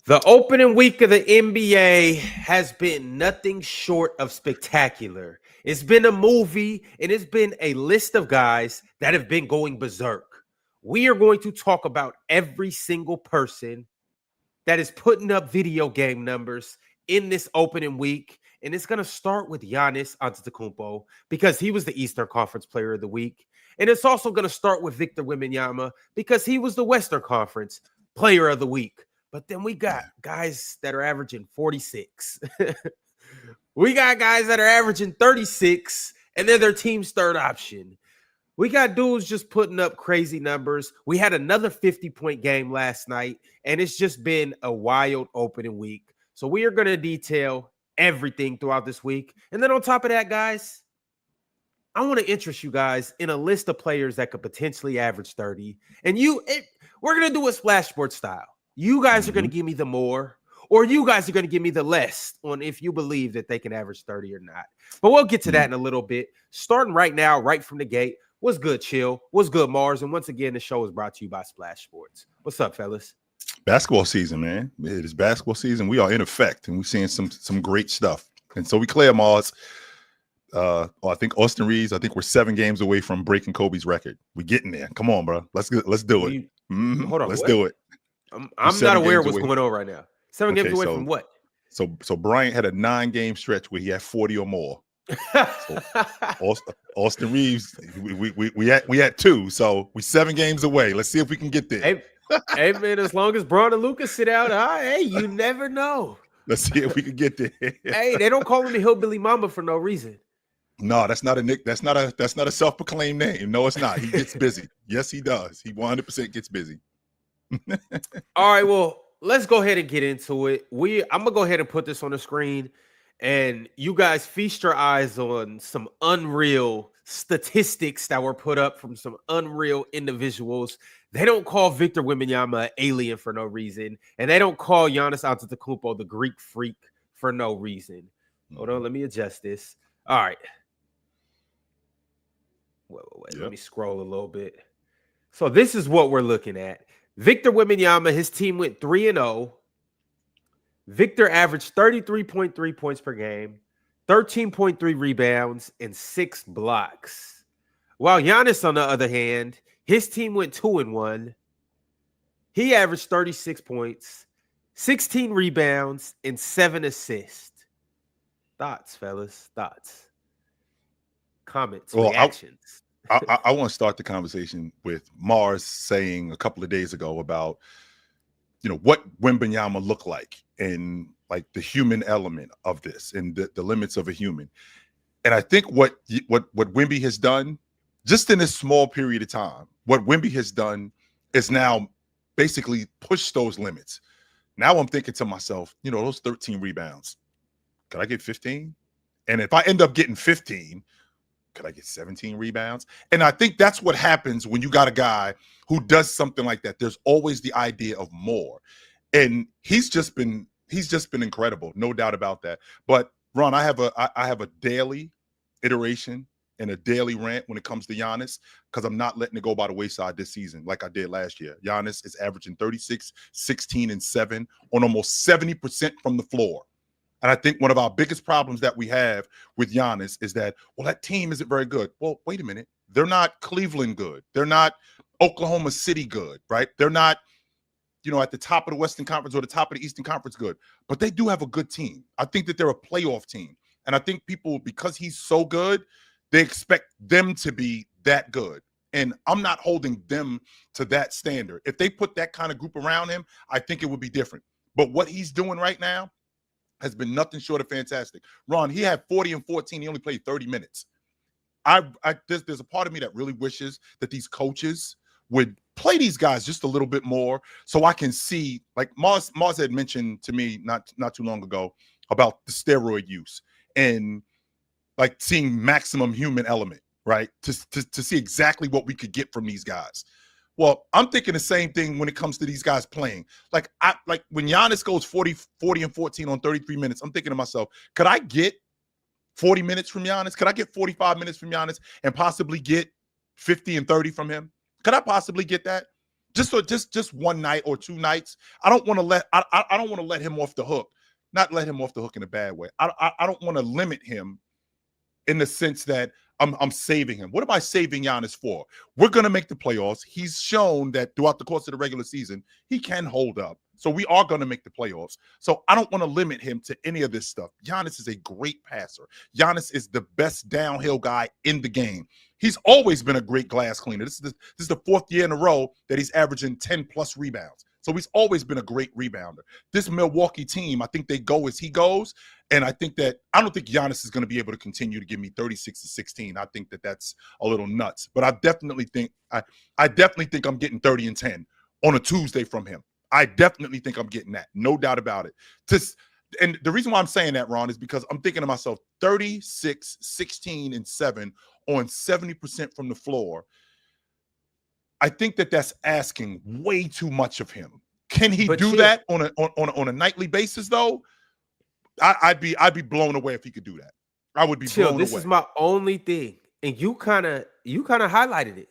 The opening week of the NBA has been nothing short of spectacular. It's been a movie, and it's been a list of guys that have been going berserk. We are going to talk about every single person that is putting up video game numbers in this opening week. And it's going to start with Giannis Antetokounmpo because he was the Eastern Conference Player of the Week. And it's also going to start with Victor Wembanyama because he was the Western Conference Player of the Week. But then we got guys that are averaging 46. We got guys that are averaging 36, and they're their team's third option. We got dudes just putting up crazy numbers. We had another 50-point game last night, and it's just been a wild opening week. So we are going to detail everything throughout this week. And then on top of that, guys, I want to interest you guys in a list of players that could potentially average 30. And we're going to do it Splash Sports style. You guys are going to give me the more, or you guys are going to give me the less on if you believe that they can average 30 or not. But we'll get to that in a little bit. Starting right now, right from the gate. What's good, Chill? What's good, Mars? And once again, the show is brought to you by Splash Sports. What's up, fellas? Basketball season, man. It is basketball season. We are in effect, and we're seeing some great stuff. And so we clear Mars. I think Austin Reeves. I think we're 7 games away from breaking Kobe's record. We're getting there. Come on, bro. Let's do it. Hold on. Let's do it. I'm not aware of what's going on right now. 7 games away from what? So Bryant had a 9-game stretch where he had 40 or more. So Austin Reeves, we at 2, so we 7 games away. Let's see if we can get there. Hey man, as long as Braun and Lucas sit out, hey, you never know. Let's see if we can get there. Hey, they don't call him the Hillbilly Mamba for no reason. No, that's not a nick. That's not a self-proclaimed name. No, it's not. He gets busy. Yes, he does. He 100% gets busy. All right, well, let's go ahead and get into it. I'm gonna go ahead and put this on the screen, and you guys feast your eyes on some unreal statistics that were put up from some unreal individuals. They don't call Victor Wembanyama an alien for no reason, and they don't call Giannis Antetokounmpo the Greek freak for no reason. Hold on, let me adjust this. All right. Wait. Yep. Let me scroll a little bit. So this is what we're looking at. Victor Wembanyama, his team went 3-0. Victor averaged 33.3 points per game, 13.3 rebounds, and 6 blocks. While Giannis, on the other hand, his team went 2-1. He averaged 36 points, 16 rebounds, and 7 assists. Thoughts, fellas? Thoughts? Comments, reactions? I want to start the conversation with Mars saying a couple of days ago about, what Wembanyama looked like and like the human element of this and the limits of a human. And I think what Wemby has done just in this small period of time, what Wemby has done is now basically push those limits. Now I'm thinking to myself, those 13 rebounds, could I get 15? And if I end up getting 15, could I get 17 rebounds? And I think that's what happens when you got a guy who does something like that. There's always the idea of more. And he's just been incredible, no doubt about that. But Ron, I have a daily iteration and a daily rant when it comes to Giannis, because I'm not letting it go by the wayside this season like I did last year. Giannis is averaging 36, 16, and 7 on almost 70% from the floor. And I think one of our biggest problems that we have with Giannis is that, that team isn't very good. Well, wait a minute. They're not Cleveland good. They're not Oklahoma City good, right? They're not, at the top of the Western Conference or the top of the Eastern Conference good. But they do have a good team. I think that they're a playoff team. And I think people, because he's so good, they expect them to be that good. And I'm not holding them to that standard. If they put that kind of group around him, I think it would be different. But what he's doing right now has been nothing short of fantastic. Ron, he had 40 and 14. He only played 30 minutes. There's a part of me that really wishes that these coaches would play these guys just a little bit more so I can see, like Mars had mentioned to me not too long ago about the steroid use and like seeing maximum human element, right? To see exactly what we could get from these guys. Well, I'm thinking the same thing when it comes to these guys playing. Like when Giannis goes 40 and 14 on 33 minutes, I'm thinking to myself, could I get 40 minutes from Giannis? Could I get 45 minutes from Giannis and possibly get 50 and 30 from him? Could I possibly get that? Just one night or two nights. I don't want to let him off the hook. Not let him off the hook in a bad way. I don't want to limit him in the sense that I'm saving him. What am I saving Giannis for? We're going to make the playoffs. He's shown that throughout the course of the regular season, he can hold up. So we are going to make the playoffs. So I don't want to limit him to any of this stuff. Giannis is a great passer. Giannis is the best downhill guy in the game. He's always been a great glass cleaner. This is the fourth year in a row that he's averaging 10-plus rebounds. So he's always been a great rebounder. This Milwaukee team, I think they go as he goes. And I don't think Giannis is going to be able to continue to give me 36 to 16. I think that's a little nuts. But I definitely think I'm getting 30 and 10 on a Tuesday from him. I definitely think I'm getting that. No doubt about it. And the reason why I'm saying that, Ron, is because I'm thinking to myself, 36, 16, and 7 on 70% from the floor. I think that's asking way too much of him. Can he do that on a nightly basis, though? I'd be blown away if he could do that. I would be blown away. This is my only thing, and you kind of highlighted it.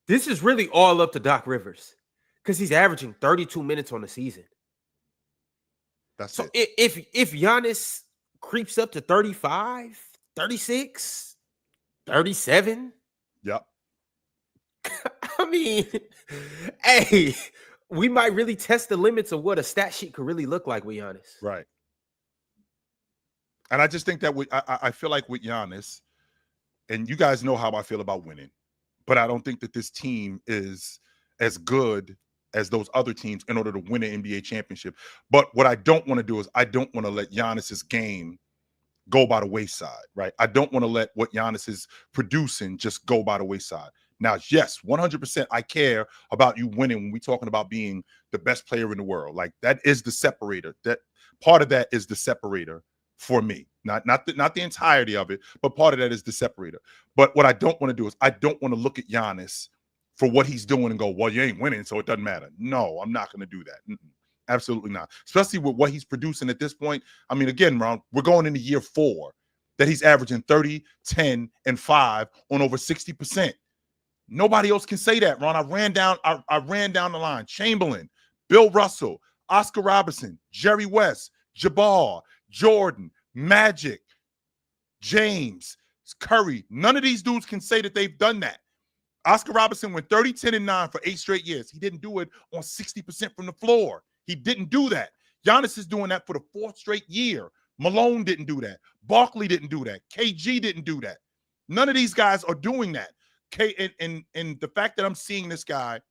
This is really all up to Doc Rivers because he's averaging 32 minutes on the season. That's so it. If Giannis creeps up to 35, 36, 37, yep. I mean, hey, we might really test the limits of what a stat sheet could really look like with Giannis. Right. And I just think that I feel like with Giannis, and you guys know how I feel about winning, but I don't think that this team is as good as those other teams in order to win an NBA championship. But what I don't want to do is I don't want to let Giannis's game go by the wayside, right? I don't want to let what Giannis is producing just go by the wayside. Now, yes, 100% I care about you winning when we're talking about being the best player in the world. Like that is the separator. That part of that is the separator for me. Not the entirety of it, but part of that is the separator. But what I don't want to do is I don't want to look at Giannis for what he's doing and go, well, you ain't winning, so it doesn't matter. No, I'm not going to do that. Absolutely not. Especially with what he's producing at this point. I mean, again, Ron, we're going into year 4 that he's averaging 30, 10, and 5 on over 60%. Nobody else can say that, Ron. I ran down the line. Chamberlain, Bill Russell, Oscar Robertson, Jerry West, Jabbar, Jordan, Magic, James, Curry. None of these dudes can say that they've done that. Oscar Robertson went 30, 10, and 9 for 8 straight years. He didn't do it on 60% from the floor. He didn't do that. Giannis is doing that for the 4th straight year. Malone didn't do that. Barkley didn't do that. KG didn't do that. None of these guys are doing that. And the fact that I'm seeing this guy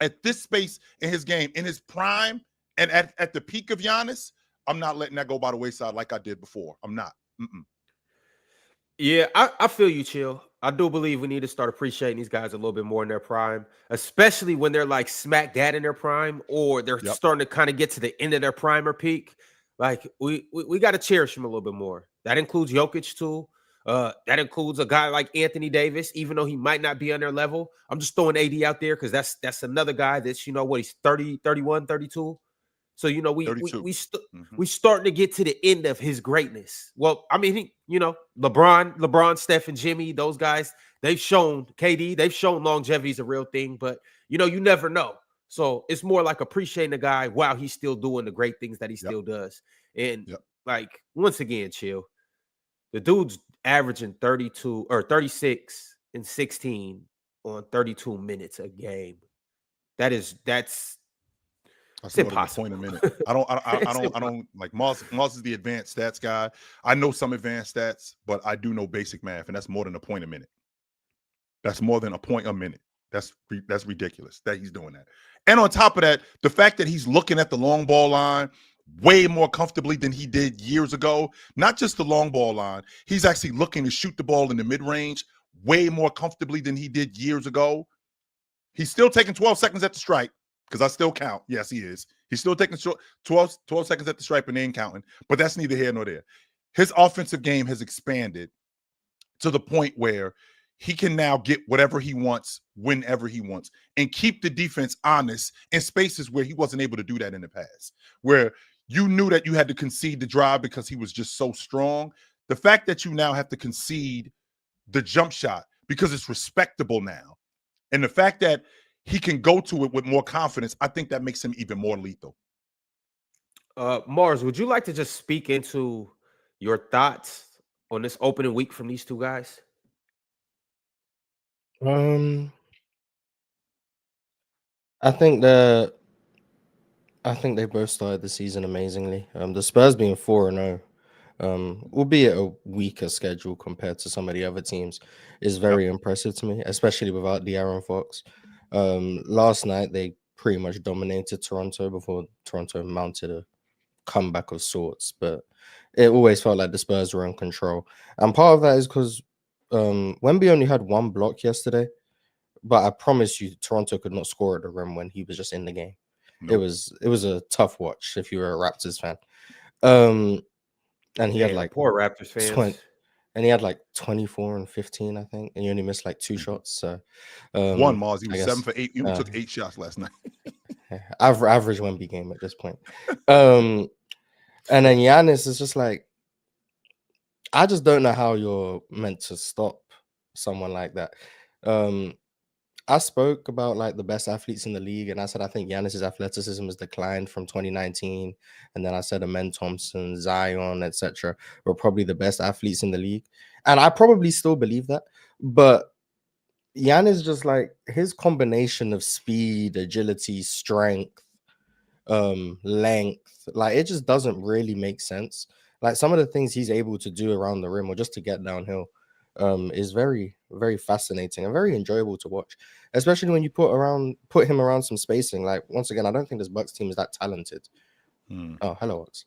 at this space in his game, in his prime, and at the peak of Giannis, I'm not letting that go by the wayside like I did before. I'm not. Yeah, I feel you, Chill. I do believe we need to start appreciating these guys a little bit more in their prime, especially when they're like smack dab in their prime or they're starting to kind of get to the end of their prime or peak. Like we got to cherish them a little bit more. That includes Jokic too. That includes a guy like Anthony Davis, even though he might not be on their level. I'm just throwing AD out there because that's another guy that's, he's 30, 31, 32. So, we starting to get to the end of his greatness. Well, I mean, LeBron, Steph, and Jimmy, those guys, they've shown KD, they've shown longevity is a real thing, but you never know. So it's more like appreciating the guy while he's still doing the great things that he still does. And once again, Chill, the dude's averaging 32 or 36 and 16 on 32 minutes a game. That's impossible. Point a minute. I don't like Moss. Moss is the advanced stats guy. I know some advanced stats, but I do know basic math, and that's more than a point a minute. That's more than a point a minute. That's ridiculous that he's doing that. And on top of that, the fact that he's looking at the long ball line way more comfortably than he did years ago. Not just the long ball line. He's actually looking to shoot the ball in the mid-range way more comfortably than he did years ago. He's still taking 12 seconds at the stripe because I still count. Yes, he is. He's still taking 12 seconds at the stripe and they ain't counting. But that's neither here nor there. His offensive game has expanded to the point where he can now get whatever he wants whenever he wants and keep the defense honest in spaces where he wasn't able to do that in the past, where you knew that you had to concede the drive because he was just so strong. The fact that you now have to concede the jump shot because it's respectable now, and the fact that he can go to it with more confidence, I think that makes him even more lethal. Mars, would you like to just speak into your thoughts on this opening week from these two guys? I think that they both started the season amazingly. The Spurs being 4-0, albeit a weaker schedule compared to some of the other teams, is very impressive to me, especially without De'Aaron Fox. Last night they pretty much dominated Toronto before Toronto mounted a comeback of sorts, but it always felt like the Spurs were in control. And part of that is because Wemby only had one block yesterday, but I promise you, Toronto could not score at the rim when he was just in the game. Nope. It was a tough watch if you were a Raptors fan. And he had like poor Raptors fans. And he had like 24 and 15, I think, and he only missed like 2 shots. So one Mars, he was 7 for 8. He took 8 shots last night. Average Wemby game at this point. And then Giannis is just like, I just don't know how you're meant to stop someone like that. I spoke about like the best athletes in the league, and I said I think Giannis's athleticism has declined from 2019, and then I said Amen Thompson, Zion, etc. were probably the best athletes in the league, and I probably still believe that. But Giannis, just like his combination of speed, agility, strength, length, like it just doesn't really make sense. Like some of the things he's able to do around the rim or just to get downhill is very, very fascinating and very enjoyable to watch, especially when you put him around some spacing. Like once again, I don't think this Bucks team is that talented. Oh, hello, Ox.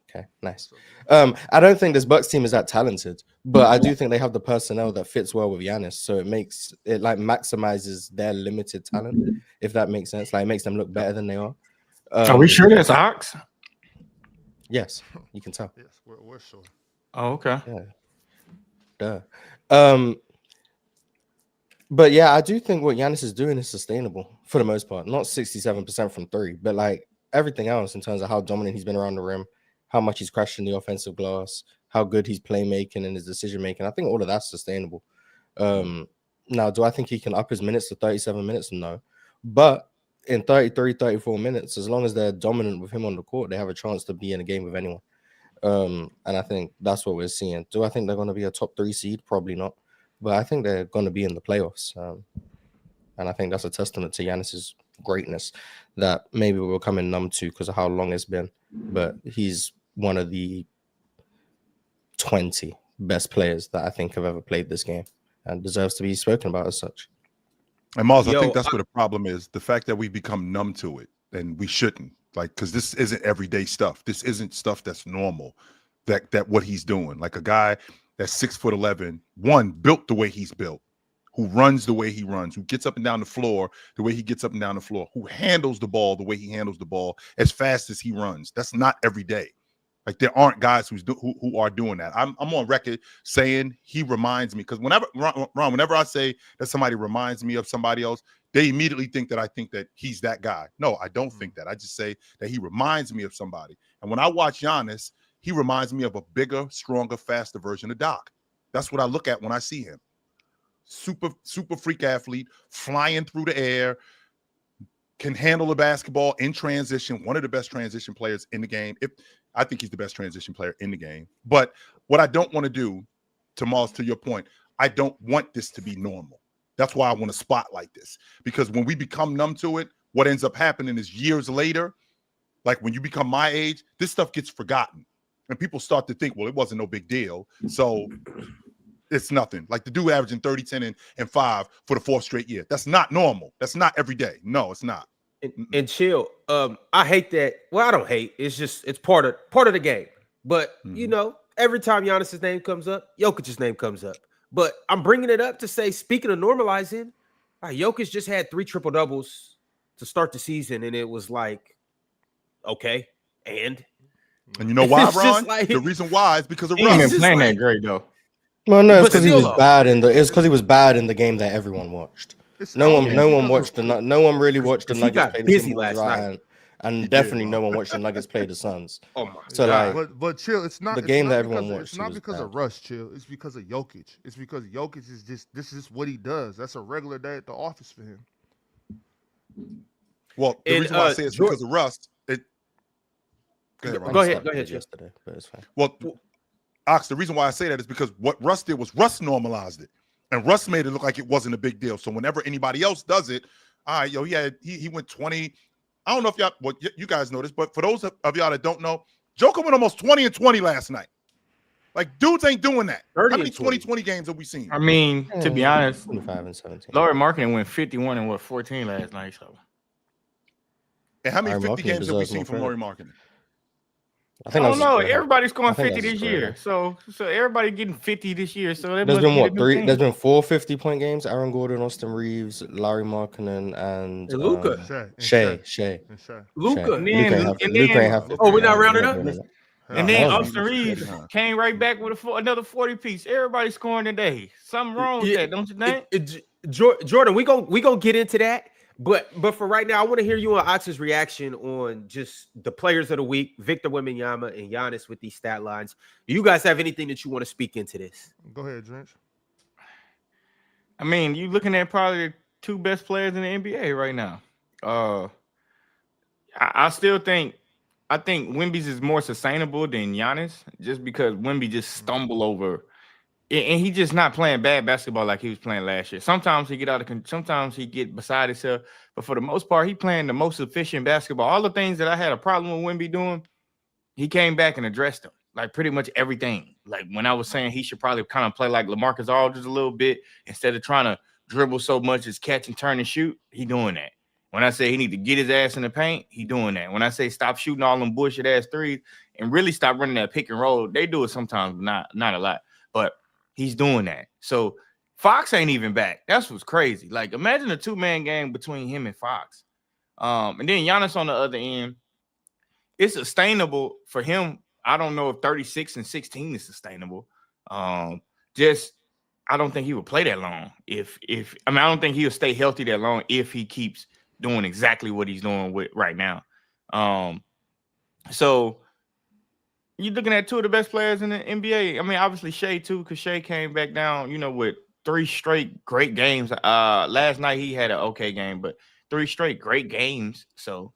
Okay, nice. I don't think this Bucks team is that talented, but I do think they have the personnel that fits well with Giannis, so it makes it like maximizes their limited talent, if that makes sense. Like it makes them look better than they are. Are we sure that's Ox? Yes, you can tell. Yes, we're sure. Oh, okay. Yeah. Duh. But yeah, I do think what Giannis is doing is sustainable for the most part. Not 67% from 3, but like everything else in terms of how dominant he's been around the rim, how much he's crashing the offensive glass, how good he's playmaking and his decision making. I think all of that's sustainable. Now, do I think he can up his minutes to 37 minutes? No. But in 33, 34 minutes, as long as they're dominant with him on the court, they have a chance to be in a game with anyone. And I think that's what we're seeing. Do I think they're going to be a top 3 seed? Probably not. But I think they're going to be in the playoffs. And I think that's a testament to Giannis's greatness that maybe we're becoming numb to because of how long it's been. But he's one of the 20 best players that I think have ever played this game and deserves to be spoken about as such. And Miles, I think that's where the problem is. The fact that we've become numb to it, and we shouldn't. Like, because this isn't everyday stuff. This isn't stuff that's normal. That what he's doing. Like a guy that's 6'11", built the way he's built, who runs the way he runs, who gets up and down the floor the way he gets up and down the floor, who handles the ball the way he handles the ball as fast as he runs. That's not every day. Like there aren't guys who are doing that. I'm on record saying he reminds me, because whenever I say that somebody reminds me of somebody else, they immediately think that I think that he's that guy. No, I don't think that. I just say that he reminds me of somebody. And when I watch Giannis, he reminds me of a bigger, stronger, faster version of Doc. That's what I look at when I see him. Super freak athlete, flying through the air, can handle the basketball in transition, one of the best transition players in the game. I think he's the best transition player in the game. But what I don't want to do, to your point, I don't want this to be normal. That's why I want to spotlight this. Because when we become numb to it, what ends up happening is years later, like when you become my age, this stuff gets forgotten. And people start to think, well, it wasn't no big deal. So it's nothing. Like the dude averaging 30, 10, and 5 for the 4th straight year. That's not normal. That's not every day. No, it's not. And chill. I hate that. Well, I don't hate. It's just it's part of the game. But you know, every time Giannis's name comes up, Jokic's name comes up. But I'm bringing it up to say, speaking of normalizing, Jokic just had 3 triple doubles to start the season, and it was like, okay, and you know why, Ron? Like, the reason why is because of Russ. He ain't been playing that great though. Well, no, it's because he was bad in the. It's because he was bad in the game that everyone watched. No one really watched the Nuggets play the busy last night. And definitely no one watched the Nuggets play the Suns. Oh my so God. Like, but chill, it's not the game that everyone watched. It's not because of Russ, chill. It's because of Jokic. It's because Jokic is just this is what he does. That's a regular day at the office for him. Well, the And, reason why I say it's because of rust. Go ahead, Ron. Go ahead, Chip. yesterday, but it's fine. Well, Ox, the reason why I say that is because what Russ did was Russ normalized it, and Russ made it look like it wasn't a big deal. So whenever anybody else does it, all right, he went 20. I don't know if you guys know this, but for those of y'all that don't know, Joker went almost 20 and 20 last night. Like, dudes ain't doing that. How many 20-20 games have we seen? I mean, to be honest, 25 and 17. Lauri Markkanen went 51 and 14 last night. So, and how many Lauri 50 Markkanen games have we deserves seen more from credit. Lauri Markkanen? I I don't know. Everybody's scoring I think 50 that's this his year. career. So everybody getting 50 this year. So that There's must been be what the new 3? thing. There's been 4 50-point games. Aaron Gordon, Austin Reeves, Lauri Markkanen, and Luka. Shea. Luka. And then- Luka ain't have. Oh, we're not rounding up? And then hell no. Austin Reeves came right back with another 40 piece. Everybody scoring today. Something wrong with that, don't you think? Jordan, we gonna get into that. But for right now, I want to hear you on Ox's reaction on just the players of the week, Victor Wembanyama and Giannis with these stat lines. Do you guys have anything that you want to speak into this? Go ahead, Drench. I mean, you looking at probably the 2 best players in the NBA right now. I still think Wemby's is more sustainable than Giannis, just because Wemby just stumble over, and he just not playing bad basketball like he was playing last year. Sometimes he sometimes he get beside himself, but for the most part, he playing the most efficient basketball. All the things that I had a problem with Wemby doing, he came back and addressed them. Like pretty much everything. Like when I was saying he should probably kind of play like LaMarcus Aldridge a little bit instead of trying to dribble so much as catch and turn and shoot, he doing that. When I say he need to get his ass in the paint, he doing that. When I say stop shooting all them bullshit ass threes and really stop running that pick and roll, they do it sometimes, not a lot, but he's doing that. So Fox ain't even back. That's what's crazy. Like imagine a 2-man game between him and Fox. And then Giannis on the other end, it's sustainable for him. I don't know if 36 and 16 is sustainable. I don't think he would play that long. I don't think he'll stay healthy that long if he keeps doing exactly what he's doing with right now. So you're looking at 2 of the best players in the NBA. I mean, obviously Shea too, because Shea came back down, with 3 straight great games. Last night he had an okay game, but 3 straight great games. So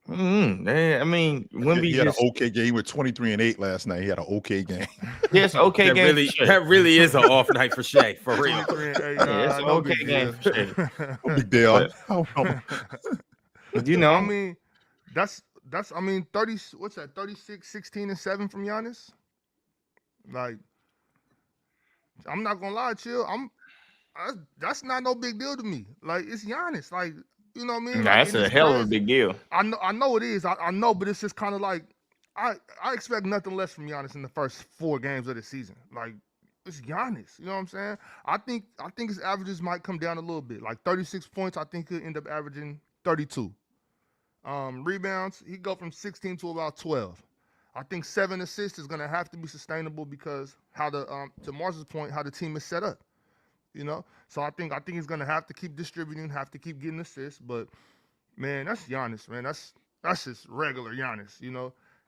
I mean, Wemby he had an okay game with 23 and 8 last night. He had an okay game. Yes, okay that game. That really is an off night for Shea, for real. It's an okay game for Shea. Big deal. But I mean, that's 30. What's that? 36, 16 and 7 from Giannis. Like, I'm not gonna lie, chill. That's not no big deal to me. Like, it's Giannis. Like, you know what I mean? Nah, that's a hell of a big deal. I know it is. I know, but it's just kind of like I expect nothing less from Giannis in the first 4 games of the season. Like, it's Giannis. You know what I'm saying? I think his averages might come down a little bit. Like 36 points, I think he'll end up averaging 32. Rebounds, he go from 16 to about 12. I think 7 assists is gonna have to be sustainable because how to Mars's point, how the team is set up. So I think he's gonna have to keep distributing, have to keep getting assists. But man, that's Giannis, man. That's just regular Giannis.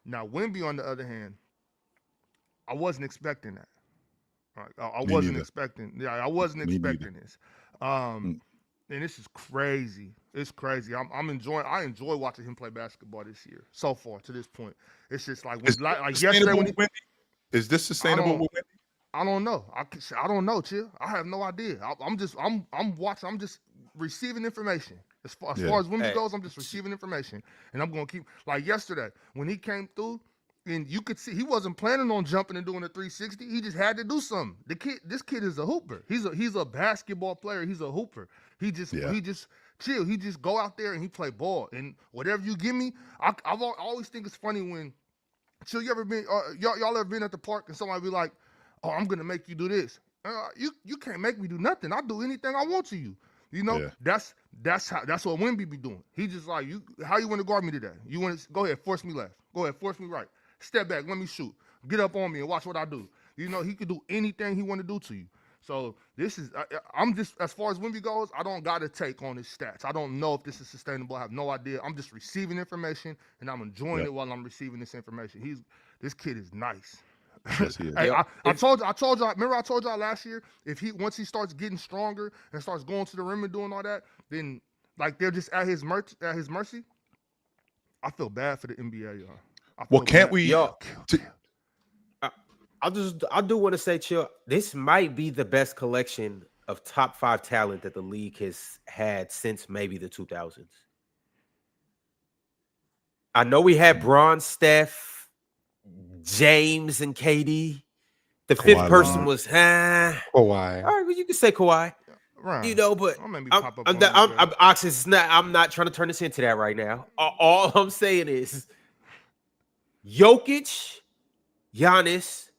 Now Wemby on the other hand, I wasn't expecting that. I wasn't expecting. Yeah, I wasn't expecting this. And this is crazy. It's crazy. I enjoy watching him play basketball this year so far to this point. It's just like yesterday when is this sustainable with Wemby? I don't know. I don't know, chill. I have no idea. I'm watching. I'm just receiving information. As far as Wemby goes, I'm just receiving information, and I'm gonna keep like yesterday when he came through, and you could see he wasn't planning on jumping and doing a 360. He just had to do something. This kid is a hooper. He's a basketball player. He's a hooper. He just chill. He just go out there and he play ball, and whatever you give me, I always think it's funny when chill. You ever been y'all ever been at the park and somebody be like, oh, I'm gonna make you do this. You can't make me do nothing. I'll do anything I want to you. That's what Wemby be doing. He just like, how you want to guard me today? You want to go ahead, force me left. Go ahead, force me right. Step back, let me shoot. Get up on me and watch what I do. He could do anything he want to do to you. So this is, I'm just, as far as Wemby goes, I don't got a take on his stats. I don't know if this is sustainable. I have no idea. I'm just receiving information and I'm enjoying it while I'm receiving this information. This kid is nice. Yes, he is. Hey, I told y'all. Remember, I told y'all last year. Once he starts getting stronger and starts going to the rim and doing all that, then like they're just at his mercy. I feel bad for the NBA, y'all. Well, can't we? Yo, I do want to say, chill. This might be the best collection of top 5 talent that the league has had since maybe the 2000s. I know we had Bron, Steph, James, and KD. The fifth Kawhi person Leonard. was, Kawhi. all right, well, you can say Kawhi. Right. You know, but Don't make me I'm pop up on you, bro. Ox, it's not. I'm not trying to turn this into that right now. All I'm saying is, Jokic, Giannis,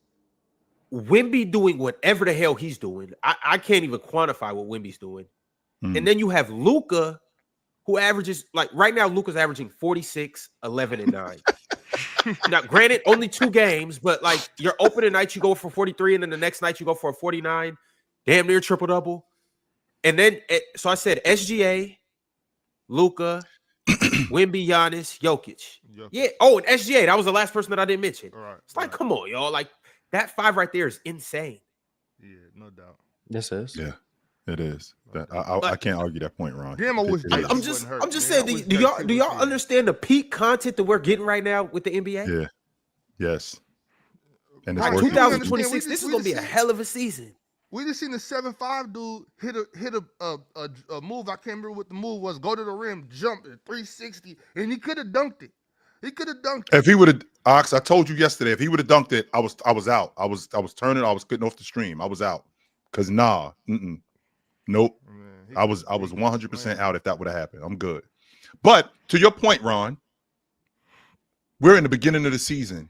Wemby doing whatever the hell he's doing. I can't even quantify what Wemby's doing. And then you have Luka, who averages, like right now, Luka's averaging 46, 11, and 9. Now, granted, only 2 games, but like your opening night, you go for 43, and then the next night you go for a 49, damn near triple-double. And then, so I said SGA, Luka, Wemby, Giannis, Jokic. Yeah. Oh, and SGA, that was the last person that I didn't mention. Right, It's like, come on, y'all. Like, that 5 right there is insane. Yeah, no doubt. This is. Yeah, it is. I can't argue that point, Ron. Damn, I wish It Jay is. I'm wasn't just hurt, man. saying, I wish do Jay y'all was y'all here. understand the peak content that we're getting right now with the NBA? Yeah. Yes. And it's Right, working. 2026, this is We gonna be a just- hell of a season. We just seen the 7'5" dude hit a move. I can't remember what the move was. Go to the rim, jump at 360, and he could have dunked it. He could have dunked it. If he would have, Ox, I told you yesterday, if he would have dunked it, I was out. I was turning. I was getting off the stream. I was out. Cause nope. Man, I was 100% out if that would have happened. I'm good. But to your point, Ron, we're in the beginning of the season,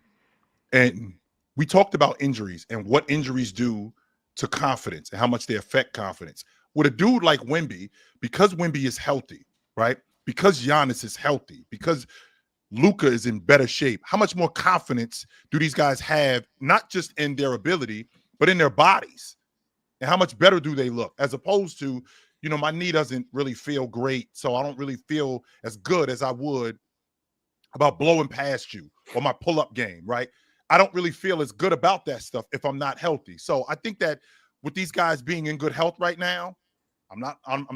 and we talked about injuries and what injuries do to confidence and how much they affect confidence. With a dude like Wemby, because Wemby is healthy, right? Because Giannis is healthy, because Luka is in better shape, how much more confidence do these guys have, not just in their ability, but in their bodies? And how much better do they look? As opposed to, my knee doesn't really feel great, so I don't really feel as good as I would about blowing past you, or my pull-up game, right? I don't really feel as good about that stuff if I'm not healthy. So I think that with these guys being in good health right now, I'm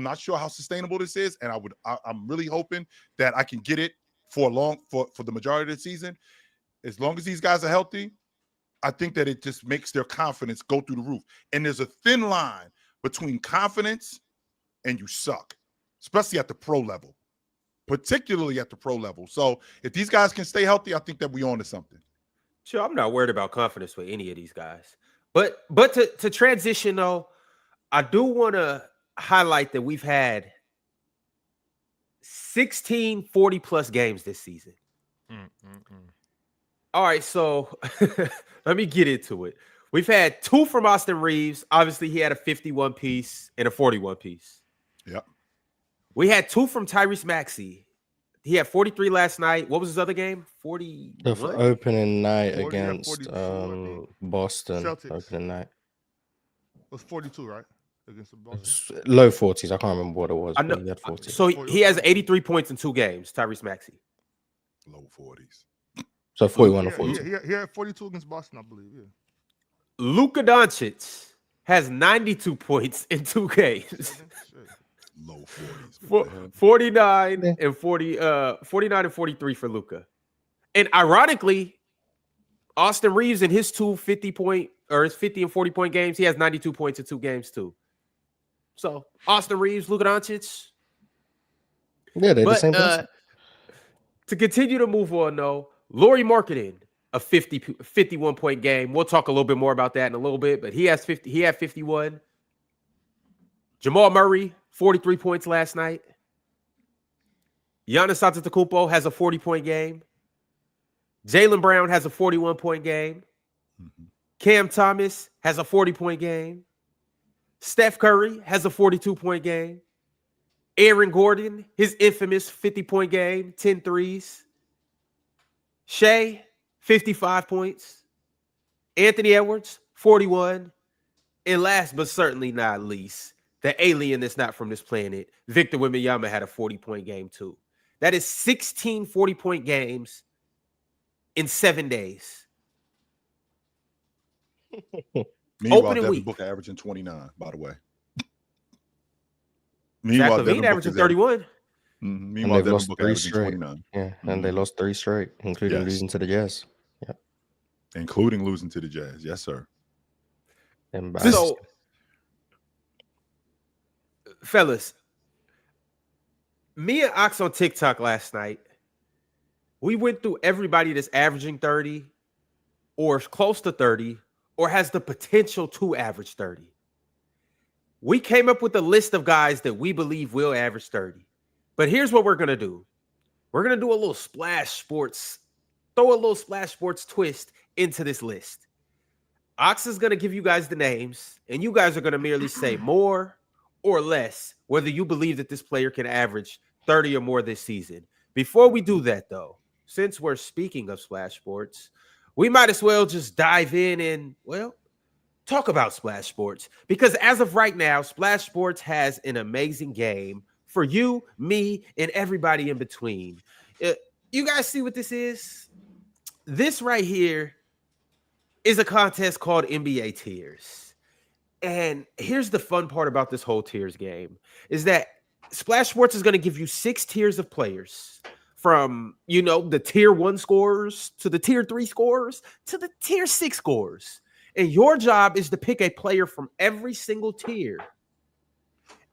not sure how sustainable this is, and I'm really hoping that I can get it for the majority of the season. As long as these guys are healthy, I think that it just makes their confidence go through the roof. And there's a thin line between confidence and you suck, especially at the pro level, particularly at the pro level. So if these guys can stay healthy, I think that we're on to something. Sure, I'm not worried about confidence with any of these guys. But to transition though, I do want to highlight that we've had 16 40-plus games this season. All right, so let me get into it. We've had 2 from Austin Reeves. Obviously, he had a 51 piece and a 41 piece. Yep. We had 2 from Tyrese Maxey. He had 43 last night. What was his other game? 40. The opening night 40 or against 42, I think. Boston. Celtics. Opening night. It was 42, right? Against the Boston. Low 40s. I can't remember what it was. I know. But he had 40. So he has 83 points in 2 games, Tyrese Maxey. Low 40s. So 41 or 42. He had 42 against Boston, I believe. Yeah. Luka Doncic has 92 points in 2 games. Low 40s. 49 and 49 and 43 for Luka. And ironically, Austin Reeves in his 2 50 and 40 point games, he has 92 points in 2 games too. So Austin Reeves, Luka Doncic. Yeah, they're the same person. To continue to move on though, Lauri Markkanen, a 51 point game. We'll talk a little bit more about that in a little bit, but he had 51. Jamal Murray, 43 points last night. Giannis Antetokounmpo has a 40-point game. Jaylen Brown has a 41-point game. Cam Thomas has a 40-point game. Steph Curry has a 42-point game. Aaron Gordon, his infamous 50-point game, 10 threes. Shea, 55 points. Anthony Edwards, 41. And last but certainly not least, the alien that's not from this planet, Victor Wembanyama had a 40-point game too. That is 16 40-point games in 7 days. Meanwhile, Opening Devin week. Booker averaging 29, by the way. Zach LaVine averaging 31. Meanwhile, they've Devin lost Booker 3 averaging straight. 29. Yeah, and they lost 3 straight, including losing to the Jazz. Yep. Including losing to the Jazz. Yes, sir. So, fellas, me and Ox on TikTok last night, we went through everybody that's averaging 30 or close to 30 or has the potential to average 30. We came up with a list of guys that we believe will average 30. But here's what we're going to do. We're going to do a little Splash Sports, throw a little Splash Sports twist into this list. Ox is going to give you guys the names, and you guys are going to merely say more or less whether you believe that this player can average 30 or more this season. Before we do that, though, since we're speaking of Splash Sports, we might as well just dive in and, well, talk about Splash Sports. Because as of right now, Splash Sports has an amazing game for you, me, and everybody in between. You guys see what this is? This right here is a contest called NBA Tiers. And here's the fun part about this whole tiers game is that Splash Sports is going to give you 6 tiers of players from, the tier 1 scorers to the tier 3 scorers to the tier 6 scorers. And your job is to pick a player from every single tier.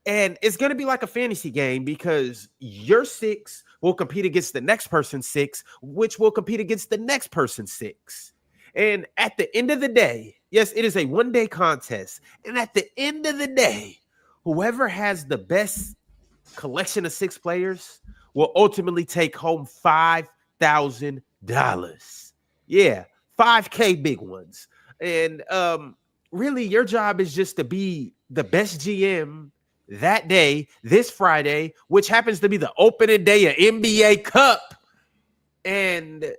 And it's going to be like a fantasy game because your 6 will compete against the next person's 6, which will compete against the next person's 6. And at the end of the day, yes, it is a one-day contest. And at the end of the day, whoever has the best collection of 6 players will ultimately take home $5,000. Yeah, $5K big ones. And really, your job is just to be the best GM that day, this Friday, which happens to be the opening day of NBA Cup. And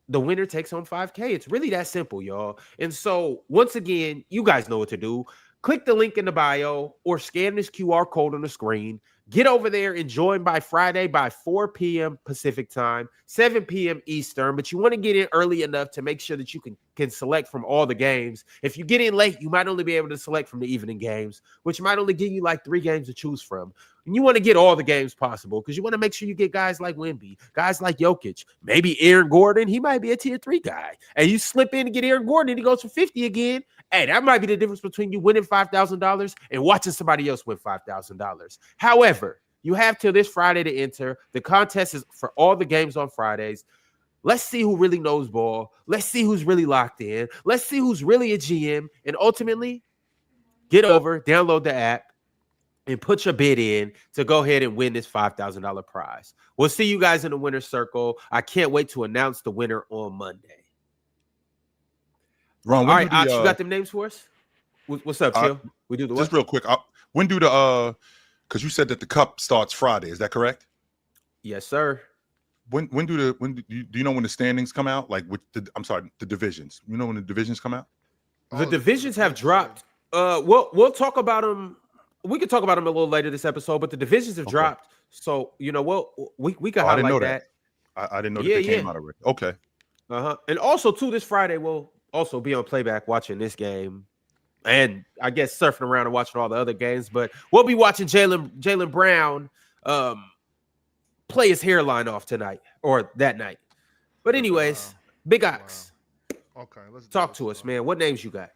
the winner takes home $5K. It's really that simple, y'all. And so, once again, you guys know what to do. Click the link in the bio or scan this QR code on the screen. Get over there and join by Friday by 4 p.m. Pacific time, 7 p.m. Eastern. But you want to get in early enough to make sure that you can select from all the games. If you get in late, you might only be able to select from the evening games, which might only give you like 3 games to choose from. And you want to get all the games possible because you want to make sure you get guys like Wemby, guys like Jokic, maybe Aaron Gordon. He might be a tier 3 guy. And you slip in and get Aaron Gordon and he goes for 50 again. Hey, that might be the difference between you winning $5,000 and watching somebody else win $5,000. However, you have till this Friday to enter. The contest is for all the games on Fridays. Let's see who really knows ball. Let's see who's really locked in. Let's see who's really a GM. And ultimately, get over, download the app, and put your bid in to go ahead and win this $5,000 prize. We'll see you guys in the winner's circle. I can't wait to announce the winner on Monday. Ron, all right, Ox, you got them names for us? What's up, Chill? We do the just what? real quick. When do the because you said that the cup starts Friday, is that correct? Yes, sir. Do you know when the standings come out? Like with the divisions. You know when the divisions come out? The divisions have dropped. We'll talk about them. We can talk about them a little later this episode, but the divisions have dropped. So we can highlight that. I didn't know that they came out already. Okay. And also too, this Friday we'll also be on playback watching this game, and I guess surfing around and watching all the other games. But we'll be watching Jaylen Brown play his hairline off tonight or that night. But anyways, Big Ox. Okay, let's talk to us, man. What names you got?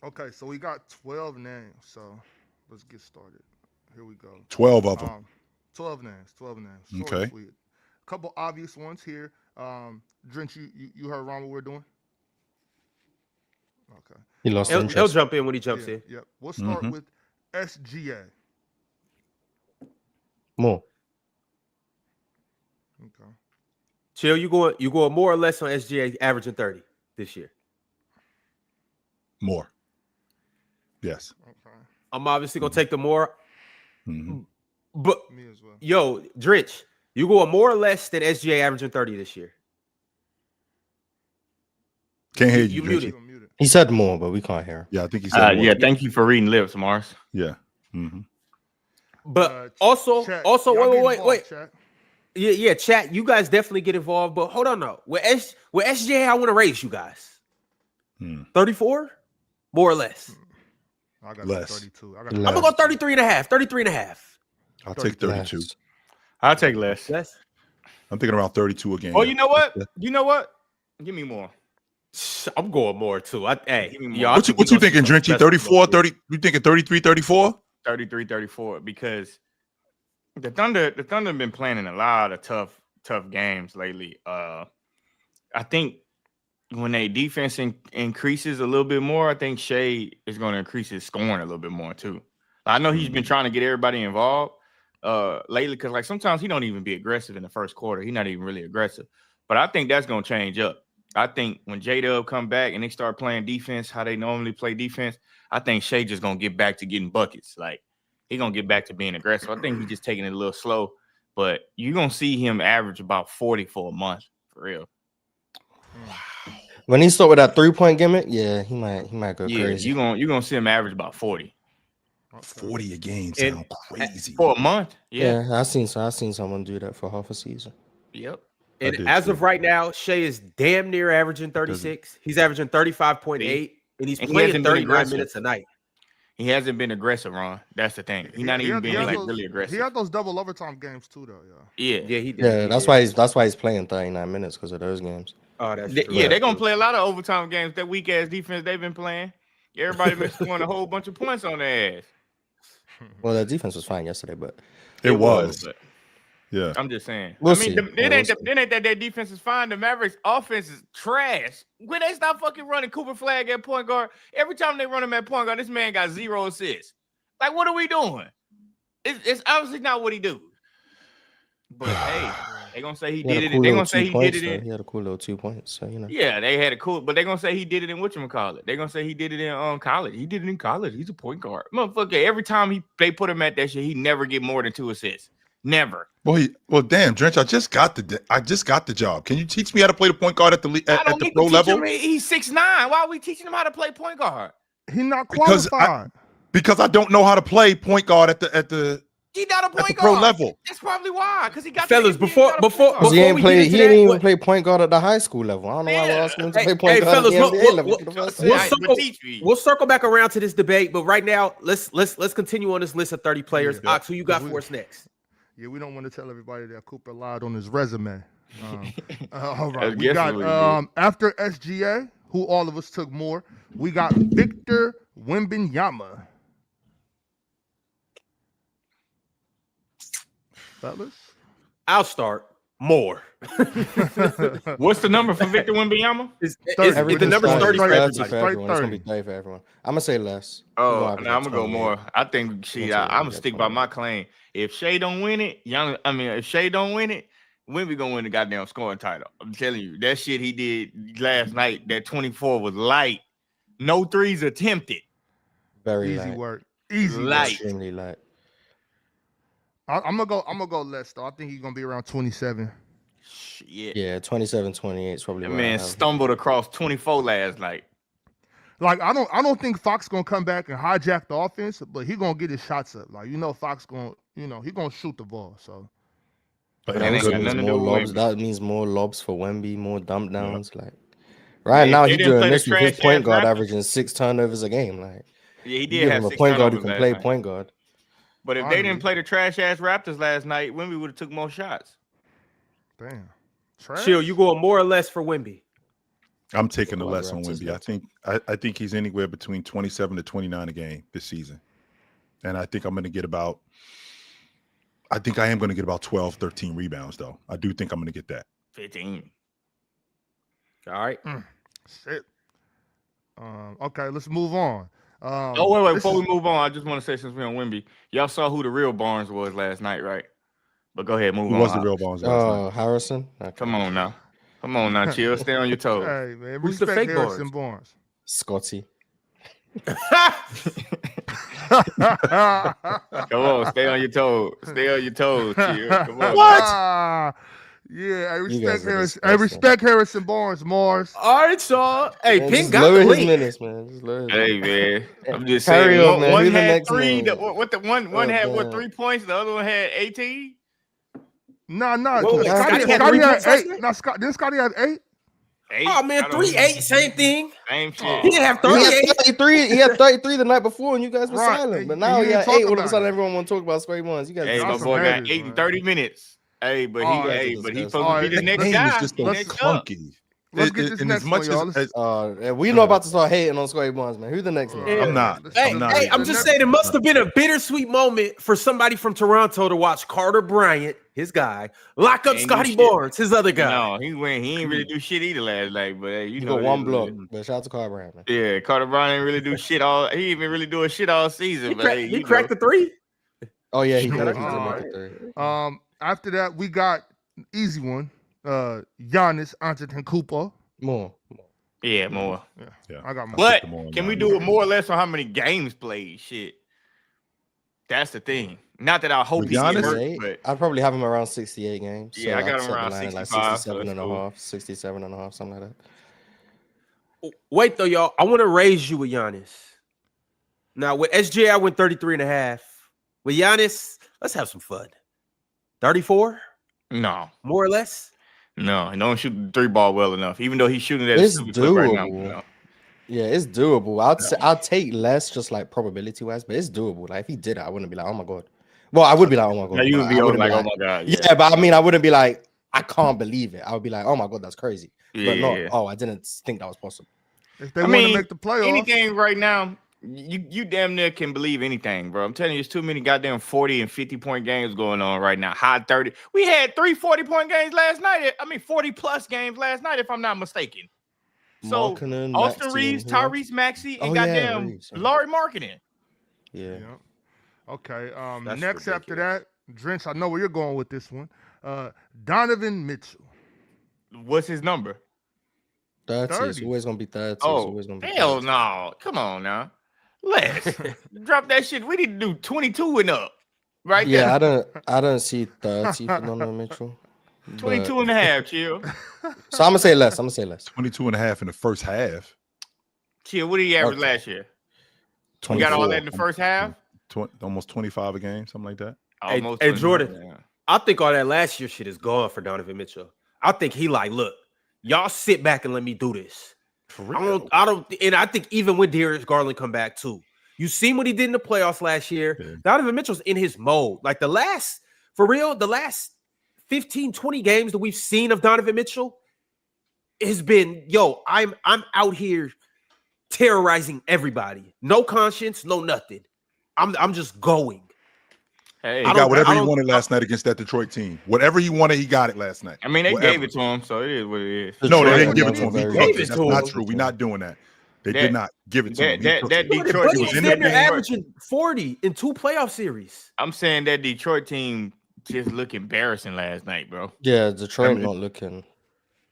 Okay, so we got 12 names. So let's get started. Here we go. 12 of them. 12 names. Short okay. Sweet. A couple obvious ones here. Drench, you heard Ron what we're doing? Okay. He lost He'll jump in when he jumps in. Yep. We'll start with SGA. More. Okay. Chill, you going more or less on SGA averaging 30 this year? More. Yes. Okay. I'm obviously gonna take the more. But me as well. Yo, Drench, you going more or less than SGA averaging 30 this year? Can't hear you. Muted. He said more, but we can't hear him. Yeah, I think he said more. Yeah, thank you for reading lips, Mars. Yeah. But also, chat, wait. Chat. Yeah, chat. You guys definitely get involved. But hold on, though. With SGA, I want to raise you guys. 34, more or less. I got less. 32. I'm gonna go 33 and a half. 33 and a half. I'll take 32. I'll take less. Yes. I'm thinking around 32 a game. Oh, you know what? You know what? Give me more. I'm going more too. Give me more. Yo, What you thinking, Drenchy? 34, 30? You thinking 33, 34? 33, 34, because the Thunder have been playing in a lot of tough games lately. I think when their defense increases a little bit more, I think Shea is going to increase his scoring a little bit more too. I know he's been trying to get everybody involved lately, because like sometimes he don't even be aggressive in the first quarter. He's not even really aggressive. But I think that's going to change up. I think when J-Dub come back and they start playing defense, how they normally play defense, I think Shea just going to get back to getting buckets. Like, he's going to get back to being aggressive. I think he's just taking it a little slow. But you're going to see him average about 40 for a month, for real. Wow. When he start with that 3-point gimmick, yeah, he might go crazy. You're gonna see him average about 40. 40 a game sound crazy. For a month. Yeah, I seen someone do that for half a season. Yep. And as of right now, Shea is damn near averaging 36. He's averaging 35.8, and he's playing 39 minutes a night. He hasn't been aggressive, Ron. That's the thing. He's not even being really aggressive. He had those double overtime games too, though. Yeah, he did. Yeah, that's why he's playing 39 minutes because of those games. Oh, that's true. Yeah, they're gonna play a lot of overtime games. That weak ass defense they've been playing. Everybody been scoring a whole bunch of points on their ass. Well, the defense was fine yesterday, but it was. Yeah, I'm just saying. It ain't that their defense is fine. The Mavericks' offense is trash. When they stop fucking running Cooper Flag at point guard, every time they run him at point guard, this man got 0 assists. Like, what are we doing? It's obviously not what he do. But hey, they gonna say he did it. They gonna say he did it. He had a cool little 2 points, so you know. Yeah, they had a cool, but they gonna say he did it in whatchamacallit. They gonna say he did it in college. He did it in college. He's a point guard, motherfucker. Every time they put him at that shit, he never get more than 2 assists. Never. Well, damn, Drench, I just got the job. Can you teach me how to play the point guard at the pro level? He's 6'9". Why are we teaching him how to play point guard? He's not qualified. Because I don't know how to play point guard at the He's not a point guard. Pro level. That's probably why. Because he got fellas before he didn't even play point guard at the high school level. I don't know why we're asking him to play point guard fellas, at the NBA level. We'll circle back around to this debate, but right now let's continue on this list of 30 players. Ox, who you got for us next? Yeah, we don't want to tell everybody that Cooper lied on his resume. All right, we got after SGA, who all of us took more. We got Victor Wembanyama. Fellas, I'll start. More. What's the number for Victor Wembanyama? The number's 30 for everybody. It's gonna be 30 for everyone. I'm gonna say less. Oh, no, I'm gonna go more. I think I'm gonna stick by my claim. If Shea don't win it, if Shea don't win it, Wemby gonna win the goddamn scoring title. I'm telling you, that shit he did last night, that 24 was light. No threes attempted. Very easy light. work. Easy light. Extremely light. I'm gonna go less though. I think he's gonna be around 27. Shit. Yeah, 27, 28 is probably. That man stumbled across 24 last night. Like I don't think Fox gonna come back and hijack the offense, but he gonna get his shots up. Like Fox gonna he gonna shoot the ball. So. But that means more lobs for Wemby, more dump downs. Yeah. Like right now, he's doing this with his point guard averaging 6 turnovers a game. Like he did have 6 a point guard who can play night. Point guard. But if they didn't play the trash ass Raptors last night, Wemby would have took more shots. Damn. Trash? Chill, you going more or less for Wemby? I'm taking the less on Wemby. I think he's anywhere between 27 to 29 a game this season. And I think I'm going to get about 12, 13 rebounds, though. I do think I'm going to get that. 15. All right. Shit. Okay, let's move on. Wait. Before we move on, I just want to say, since we're on Wemby, y'all saw who the real Barnes was last night, right? But go ahead, move on. Who was the real Barnes last night? Harrison? Okay. Come on now, chill. Stay on your toes. Hey, man, who's the fake Harrison Barnes? Scotty. Come on, stay on your toes. Chill. Come on. What? Yeah, I respect Harrison Barnes, Mars. All right, so hey, man, Pink got the link. Minutes, man. Hey, man, I'm just saying. One had 3. One had 3 points. The other one had 18. No. Scotty had 3 points. Didn't Scotty have 8? 8. Oh man, 3-8, same thing. Same shit. He didn't have He 38. had 33. He had 33 the night before, and you guys were Right, silent. and But now you he didn't had 8. talk All of a about sudden, it. everyone want to talk about Square Ones. You guys, Hey, Y'all my some boy got haters, 8 in man. 30 minutes. Hey, but All right. he's Disgusting. supposed to be the That next game guy. is just so Next up. clunky. Let's get this And next as much one, y'all. as we not about to start hating on Square Ones, man. Who the next one? Yeah. I'm not. Hey, I'm not. hey, I'm just saying it must have been a bittersweet moment for somebody from Toronto to watch Carter Bryant, his guy, lock up Ain't Scotty do shit. Barnes, his other guy. No, he ain't really do shit either last night. But hey, you He know got it one is block. what it is. But shout out to Carter Bryant, man. Yeah, Carter Bryant ain't really do shit all. He even really doing shit all season. He, But hey, he you cracked know. the 3. Oh yeah, he Sure. did. He did All make right. it 3. After that, we got an easy one. Giannis Antetokounmpo. More. Yeah, more. Yeah. I got more. But more on can we Giannis. do it more or less on how many games played? Shit. That's the thing. Not that I hope With he get Giannis? hurt, 68? but I'd probably have him around 68 games. Yeah, I got I'd him set the around line at like 65, so 67 and a that's cool. half, 67 and a half, something like that. Wait, though, y'all. I want to raise you with Giannis. Now, with SJ, I went 33 and a half. With Giannis, let's have some fun. 34, no. more or less. No, he don't shoot the 3 ball well enough. Even though he's shooting that It's stupid clip right now. doable. No. Yeah, it's doable. I'd take less, just like probability wise, but it's doable. Like if he did it, I wouldn't be like, oh my god. Well, I would be like, oh my god. Now you but would be I over wouldn't like, be oh my god. yeah, but I mean, I wouldn't be like, I can't believe it. I would be like, oh my god, that's crazy. But not, Yeah. oh, I didn't think that was possible. If they I want to mean, make the playoffs, anything right now, you damn near can believe anything, bro. I'm telling you, there's too many goddamn 40 and 50-point games going on right now. High 30. We had 3 40-point games last night. 40+ games last night, if I'm not mistaken. So Markkanen, Austin Maxey, Reeves, and who else? Tyrese Maxey, and Oh, yeah, goddamn Reeves, yeah. Laurie Markkanen. Yeah. Okay. That's Next after ridiculous. that, Drench, I know where you're going with this one. Donovan Mitchell. What's his number? 30. It's 30. always gonna be 30. It's Oh, always gonna be hell 30. no. Come on now. Let's drop that shit. We need to do 22 and up. Right Yeah, there. I don't see 30 for Donovan Mitchell. 22 and a half, chill. So I'm gonna say less. 22 and a half in the first half. Chill. What did he average Okay. last year? We got all that in the first half? Almost 25 a game, something like that. Hey, Almost hey, 21, Jordan. yeah. I think all that last year shit is gone for Donovan Mitchell. I think he like, look, y'all sit back and let me do this. For I don't, and I think even when Darius Garland come back too, you seen what he did in the playoffs last year. Yeah. Donovan Mitchell's in his mode. Like the last 15, 20 games that we've seen of Donovan Mitchell has been, yo, I'm out here terrorizing everybody. No conscience, no nothing. I'm just going. Hey, He I got don't- whatever I he don't- wanted last night against that Detroit team. Whatever he wanted, he got it last night. I mean, they Whatever. gave it to him, so it is what it is. No, they Detroit didn't give it was to him. He very took gave it. it That's to not him. true. We're not doing that. They That- did not give it to him. He that took it. Detroit But team he's in the in there game. averaging 40 in 2 playoff series. I'm saying that Detroit team just looked embarrassing last night, bro. Yeah, Detroit I mean, not looking.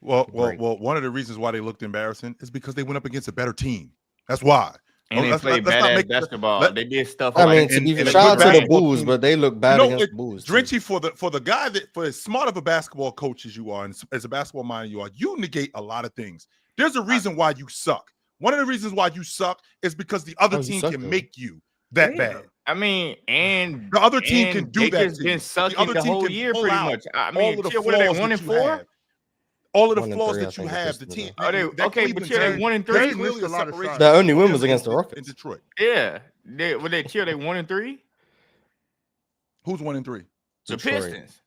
Well, Great. one of the reasons why they looked embarrassing is because they went up against a better team. That's why. And they Let's played not badass make- basketball. let- They did stuff. I like- mean, and- to be and a shout out good to the basketball Bulls, team- but they look bad No, against the Bulls. too. Drenchy, for the guy that for as smart of a basketball coach as you are, and as a basketball mind you are, you negate a lot of things. There's a reason why you suck. One of the reasons why you suck is because the other Oh, you team suck, can though. make you that Yeah. bad. I mean, and The other team and can do they that just to been you. sucking The other the team whole can year, pull pretty out much. I all mean, of the chill, what are they, flaws 1 that and you 4? have. All of the 1 and flaws 3, I that you think, the have. The Pistons team. are. Oh, they- that okay, but Cleveland chill, they team, 1 and there's 3. They missed clearly a lot of separation shots. The only win between was against the them Rockets. in Detroit. Yeah, they chill. They 1 and 3. Who's 1 and 3? The Detroit. Pistons.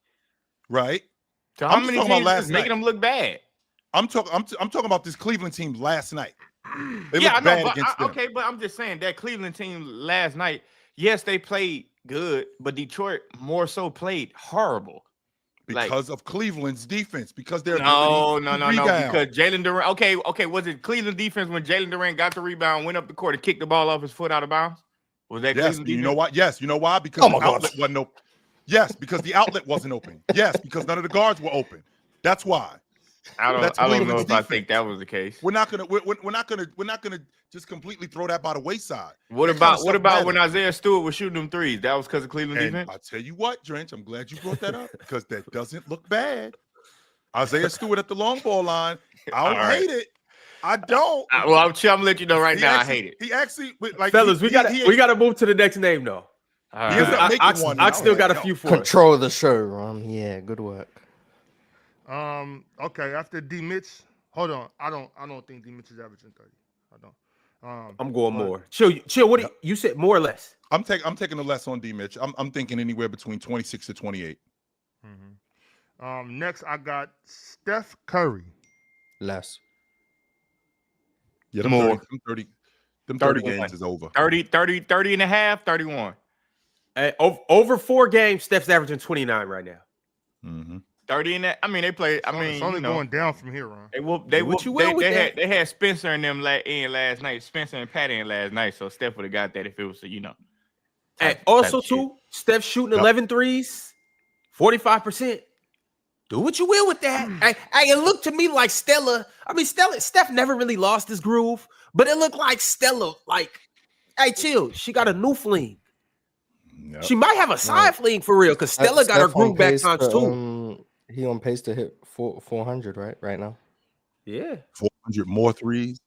Right. So how I'm just many talking about teams last is making night. them look bad? I'm talking about this Cleveland team last night. They Yeah, I looked know, bad but against them. okay, but I'm just saying that Cleveland team last night, yes, they played good, but Detroit more so played horrible. Because of Cleveland's defense, because their No, ability to no, rebound. because Jalen Durant. Okay, was it Cleveland defense when Jalen Durant got the rebound, went up the court, and kicked the ball off his foot out of bounds? Was that Yes, Cleveland you defense? know what? Yes, you know why? Because Oh the my God. outlet wasn't open. Yes, because the outlet wasn't open. Yes, because none of the guards were open. That's why. I That's don't know Cleveland's if I defense. think that was the case. We're not gonna just completely throw that by the wayside. What That kind of about stuff when matters. Isaiah Stewart was shooting them threes? That was because of Cleveland And defense. I tell you what, Drench, I'm glad you brought that up because that doesn't look bad. Isaiah Stewart at the long ball line. I don't All right. hate it. I don't. Well, I'm gonna let you know right He now. actually- I hate it. He actually, like, Fellas, he- we gotta move to the next name though. All He right. ended up making one. I still got a few for us. Control the show, Ron. Yeah, good work. Okay, after D Mitch, Hold on. I don't think D-Mitch is averaging 30. I don't. I'm going more. Chill. What you said? More or less? I'm taking the less on D-Mitch. I'm thinking anywhere between 26 to 28. Mm-hmm. Next, I got Steph Curry. Less. Yeah, More. 30 31. games is over. 30 and a half, 31. Over 4 games, Steph's averaging 29 right now. Mm-hmm. 30 and that. I mean, they play. It's only going down from here, Ron. They had Spencer and them in last night. Spencer and Patty in last night. So Steph would have got that if it was, And also, too, Steph shooting 11 threes, 45%. Do what you will with that. It looked to me like Steph never really lost his groove, but it looked like Stella, chill. She got a new fling. Yep. She might have a side fling for real, because Stella got her groove back times too. He on pace to hit 400 right now. Yeah. 400 more threes.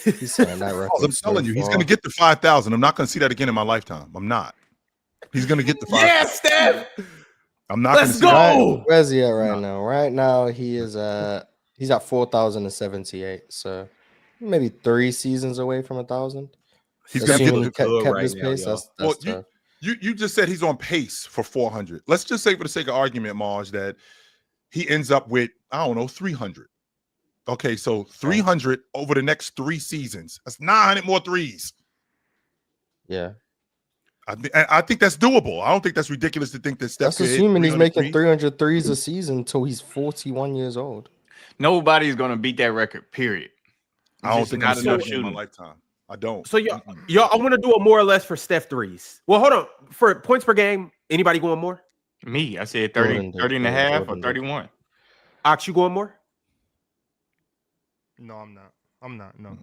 He's saying that record. I'm telling you, he's going to get to 5,000. I'm not going to see that again in my lifetime. I'm not. He's going to get the 5,000. Yeah, Steph. I'm not going to see that. Where's he at right now? Right now, he's at 4,078. So maybe 3 seasons away from 1,000. He's going to get kept his pace. That's tough. You just said he's on pace for 400. Let's just say, for the sake of argument, Marge, that he ends up with, 300. Okay, so 300 over the next 3 seasons. That's 900 more threes. Yeah. I think that's doable. I don't think that's ridiculous to think that Steph. That's assuming he's making 300 threes a season until he's 41 years old. Nobody's going to beat that record, period. I don't think I'm enough in my lifetime. I don't. So y'all, I want to do a more or less for Steph threes. Well, hold on. For points per game, anybody going more? Me, I said 30 and a half or 31. Ox, you going more? No, I'm not. No.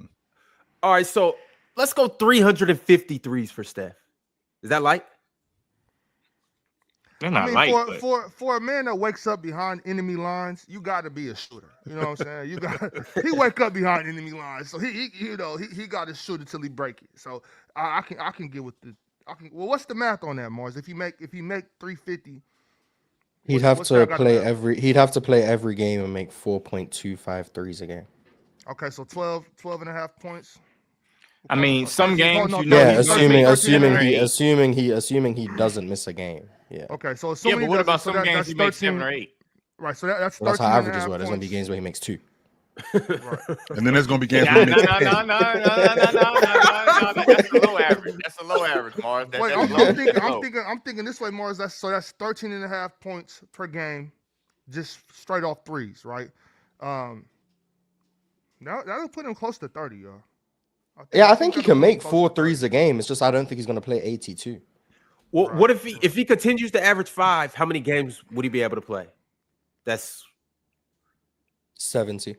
All right, so let's go 350 threes for Steph. Is that light? They're not light. For a man that wakes up behind enemy lines, you got to be a shooter. You know what I'm saying? He wake up behind enemy lines, so he got to shoot until he break it. So I can get with well, what's the math on that, Mars? If he make 350, he'd have to play every game and make 4.25 threes a game. Okay, so 12 and a half points. I mean, some games, assuming he doesn't miss a game. Yeah. Okay, so but what about some games he makes 7 or 8? Right, so that's 13 that's how average is. There's going to be games where he makes 2. Right. And then there's going to be games where he makes 10. No. That's a low average. That's a low average, Mars. I'm thinking this way, Mars. That's 13 and a half points per game, just straight off threes, right? That'll put him close to 30, y'all. I think he can make 4 threes a game. It's just I don't think he's going to play 82. Well, right. What if he continues to average 5? How many games would he be able to play? That's 70.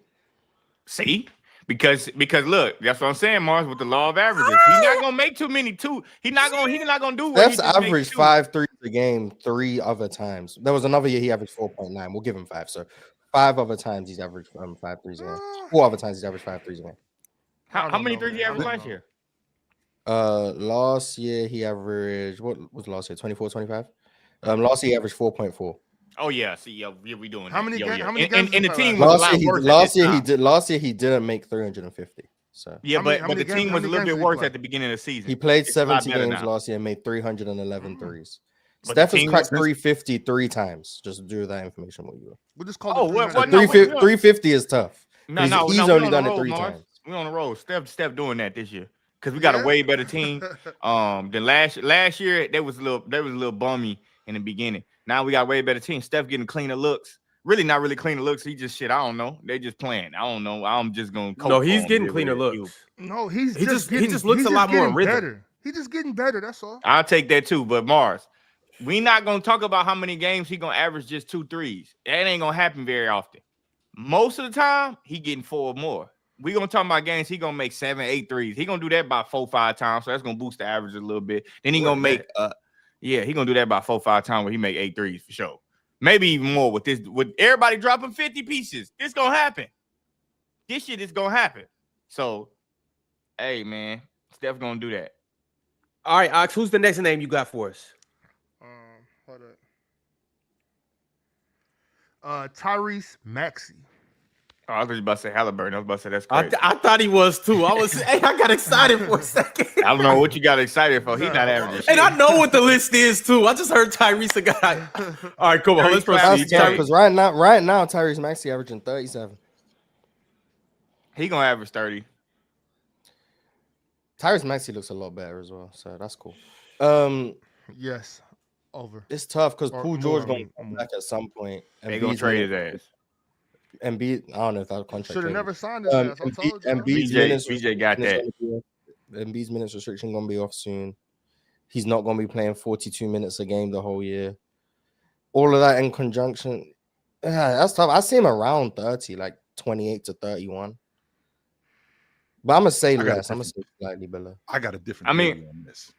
See, because look, that's what I'm saying, Mars. With the law of averages, he's not gonna make too many. He's not gonna do. Steph's averaged 5 threes a game 3 other times. There was another year he averaged 4.9. We'll give him 5. So 5 other times he's averaged 5 threes a game. 4 other times he's averaged 5 threes a game. How many threes he averaged last year? Last year he averaged, what was last year? 24, 25? Last year he averaged 4.4. Oh yeah, see, we doing how many that. How many games? And the team was last year he didn't make 350. So yeah, but the team was a little bit worse at the beginning of the season. He played 70 games last year and made 311 threes. Steph has cracked 350 3 times. Just do that information with you. We'll just call it 350 is tough. No, he's only done it 3 times. We're on the road. Steph doing that this year because we got a way better team. Than last year they was a little bummy in the beginning. Now we got way better team. Steph getting cleaner looks. Really not really cleaner looks. He just I don't know. They just playing. I don't know. I'm just gonna. No, he's getting cleaner looks. No, he just looks a lot more in rhythm. Better. He's just getting better. That's all. I'll take that too. But Mars, we not gonna talk about how many games he gonna average just 2 threes. That ain't gonna happen very often. Most of the time, he getting 4 or more. We gonna talk about games. He gonna make 7, 8 threes. He gonna do that about 4, 5 times. So that's gonna boost the average a little bit. Then he gonna make he gonna do that about 4, 5 times where he make 8 threes for sure. Maybe even more with this. With everybody dropping 50 pieces, this gonna happen. This shit is gonna happen. So, hey man, Steph gonna do that. All right, Ox. Who's the next name you got for us? Hold up. Tyrese Maxey. Oh, I thought you were about to say Halliburton. I was about to say that's crazy. I thought he was too. I got excited for a second. I don't know what you got excited for. He's not averaging shit. And I know what the list is too. I just heard Tyrese got. All right, come on. Let's proceed. Because right now, Tyrese Maxey averaging 37. He gonna average 30. Tyrese Maxey looks a lot better as well, so that's cool. Yes, over. It's tough because Or Paul more, George I going mean, to come more. back at some point. They gonna trade his ass. Embiid, I don't know if that contract. Should have traded. never signed his ass. I told you. Embiid's BJ got that. Embiid's minutes restriction gonna be off soon. He's not gonna be playing 42 minutes a game the whole year. All of that in conjunction, that's tough. I see him around 30, like 28 to 31. But I'm gonna say less. I'm gonna say slightly below. I got a different theory on this.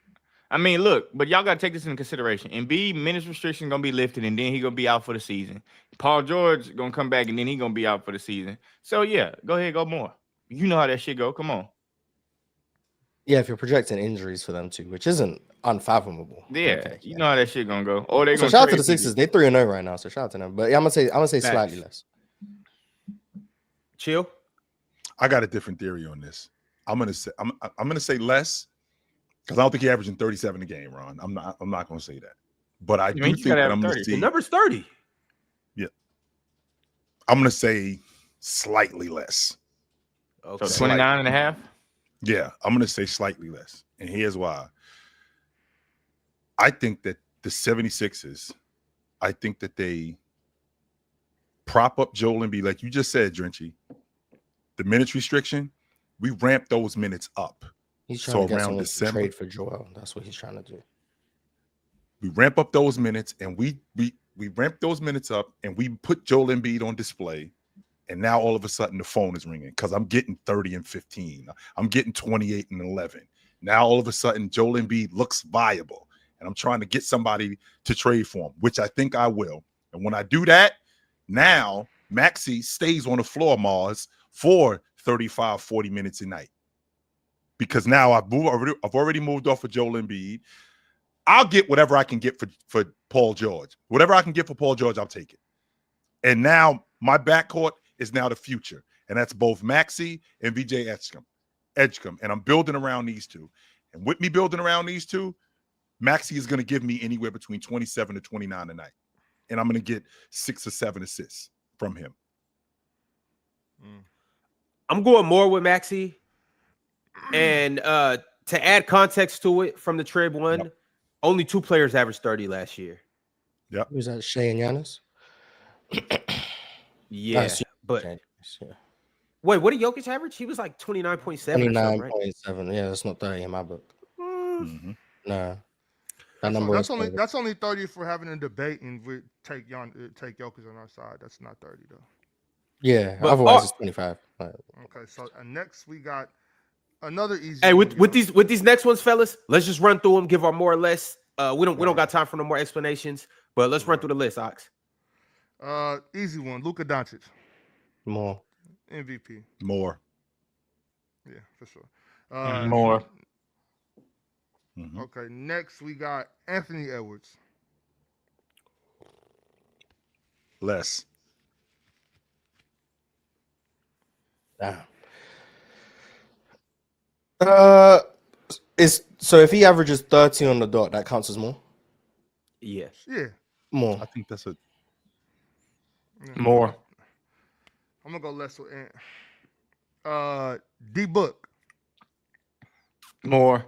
I mean, look, but y'all gotta take this into consideration. Embiid minutes restriction gonna be lifted, and then he gonna be out for the season. Paul George gonna come back, and then he gonna be out for the season. So yeah, go ahead, go more. You know how that shit go. Come on. Yeah, if you're projecting injuries for them too, which isn't unfathomable. Yeah, Okay, you know how that shit gonna go. Or they So gonna shout out to trade the Sixers. They 3-0 right now. So shout out to them. But yeah, I'm gonna say slightly less. Chill. I got a different theory on this. I'm gonna say less because I don't think he's averaging 37 a game, Ron. I'm not gonna say that. But I do think that I'm gonna see The number's 30. Yeah. I'm gonna say slightly less. Okay. So 29 and a half. Yeah, I'm gonna say slightly less. And here's why. I think that the 76ers, I think that they prop up Joel Embiid, like you just said, Drenchy. The minutes restriction, we ramp those minutes up. He's trying to get around someone December, to trade for Joel. That's what he's trying to do. we ramp up those minutes, and we ramp those minutes up, and we put Joel Embiid on display. And now all of a sudden the phone is ringing because I'm getting 30 and 15. I'm getting 28 and 11. Now all of a sudden Joel Embiid looks viable, and I'm trying to get somebody to trade for him, which I think I will. And when I do that, now Maxey stays on the floor, Mars, for 35, 40 minutes a night. Because now I've already moved off of Joel Embiid. I'll get whatever I can get for Paul George. Whatever I can get for Paul George, I'll take it. And now my backcourt is now the future. And that's both Maxey and VJ Edgecombe. And I'm building around these two. And with me building around these two, Maxey is going to give me anywhere between 27 to 29 a night. And I'm going to get 6 or 7 assists from him. I'm going more with Maxey. And to add context to it from the Trib one, only 2 players averaged 30 last year. Yep. Was that Shea and Giannis? Yeah. But wait, what did Jokic average? He was like 29.7. 29.7. Yeah, that's not 30 in my book. Mm-hmm. Nah. That's only 30 for having a debate and we take Jokic on our side. That's not 30 though. Yeah, but, otherwise it's 25. Okay, so next we got another easy. Hey, with these next ones, fellas, let's just run through them. Give our more or less. We don't got time for no more explanations, but let's run through the list, Ox. Easy one. Luka Doncic. More. MVP. More. Yeah, for sure. More. Mm-hmm. Okay, next we got Anthony Edwards. Less. Damn. So if he averages 30 on the dot, that counts as more? Yes. Yeah. More. I think that's More. I'm gonna go less with Ant. D Book. More.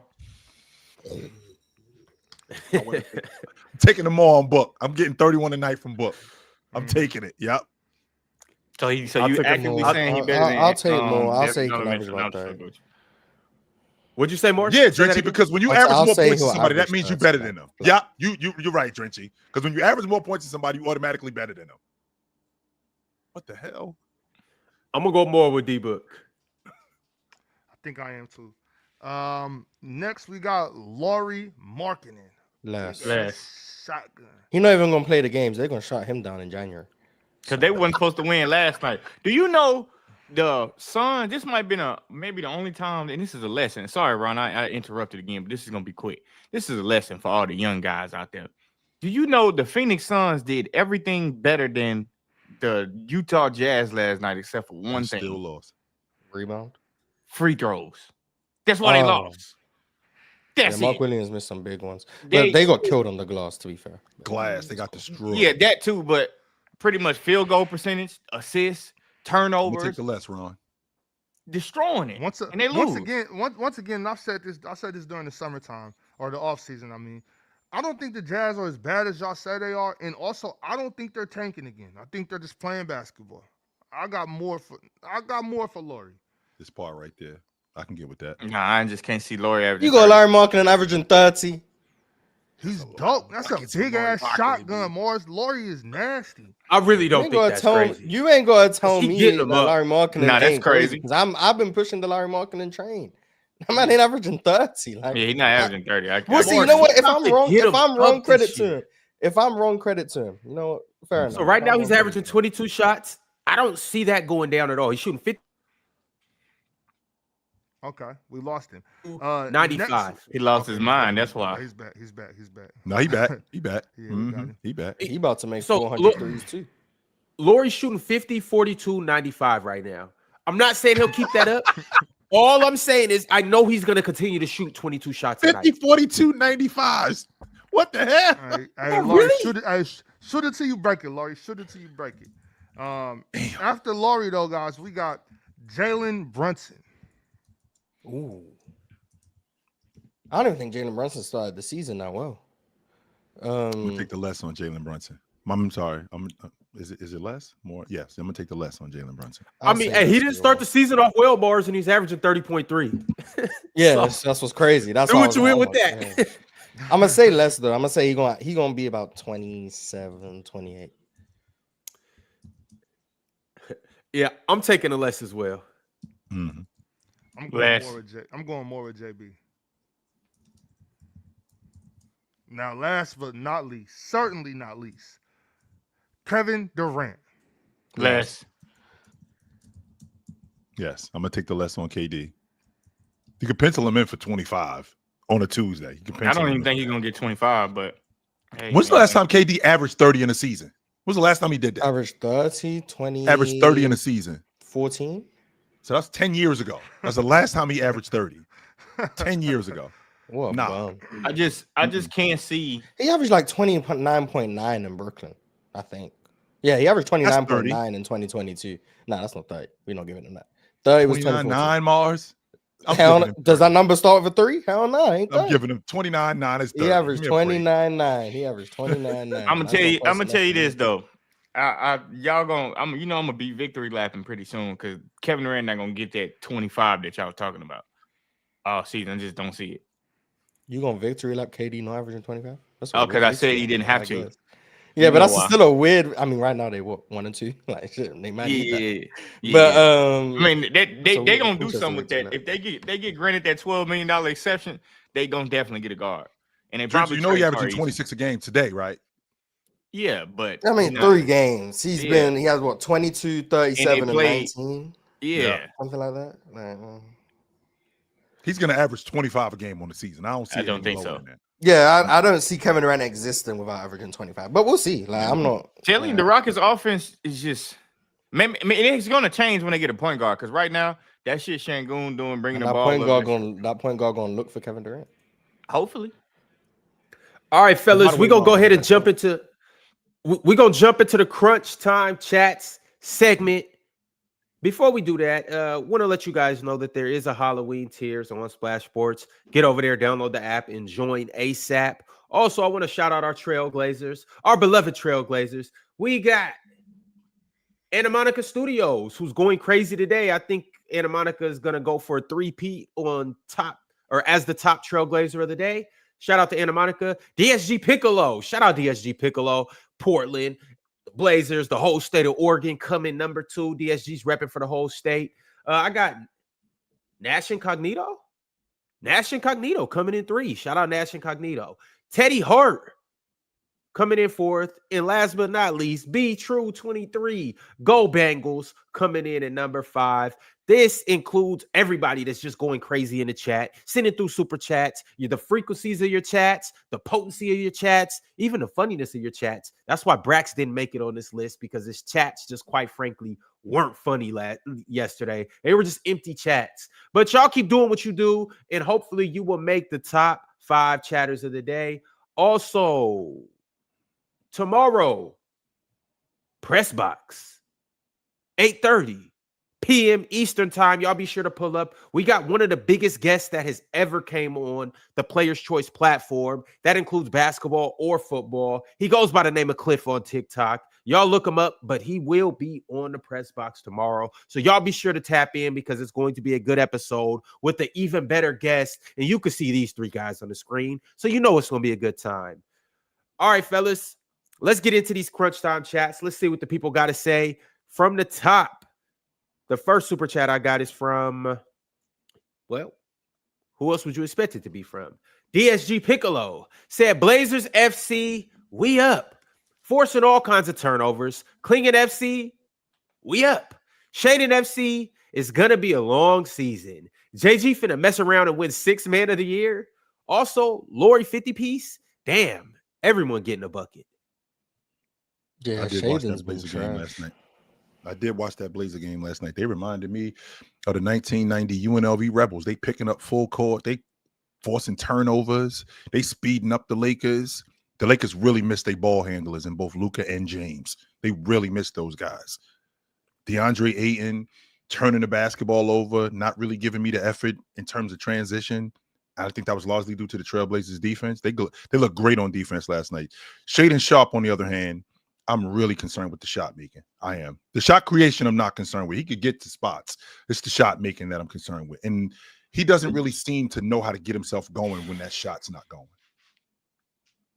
I'm taking them all on Book. I'm getting 31 a night from Book. I'm taking it. Yep. So I'll you take actively more. saying he better than I'll take more. I'll Devin say he can Donovan average and about Donovan. 30. What'd you say, Morris? Yeah, Say that Drenchy, again? because when you I'll average more say points than he'll somebody, that average means you're 30. better than them. Yeah, you're right, Drenchy. Because when you average more points than somebody, you automatically better than them. What the hell? I'm gonna go more with D Book. I think I am too. Next we got Lauri Markkanen. Less. Shotgun. He's not even gonna play the games. They're gonna shut him down in January. Because they wasn't supposed to win last night. Do you know the Suns? This might have been maybe the only time, and this is a lesson. Sorry, Ron, I interrupted again, but this is gonna be quick. This is a lesson for all the young guys out there. Do you know the Phoenix Suns did everything better than the Utah Jazz last night, except for one thing. Still lost. Rebound. Free throws. That's why they lost. That's Mark it. Williams missed some big ones. But they got killed on the glass, to be fair. Glass, they got destroyed. Yeah, that too, but pretty much field goal percentage, assists, turnovers. Take the less, Ron. Destroying it. And they once lose. again, I said this during the summertime or the offseason. I mean, I don't think the Jazz are as bad as y'all say they are. And also, I don't think they're tanking again. I think they're just playing basketball. I got more for Laurie. This part right there. I can get with that. Nah, I just can't see Laurie averaging. You got Larry Markkinen averaging 30. He's dope. That's a big ass shotgun, Morris. Laurie is nasty. I really don't think that's crazy. You ain't gonna tell me that him Larry Markkinen. Nah, that's crazy. Because I've been pushing the Larry Markkinen train. That man ain't averaging 30. Like, yeah, he's not averaging 30. We'll see. You know what? If I'm wrong, credit to him. If I'm wrong, credit to him. You know what? Fair enough. So right now he's averaging 22 shots. I don't see that going down at all. He's shooting 50. Okay, we lost him. 95. He lost his mind. That's why. He's back. He's back. No, he back. He back. Yeah, He back. He about to make 400 threes too. Laurie's shooting 50, 42, 95 right now. I'm not saying he'll keep that up. All I'm saying is I know he's going to continue to shoot 22 shots a 50, night. 42, 95s. What the hell? Hey, Laurie, shoot it till you break it, Laurie. Shoot it till you break it. After Laurie, though, guys, we got Jalen Brunson. Ooh. I don't even think Jalen Brunson started the season that well. I'm gonna take the less on Jalen Brunson. I'm sorry. Is it less? More? Yes. I'm gonna take the less on Jalen Brunson. I mean, he didn't start the season off well, bars, and he's averaging 30.3. Yeah, that's what's crazy. That's what you in with that. Yeah. I'm gonna say less though. I'm gonna say he gonna be about 27, 28. Yeah, I'm taking the less as well. Mm-hmm. I'm going more with JB. Now, last but not least, certainly not least, Kevin Durant. Less. Yes, I'm gonna take the less on KD. You can pencil him in for 25 on a Tuesday. I don't even think he's gonna get 25. But hey, when's the last time KD averaged 30 in a season? When's the last time he did that? Averaged 30, 20. Averaged 30 in a season. 14. So that's 10 years ago. That's the last time he averaged 30. 10 years ago. What? Nah. I just can't see. He averaged like 29.9 in Brooklyn, I think. Yeah, he averaged 29.9 in 2022. Nah, that's not 30. We're not giving him that. 30 was 29.9 Mars. Does that number start with a 3? Hell no, ain't I'm giving him 29.9 is 30. He averaged 29.9. He averaged 29.9. I'm gonna tell you this though. Y'all gonna I'm gonna be victory lapping pretty soon because Kevin Durant not gonna get that 25 that y'all was talking about all season. I just don't see it. You gonna victory lap KD no averaging 25? Oh, because I said he didn't have to. Yeah, but that's still a weird. I mean, right now they 1 and 2. Like shit, they might. Yeah. But I mean, they gonna do something with that. If they get granted that $12 million exception, they gonna definitely get a guard. And they probably he averaging 26 a game today, right? Yeah, but I mean, 3 games. He has what 22, 37, and 19. Yeah, something like that. Like, he's gonna average 25 a game on the season. I don't think so. Yeah, I don't see Kevin Durant existing without averaging 25, but we'll see. Like, I'm not telling you, the Rockets' offense is just. I mean, it's gonna change when they get a point guard because right now that shit Şengün doing, bringing the ball. That point guard gonna look for Kevin Durant. Hopefully. All right, fellas, we're gonna go ahead and jump into. We're gonna jump into the crunch time chats segment. Before we do that, want to let you guys know that there is a Halloween tiers on Splash Sports. Get over there, download the app, and join ASAP. Also, I want to shout out our Trailblazers, our beloved Trailblazers. We got Anna Monica Studios, who's going crazy today. I think Anna Monica is going to go for a 3-peat on top or as the top Trailblazer of the day. Shout out to Anna Monica. DSG Piccolo. Shout out DSG Piccolo. Portland. Blazers, the whole state of Oregon coming number 2. DSG's repping for the whole state. I got Nash Incognito. Nash Incognito coming in 3. Shout out Nash Incognito. Teddy Hart coming in fourth. And last but not least, Be True 23, Go Bengals, coming in at number 5. This includes everybody that's just going crazy in the chat, sending through super chats, the frequencies of your chats, the potency of your chats, even the funniness of your chats. That's why Brax didn't make it on this list, because his chats just quite frankly weren't funny yesterday. They were just empty chats. But y'all keep doing what you do, and hopefully you will make the top 5 chatters of the day. Also, tomorrow, press box, 8:30 p.m. Eastern time. Y'all be sure to pull up. We got one of the biggest guests that has ever came on the Players Choice platform. That includes basketball or football. He goes by the name of Cliff on TikTok. Y'all look him up, but he will be on the press box tomorrow. So y'all be sure to tap in, because it's going to be a good episode with an even better guest. And you can see these 3 guys on the screen, so you know it's going to be a good time. All right, fellas, let's get into these crunch time chats. Let's see what the people got to say from the top. The first super chat I got is from, well, who else would you expect it to be from? DSG Piccolo said, Blazers FC, we up. Forcing all kinds of turnovers. Clinging FC, we up. Shading FC, it's going to be a long season. JG finna mess around and win 6th man of the year. Also, Lori 50-piece, damn, everyone getting a bucket. Yeah, I did watch Shaden's that been Blazer game trash. last night. I did watch that Blazer game last night. They reminded me of the 1990 UNLV Rebels. They picking up full court. They forcing turnovers. They speeding up the Lakers. The Lakers really missed their ball handlers in both Luka and James. They really missed those guys. DeAndre Ayton turning the basketball over, not really giving me the effort in terms of transition. I think that was largely due to the Trailblazers defense. They look great on defense last night. Shaden Sharp, on the other hand, I'm really concerned with the shot making. I am. The shot creation I'm not concerned with. He could get to spots. It's the shot making that I'm concerned with. And he doesn't really seem to know how to get himself going when that shot's not going.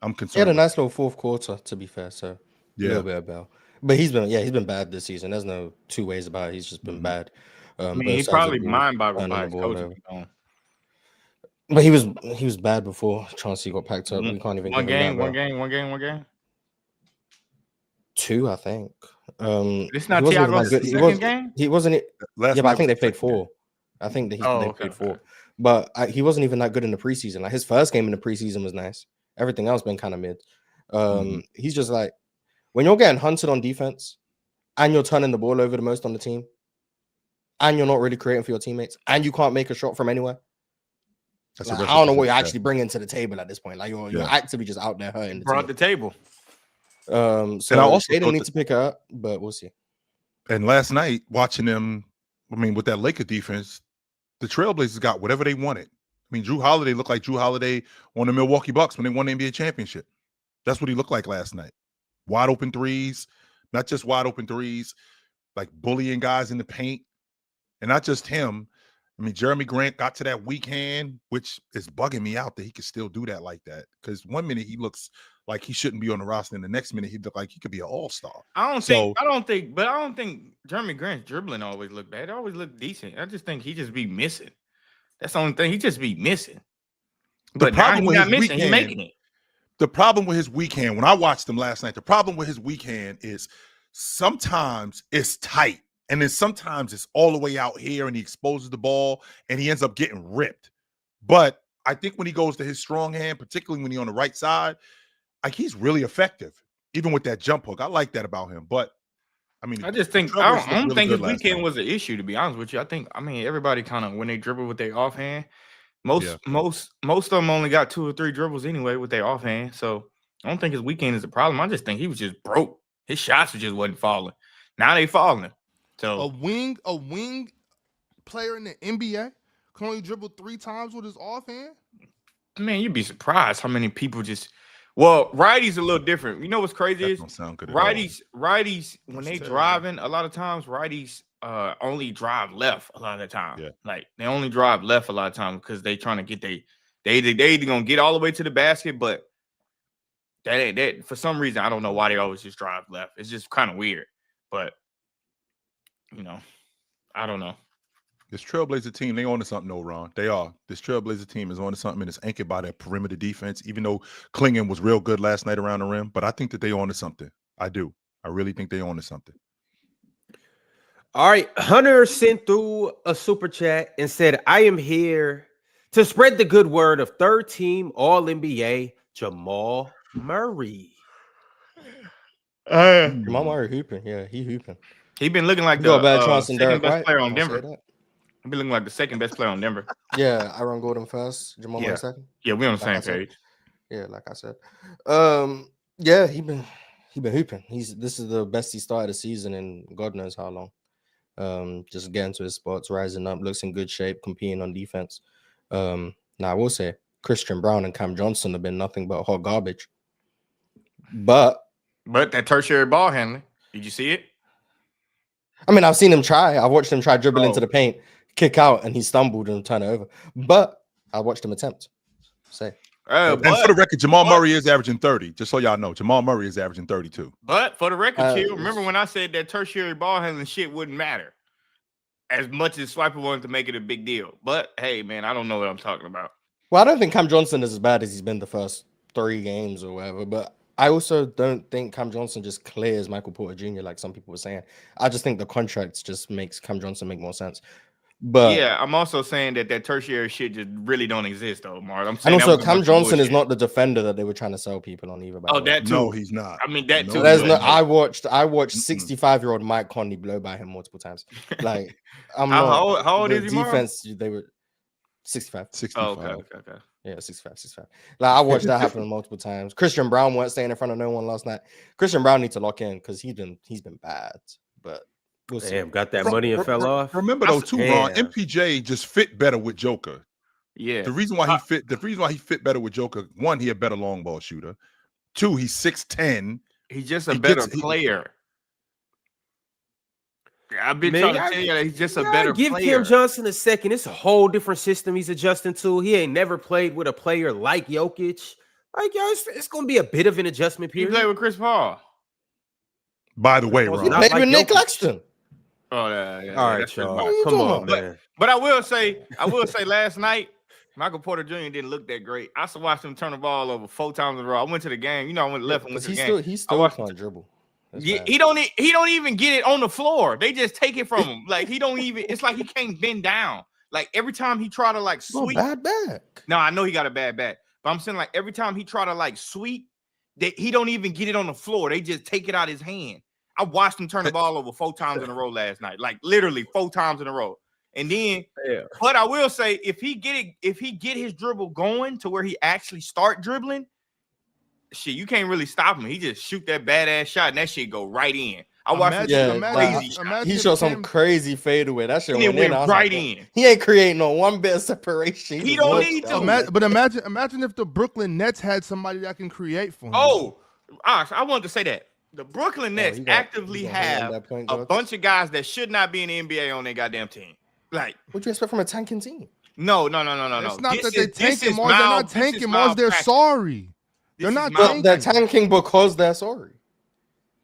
I'm concerned. He had a nice little fourth quarter, to be fair. So a little bit about. But he's been bad this season. There's no 2 ways about it. He's just been bad. I mean, he's probably mind-boggled by his coaching. But he was bad before Chauncey got packed up. We can't even one give him game. that, 2, I think. It's not Thiago's second game. He wasn't. But I think they played 4. I think that they played 4. But he wasn't even that good in the preseason. Like his first game in the preseason was nice. Everything else been kind of mid. He's just like, when you're getting hunted on defense and you're turning the ball over the most on the team and you're not really creating for your teammates and you can't make a shot from anywhere. Like, I don't know what you're actually bringing to the table at this point. Like you're actively just out there hurting. Brought the table. So I also didn't need to pick her up, but we'll see. And last night, watching them, I mean, with that Laker defense, the Trailblazers got whatever they wanted. I mean, Drew Holiday looked like Drew Holiday on the Milwaukee Bucks when they won the NBA championship. That's what he looked like last night. Wide open threes, not just wide open threes, like bullying guys in the paint. And not just him. I mean, Jeremy Grant got to that weak hand, which is bugging me out that he could still do that like that. Because one minute he looks like he shouldn't be on the roster, and the next minute he look like he could be an all-star. I don't think Jeremy Grant's dribbling always look bad. It always look decent. I just think he just be missing. That's the only thing. He just be missing. But now he's not missing. He's making it. The problem with his weak hand, when I watched him last night, the problem with his weak hand is sometimes it's tight. And then sometimes it's all the way out here and he exposes the ball and he ends up getting ripped. But I think when he goes to his strong hand, particularly when he's on the right side, like he's really effective, even with that jump hook. I like that about him. But I mean, I just think I don't think his weekend was an issue, to be honest with you. I mean, everybody kind of, when they dribble with their offhand, most of them only got 2 or 3 dribbles anyway with their offhand. So I don't think his weekend is a problem. I just think he was just broke. His shots just wasn't falling. Now they falling. So a wing player in the NBA can only dribble 3 times with his offhand. Man, you'd be surprised how many people just. Well, righties a little different. You know what's crazy is righties when they driving, a lot of times righties only drive left a lot of the time. Yeah. Like they only drive left a lot of times because they trying to get they either gonna get all the way to the basket, but that for some reason I don't know why they always just drive left. It's just kind of weird, but you know, I don't know. This Trailblazer team, they on to something, though, Ron. They are. This Trailblazer team is on to something, and it's anchored by their perimeter defense, even though Klingon was real good last night around the rim. But I think that they on to something. I do. I really think they on to something. All right. Hunter sent through a super chat and said, I am here to spread the good word of third team All-NBA Jamal Murray. Jamal Murray hooping. Yeah, he hooping. He been looking like He got a bad the chance than second Derek best White. player on I'll Denver. say that. He been looking like the second best player on Denver. Yeah, Aaron Gordon first, Jamal Yeah. Murray second. Yeah, we on the Like I same said. page. Yeah, like I said. Yeah, he been hooping. This is the best he started the season in God knows how long. Just getting to his spots, rising up, looks in good shape, competing on defense. Now I will say Christian Brown and Cam Johnson have been nothing but hot garbage. But that tertiary ball handling, did you see it? I mean, I've seen him try. I've watched him try dribble into Oh. the paint, kick out, and he stumbled and turn it over. But I watched him attempt. Say, And for the record, Jamal Murray is averaging 30. Just so y'all know, Jamal Murray is averaging 32. But for the record, Chill, remember when I said that tertiary ball handling shit wouldn't matter as much as Swiper wanted to make it a big deal. But hey, man, I don't know what I'm talking about. well, I don't think Cam Johnson is as bad as he's been the first 3 games or whatever. But I also don't think Cam Johnson just clears Michael Porter Jr. like some people were saying. I just think the contracts just makes Cam Johnson make more sense. But yeah, I'm also saying that tertiary shit just really don't exist, though, Mark. I'm and saying also Cam Johnson is not the defender that they were trying to sell people on either. By the way. that too. No, he's not. I mean that No, too. There's he's no. not. I watched 65-year-old Mike Conley blow by him multiple times. Like I'm not. How old the is he, Mark? defense, they were 65. 65. Oh, okay. Yeah, 65. Like I watched that happen multiple times. Christian Brown weren't staying in front of no one last night. Christian Brown needs to lock in because he's been bad. But we'll see. Damn, got that money and fell off. Remember though, too, Ron, Damn. MPJ just fit better with Joker. Yeah. The reason why he fit better with Joker, 1, he a better long ball shooter. 2, he's 6'10". He's just a better player. I've been trying to tell you that he's just a better give player. Cam Johnson a second. It's a whole different system he's adjusting to. He ain't never played with a player like Jokic. Like, yo, it's going to be a bit of an adjustment He period. played with Chris Paul. By the way, He Ron, He not played like with Nick Jokic. Claxton. Oh, yeah. All right, that's y'all. Chris Paul. Come on, But- man. But I will say last night, Michael Porter Jr. didn't look that great. I watched him turn the ball over 4 times in a row. I went to the game. You know, I went left and went to the game. He still can't dribble. That's Yeah, bad. he don't even get it on the floor. They just take it from him. Like he don't even. It's like he can't bend down. Like every time he try to like sweep. Bad back. No, I know he got a bad back, but I'm saying like every time he try to like sweep, he don't even get it on the floor. They just take it out his hand. I watched him turn the ball over 4 times in a row last night. Like literally 4 times in a row. And then, but I will say, if he get his dribble going to where he actually start dribbling, shit, you can't really stop him. He just shoot that badass shot and that shit go right in. I watched he shot some crazy fadeaway. That shit went in. Right in. He ain't creating no one bit of separation. He don't need to. But imagine if the Brooklyn Nets had somebody that can create for him. Oh, I wanted to say that. The Brooklyn Nets actively have a bunch of guys that should not be in the NBA on their goddamn team. Like, what you expect from a tanking team? No. It's not that they tanking, Mars. They're not tanking, Mars. They're sorry. They're not tanking. They're tanking because they're sorry.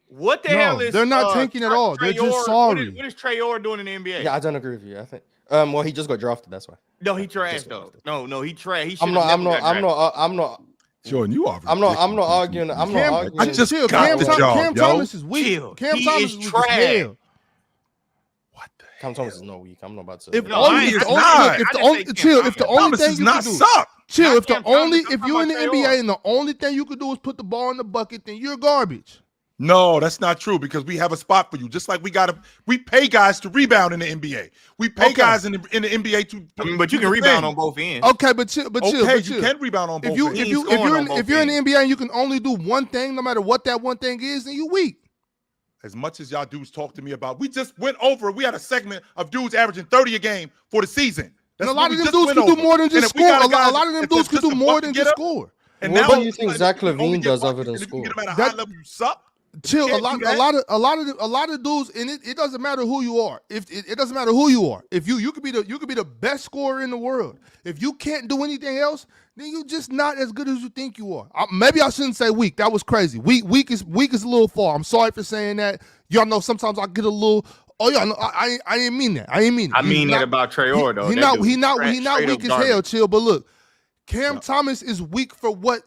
What the hell is? They're not tanking at all. They're just sorry. What is Trey Orr doing in the NBA? Yeah, I don't agree with you. I think. Well, he just got drafted. That's why. No, he trashed though. No, he trashed. He I'm not. Jordan, you are. I'm not arguing. I'm not arguing. I just got the job, Cam Thomas is weak. Cam Thomas is trash. What the Cam Thomas is no weak. I'm not about to. If the only thing you can do, chill. If you're in the NBA and the only thing you could do is put the ball in the bucket, then you're garbage. No, that's not true because we have a spot for you. Just like we pay guys to rebound in the NBA. We pay guys in the NBA to. But you can rebound on both ends. Okay, but chill. You can rebound on both ends. If you're in the NBA and you can only do one thing, no matter what that one thing is, then you're weak. As much as y'all dudes talk to me about, we just went over. We had a segment of dudes averaging 30 a game for the season. And a lot of them dudes can do more than just score. A lot of them dudes can do more than just score. And what do you think Zach LaVine does other than score? At a high level, you suck. Chill. A lot of dudes, and it doesn't matter who you are. If it doesn't matter who you are. If you could be the best scorer in the world. If you can't do anything else, then you're just not as good as you think you are. Maybe I shouldn't say weak. That was crazy. Weak is a little far. I'm sorry for saying that. Y'all know sometimes I get a little Oh yeah, no, I didn't mean that. I didn't mean it. I mean that about Traore though. He not weak as hell. Chill, but look, Cam Thomas is weak for what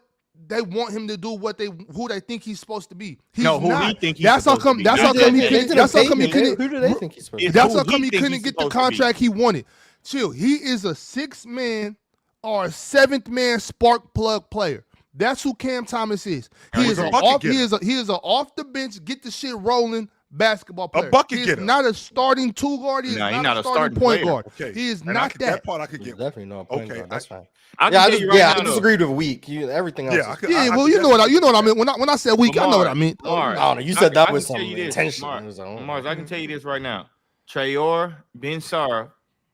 they want him to do, who they think he's supposed to be. He's not. He think he's that's how supposed come. to be. That's how come he couldn't. That's how come he couldn't. Who do they think he's supposed to be? That's how come he couldn't get the contract he wanted. Chill. He is a 6-man or a 7th-man spark plug player. That's who Cam Thomas is. He is an off the bench, get the shit rolling basketball player. A bucket He getter. is not a starting 2 guard. He is not a starting point guard. Okay. He is And not that. That part I could He's get. definitely not a point guard. That's fine. I disagreed with weak. Everything else. Yeah, well, you know what I mean. When I said weak, I know what I mean. I don't know. You said that was some intention. Mars, I can tell you this right now. Traore, Ben Sarah,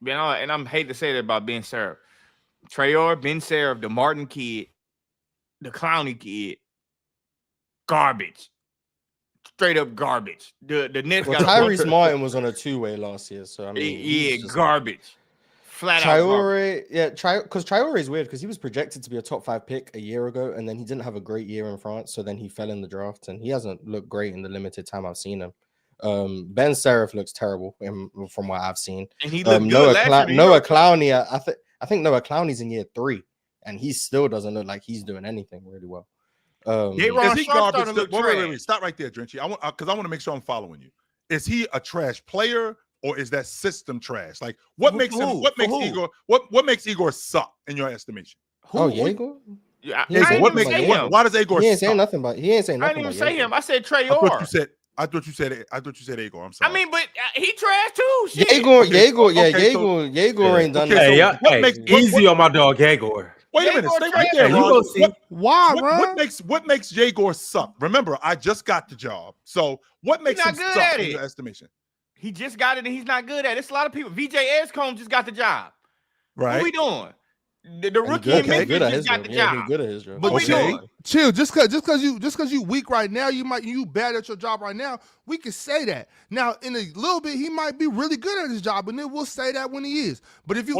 and I'm hate to say that about Ben Sarah. Traore, Ben Sarah, the Martin kid, the Clowney kid, garbage. Straight up garbage. The Nets got Tyrese Martin was on a 2-way last year, so I mean, garbage. Flat out. Because Traore is weird because he was projected to be a top 5 pick a year ago, and then he didn't have a great year in France, so then he fell in the draft, and he hasn't looked great in the limited time I've seen him. Ben Seraph looks terrible from what I've seen. And he looked good Noah Clowney, I think Noah Clowney's in year 3, and he still doesn't look like he's doing anything really well. Is he garbage? Wait. Stop right there, Drenchy. I want to make sure I'm following you. Is he a trash player or is that system trash? Like what makes Igor suck in your estimation? Igor? Yeah, why does Igor? He ain't saying nothing about. He ain't saying nothing. I didn't even say him. I said Traore. I thought you said Igor. I'm sorry. I mean, but he trash too. Shit. Jaegor ain't done that. Easy on my dog Jaegor. Wait a minute, stay right there. You gonna see. What makes Jaegor suck? Remember, I just got the job. So what makes him suck in your estimation? He just got it and he's not good at it. It's a lot of people. VJ Escombe just got the job. Right. What we doing? The rookie in Memphis just got the job. He's good at his job. But we doing? Chill. Just cause you weak right now, you bad at your job right now. We can say that. Now in a little bit, he might be really good at his job, and then we'll say that when he is. But if you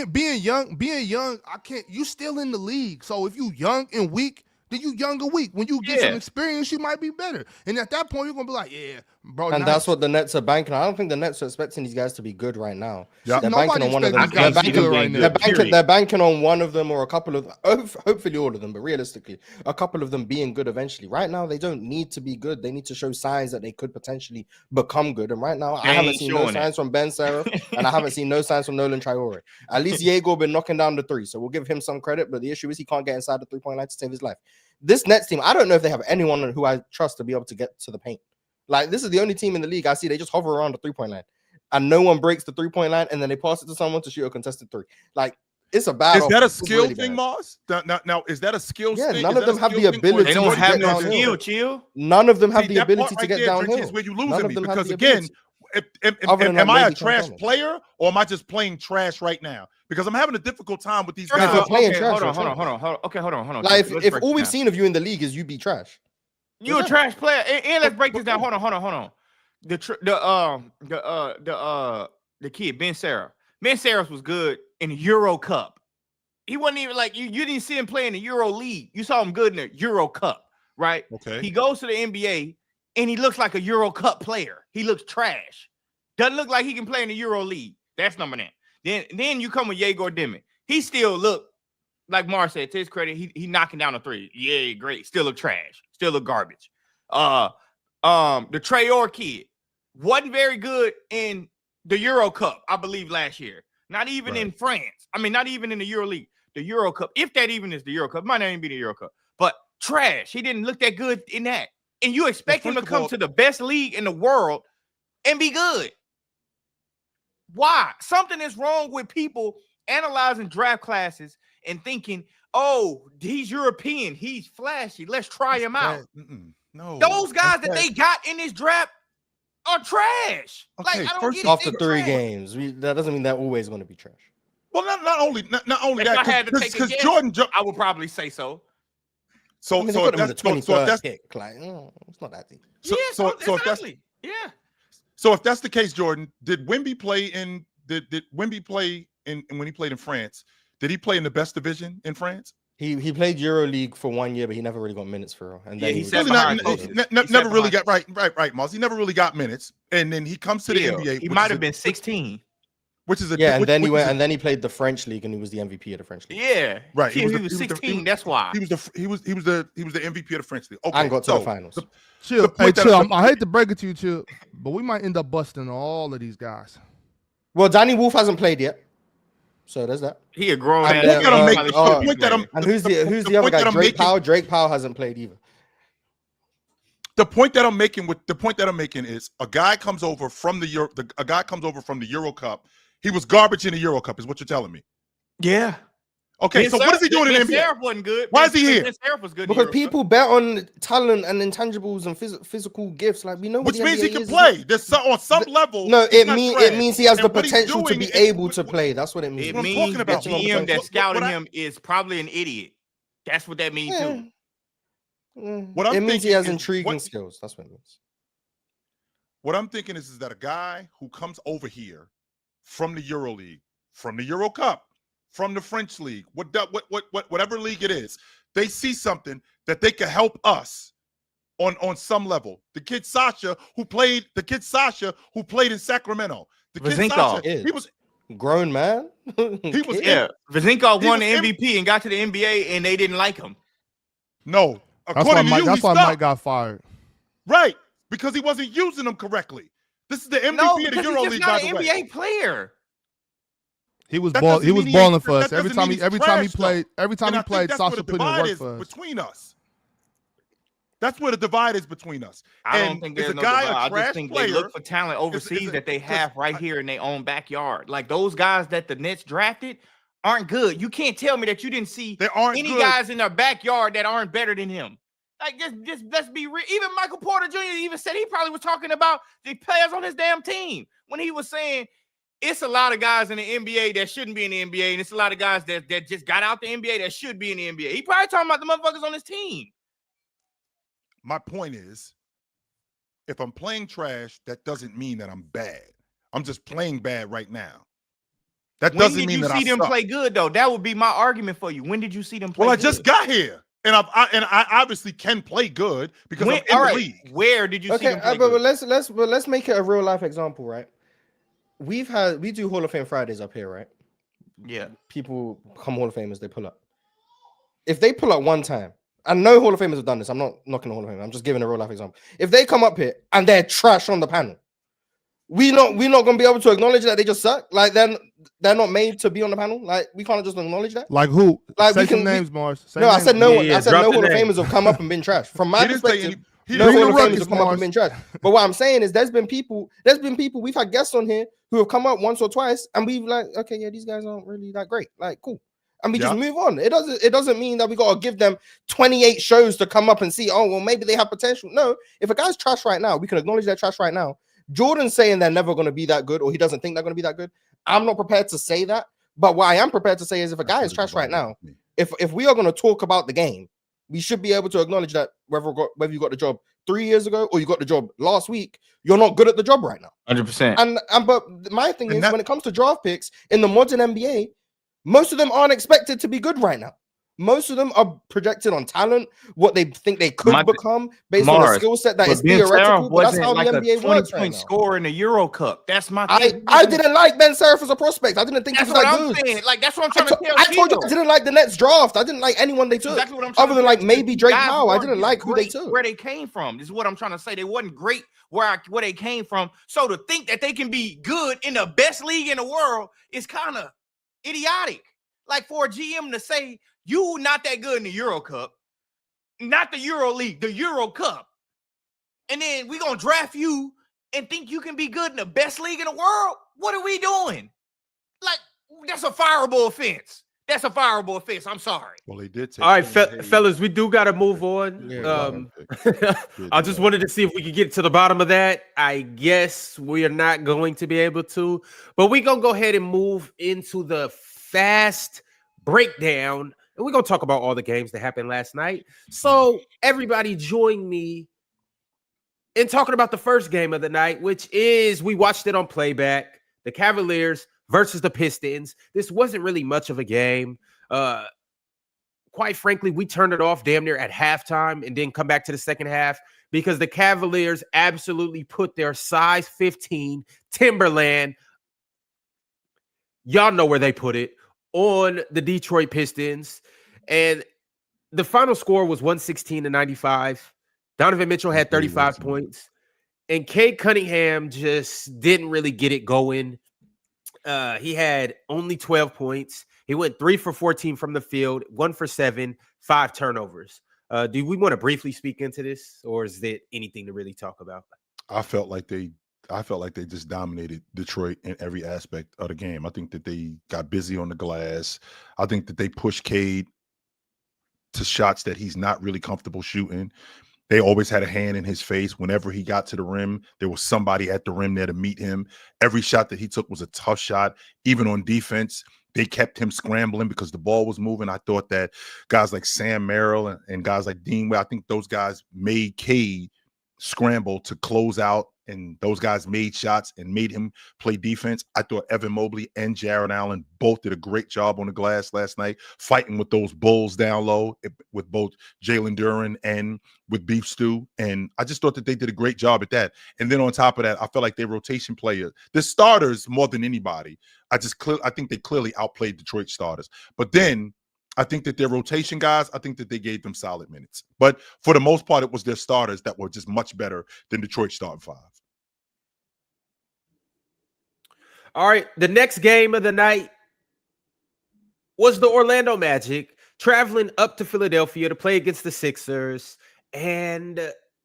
being young, I can't. You still in the league, so if you young and weak, then you young and weak. When you get some experience, you might be better. And at that point, you're gonna be like, yeah, bro. And that's what the Nets are banking on. I don't think the Nets are expecting these guys to be good right now. Yeah. They're banking on one of them. They're banking on one of them or a couple of, hopefully all of them, but realistically, a couple of them being good eventually. Right now, they don't need to be good. They need to show signs that they could potentially become good. And right now, I haven't seen no signs from Ben Seraph, and I haven't seen no signs from Nolan Traore. At least Jaegor been knocking down the 3, so we'll give him some credit. But the issue is he can't get inside the 3-point line to save his life. This Nets team, I don't know if they have anyone who I trust to be able to get to the paint. Like, this is the only team in the league I see. They just hover around the 3-point line, and no one breaks the 3-point line, and then they pass it to someone to shoot a contested 3. Like, it's a bad. Is that a skill thing, Mars? Now, is that a skill thing? None of them have the ability. They don't have no skill, chill. None of them have the ability to get downhill. Is where you losing me because again, am I a trash player or am I just playing trash right now? Because I'm having a difficult time with these guys. Hold on. Okay, hold on. Like, if all we've seen of you in the league is you be trash. You a trash player, and let's break this down. Hold on. The kid Ben Seraph. Ben Seraph was good in the Euro Cup. He wasn't even like you didn't see him play in the Euro League. You saw him good in the Euro Cup, right? Okay. He goes to the NBA and he looks like a Euro Cup player. He looks trash. Doesn't look like he can play in the Euro League. That's number 9. Then you come with Jaegor Dimmitt. He still look like Mar said, to his credit, he knocking down a 3. Yeah, great. Still look trash. Still look garbage. The Traore kid wasn't very good in the Euro Cup, I believe, last year. Not even in France. I mean, not even in the Euro League. The Euro Cup, if that even is the Euro Cup, might not even be the Euro Cup. But trash. He didn't look that good in that. And you expect him to come to the best league in the world and be good. Why? Something is wrong with people analyzing draft classes and thinking, oh, he's European, he's flashy, let's try him out. No, those guys that they got in this draft are trash. Okay, like, I don't first get after 3 games, that doesn't mean they're always going to be trash. Well, not only if that, I had to take a guess, Jordan, I would probably say so. So if that's the 23rd pick, like, it's not that deep. So if that's the case, Jordan, did Wemby play in when he played in France? Did he play in the best division in France? He played EuroLeague for 1 year, but he never really got minutes for real. And then he was said just- never really got right, Moss. He never really got minutes, and then he comes to the NBA. He might have been 16. Which is a and then he played the French league, and he was the MVP of the French league. Yeah, right. He was 16. That's why he was the MVP of the French league. Okay, and got to the finals. Chill, I hate to break it to you, Chill, but we might end up busting all of these guys. Well, Danny Wolf hasn't played yet, so there's that. he a grown And, man. And who's the other guy? Drake Powell. Drake Powell hasn't played either. The point that I'm making is a guy comes over from the Euro Cup. He was garbage in the Euro Cup, is what you're telling me. Yeah. Okay, so what is he doing in the NBA? Serif wasn't good. Why is he here? Serif was good because people bet on talent and intangibles and physical gifts. Like we know, which means he can play. There's on some level. No, it means he has the potential to be able to play. That's what it means. It means the GM that's scouting him is probably an idiot. That's what that means too. It means he has intriguing skills. That's what it means. What I'm thinking is that a guy who comes over here from the EuroLeague, from the Euro Cup, from the French league, whatever league it is, they see something that they can help us on some level. The kid Sasha who played in Sacramento. The kid Sasha, he was grown man. He was Vazinko won the MVP and got to the NBA and they didn't like him. No, that's why Mike got fired. Right, because he wasn't using them correctly. This is the MVP of the EuroLeague, by the way. He's not an NBA player. He was balling for us every time he played. Sasha put in work for us. Between us, that's where the divide is between us. I don't think there's no divide. I just think they look for talent overseas that they have right here in their own backyard. Like those guys that the Nets drafted aren't good. You can't tell me that you didn't see any guys in their backyard that aren't better than him. Like just let's be real. Even Michael Porter Jr. even said he probably was talking about the players on his damn team when he was saying it's a lot of guys in the NBA that shouldn't be in the NBA, and it's a lot of guys that just got out the NBA that should be in the NBA. He probably talking about the motherfuckers on his team. My point is, if I'm playing trash, that doesn't mean that I'm bad. I'm just playing bad right now. That doesn't mean that I suck. When did you see them play good, though? That would be my argument for you. When did you see them play good? Well, I just got here. And I obviously can play good because I'm in the league. Where did you see them play good? But let's make it a real life example, right? We do Hall of Fame Fridays up here, right? Yeah. People come Hall of Famers, they pull up. If they pull up one time, and no Hall of Famers have done this, I'm not knocking the Hall of Fame, I'm just giving a real life example. If they come up here and they're trash on the panel, we're not gonna be able to acknowledge that they just suck. Like they're not made to be on the panel. Like we can't just acknowledge that. Like who? Like say some names, Mars. I said no one. I said no Hall of Famers have come up and been trash. From my perspective, no Hall of Famers have come up and been trash. But what I'm saying is there's been people, we've had guests on here who have come up once or twice and we've like, okay, yeah, these guys aren't really that great. Like, cool. And we just move on. It doesn't mean that we gotta give them 28 shows to come up and see, oh, well, maybe they have potential. No, if a guy's trash right now, we can acknowledge their trash right now. Jordan's saying they're never gonna be that good, or he doesn't think they're gonna be that good. I'm not prepared to say that. But what I am prepared to say is if a guy is trash right now, if we are gonna talk about the game, we should be able to acknowledge that whether you got the job 3 years ago or you got the job last week, you're not good at the job right now. 100%. And but my thing is when it comes to draft picks in the modern NBA, most of them aren't expected to be good right now. Most of them are projected on talent, what they think they could become based on a skill set that is theoretical. But that's how the NBA works right now. Score in the Euro Cup. That's my thing. I didn't like Ben Serif as a prospect. I didn't think he was that good. Saying. Like that's what I'm trying to tell you. I told you I didn't like the Nets draft. I didn't like anyone they took. Exactly what I'm other than like maybe Drake Powell. I didn't like who they took. Where they came from. This is what I'm trying to say. They wasn't great where they came from. So to think that they can be good in the best league in the world is kind of idiotic. Like for a GM to say, you not that good in the Euro Cup, not the Euro League, the Euro Cup. And then we're going to draft you and think you can be good in the best league in the world? What are we doing? Like, that's a fireable offense. That's a fireable offense. I'm sorry. Well, they did. All right, fellas, we do got to move on. I just wanted to see if we could get to the bottom of that. I guess we are not going to be able to, but we're going to go ahead and move into the fast breakdown. And we're going to talk about all the games that happened last night. So everybody join me in talking about the first game of the night, which is, we watched it on playback, the Cavaliers versus the Pistons. This wasn't really much of a game. quite frankly, we turned it off damn near at halftime and then come back to the second half because the Cavaliers absolutely put their size 15 Timberland, y'all know where they put it, on the Detroit Pistons. And the final score was 116-95. Donovan Mitchell had 35 points. And Cade Cunningham just didn't really get it going. He had only 12 points. He went 3 for 14 from the field, 1 for 7, 5 turnovers. Do we want to briefly speak into this, or is it anything to really talk about? I felt like they just dominated Detroit in every aspect of the game. I think that they got busy on the glass. I think that they pushed Cade to shots that he's not really comfortable shooting. They always had a hand in his face. Whenever he got to the rim, there was somebody at the rim there to meet him. Every shot that he took was a tough shot. Even on defense, they kept him scrambling because the ball was moving. I thought that guys like Sam Merrill and guys like Dean, I think those guys made Cade scramble to close out, and those guys made shots and made him play defense. I thought Evan Mobley and Jared Allen both did a great job on the glass last night, fighting with those bulls down low with both Jalen Duren and with Beef Stew. And I just thought that they did a great job at that. And then on top of that, I felt like their rotation players, the starters more than anybody, I think they clearly outplayed Detroit starters. But then I think that their rotation guys, I think that they gave them solid minutes. But for the most part, it was their starters that were just much better than Detroit's starting five. All right, the next game of the night was the Orlando Magic traveling up to Philadelphia to play against the Sixers. And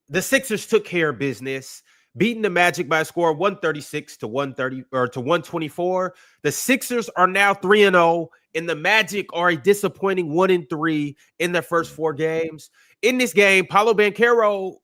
the Sixers took care of business, beating the Magic by a score of 136 to 130 or to 124. The Sixers are now 3-0, and the Magic are a disappointing 1-3 in their first 4 games. In this game, Paolo Banchero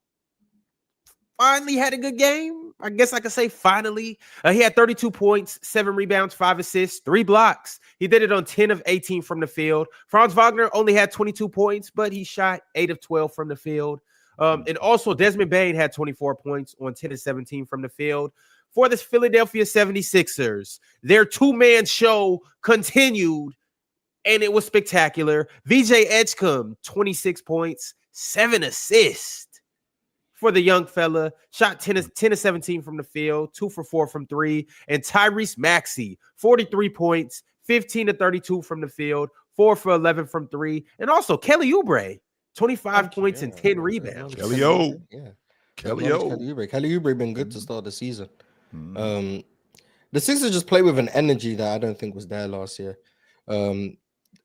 finally had a good game. I guess I could say finally. He had 32 points, 7 rebounds, 5 assists, 3 blocks. He did it on 10 of 18 from the field. Franz Wagner only had 22 points, but he shot 8 of 12 from the field. And also Desmond Bane had 24 points on 10 of 17 from the field. For the Philadelphia 76ers, their 2-man show continued, and it was spectacular. VJ Edgecombe, 26 points, 7 assists. For the young fella, shot 10 of 17 from the field, 2 for 4 from 3. And Tyrese Maxey, 43 points, 15 of 32 from the field, 4 for 11 from 3. And also Kelly Oubre, 25 points and 10 rebounds. Kelly O. Kelly Oubre been good to start the season. The Sixers just play with an energy that I don't think was there last year. And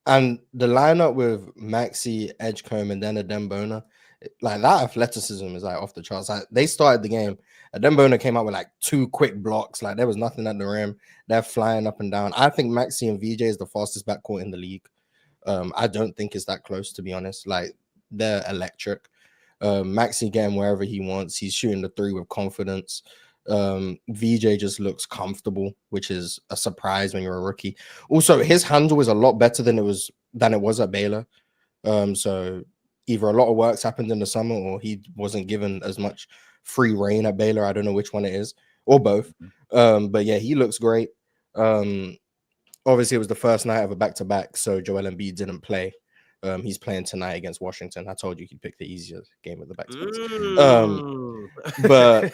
the lineup with Maxey, Edgecombe, and then Adembona, like that athleticism is like off the charts. Like they started the game, Adembona came out with like 2 quick blocks. Like there was nothing at the rim. They're flying up and down. I think Maxey and VJ is the fastest backcourt in the league. I don't think it's that close, to be honest. Like they're electric. Maxey getting wherever he wants. He's shooting the 3 with confidence. VJ just looks comfortable, which is a surprise when you're a rookie. Also, his handle is a lot better than it was at Baylor. So either a lot of work's happened in the summer or he wasn't given as much free reign at Baylor. I don't know which one it is, or both. But yeah, he looks great. Obviously, it was the first night of a back-to-back, so Joel Embiid didn't play. He's playing tonight against Washington. I told you he'd pick the easier game of the back-to-backs. But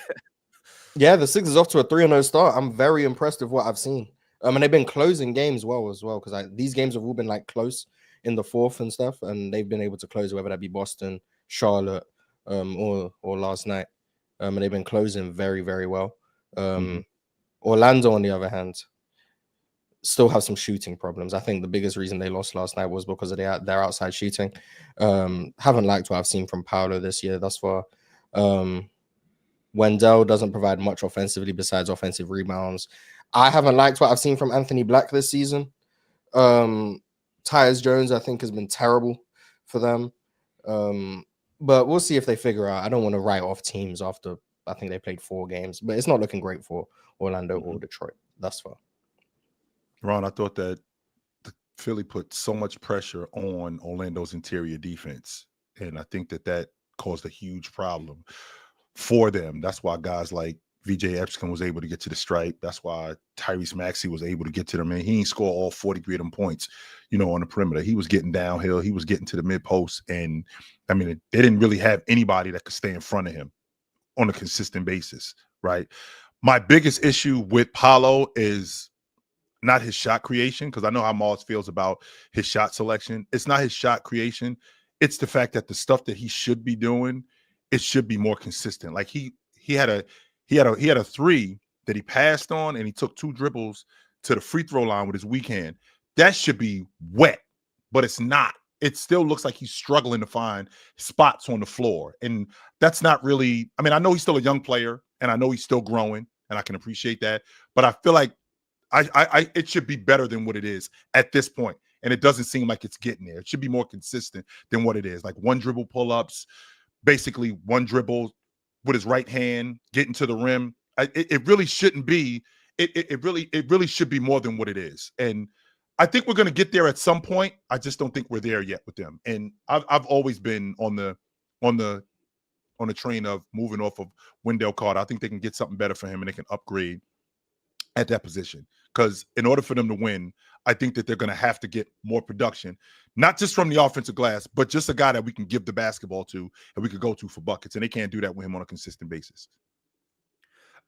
yeah, the Sixers off to a 3-0 start. I'm very impressed with what I've seen. And they've been closing games well, because these games have all been like close in the fourth and stuff, and they've been able to close, whether that be Boston, Charlotte, or last night. And they've been closing very, very well. Orlando, on the other hand, still have some shooting problems. I think the biggest reason they lost last night was because of their outside shooting. Haven't liked what I've seen from Paolo this year thus far. Wendell doesn't provide much offensively besides offensive rebounds. I haven't liked what I've seen from Anthony Black this season. Tyus Jones, I think, has been terrible for them. But we'll see if they figure out. I don't want to write off teams after I think they played 4 games, but it's not looking great for Orlando or Detroit thus far. Ron, I thought that Philly put so much pressure on Orlando's interior defense, and I think that caused a huge problem for them. That's why guys like VJ Epstein was able to get to the stripe. That's why Tyrese Maxey was able to get to them. And he ain't score all 43 of them points, on the perimeter. He was getting downhill. He was getting to the mid post. And I mean, they didn't really have anybody that could stay in front of him on a consistent basis, right? My biggest issue with Paolo is not his shot creation, because I know how Mars feels about his shot selection. It's not his shot creation. It's the fact that the stuff that he should be doing, it should be more consistent. Like he had a three that he passed on, and he took 2 dribbles to the free throw line with his weak hand. That should be wet, but it's not. It still looks like he's struggling to find spots on the floor. And that's not really, I mean, I know he's still a young player, and I know he's still growing, and I can appreciate that. But I feel like it should be better than what it is at this point. And it doesn't seem like it's getting there. It should be more consistent than what it is. Like 1 dribble pull-ups, basically 1 dribble with his right hand, getting to the rim. It really shouldn't be. It really should be more than what it is. And I think we're going to get there at some point. I just don't think we're there yet with them. And I've always been on the train of moving off of Wendell Carter. I think they can get something better for him, and they can upgrade at that position. Because in order for them to win, I think that they're going to have to get more production, not just from the offensive glass, but just a guy that we can give the basketball to and we could go to for buckets. And they can't do that with him on a consistent basis.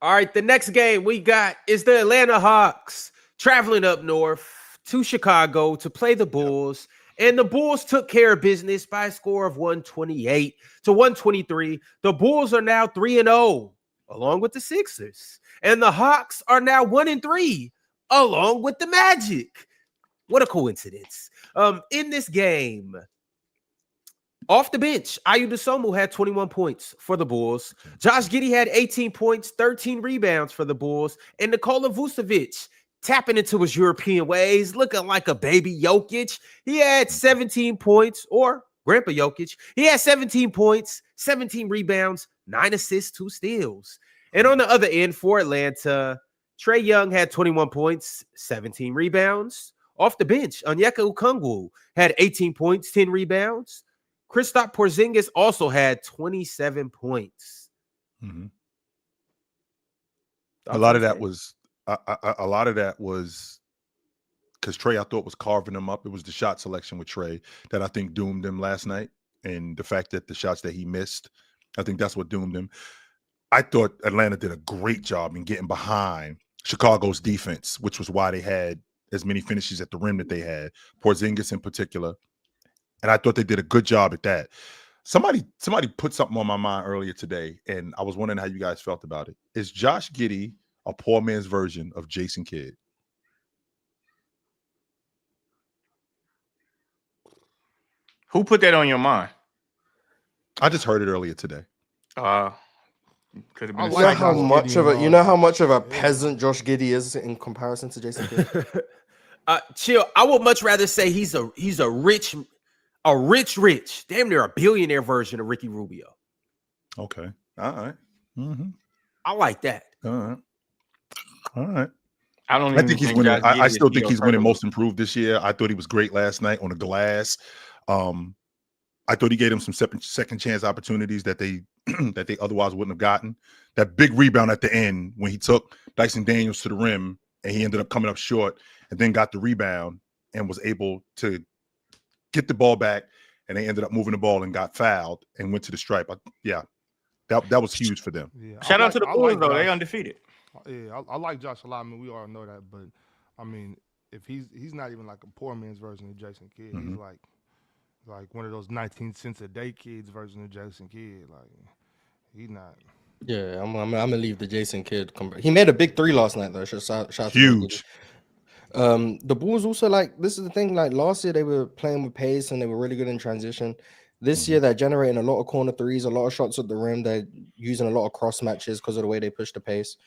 All right, the next game we got is the Atlanta Hawks traveling up north to Chicago to play the Bulls. And the Bulls took care of business by a score of 128 to 123. The Bulls are now 3-0, along with the Sixers. And the Hawks are now 1-3, along with the Magic. What a coincidence. In this game, off the bench, Ayu Dosunmu had 21 points for the Bulls. Josh Giddey had 18 points, 13 rebounds for the Bulls. And Nikola Vucevic, tapping into his European ways, looking like a baby Jokic. He had 17 points, or Grandpa Jokic. He had 17 points, 17 rebounds, 9 assists, 2 steals. And on the other end for Atlanta, Trae Young had 21 points, 17 rebounds. Off the bench, Onyeka Okongwu had 18 points, 10 rebounds. Kristaps Porzingis also had 27 points. Mm-hmm. A lot of that was because Trae, I thought, was carving them up. It was the shot selection with Trae that I think doomed him last night. And the fact that the shots that he missed, I think that's what doomed him. I thought Atlanta did a great job in getting behind Chicago's defense, which was why they had as many finishes at the rim that they had, Porzingis in particular. And I thought they did a good job at that. Somebody put something on my mind earlier today, and I was wondering how you guys felt about it. Is Josh Giddey a poor man's version of Jason Kidd? Who put that on your mind? I just heard it earlier today. Could have been. You know how much of a peasant Josh Giddey is in comparison to Jason Kidd? Chill. I would much rather say he's a rich, damn near a billionaire version of Ricky Rubio. Okay. All right. Mm-hmm. I like that. All right. I think he's winning. I still think he's winning most improved this year. I thought he was great last night on the glass. I thought he gave them some second chance opportunities that they otherwise wouldn't have gotten. That big rebound at the end when he took Dyson Daniels to the rim and he ended up coming up short and then got the rebound and was able to get the ball back, and they ended up moving the ball and got fouled and went to the stripe. That was huge for them. Yeah, Shout out to the Bulls, though. They undefeated. Yeah, I like Josh a lot. I mean, we all know that, but I mean, if he's not even like a poor man's version of Jason Kidd. Mm-hmm. He's like one of those 19 cents a day kids version of Jason Kidd. Like, he's not. Yeah, I'm gonna leave the Jason Kidd. He made a big 3 last night though. Shout Huge. The Bulls also, like, this is the thing. Like last year, they were playing with pace and they were really good in transition. This year, they're generating a lot of corner threes, a lot of shots at the rim. They're using a lot of cross matches because of the way they push the pace.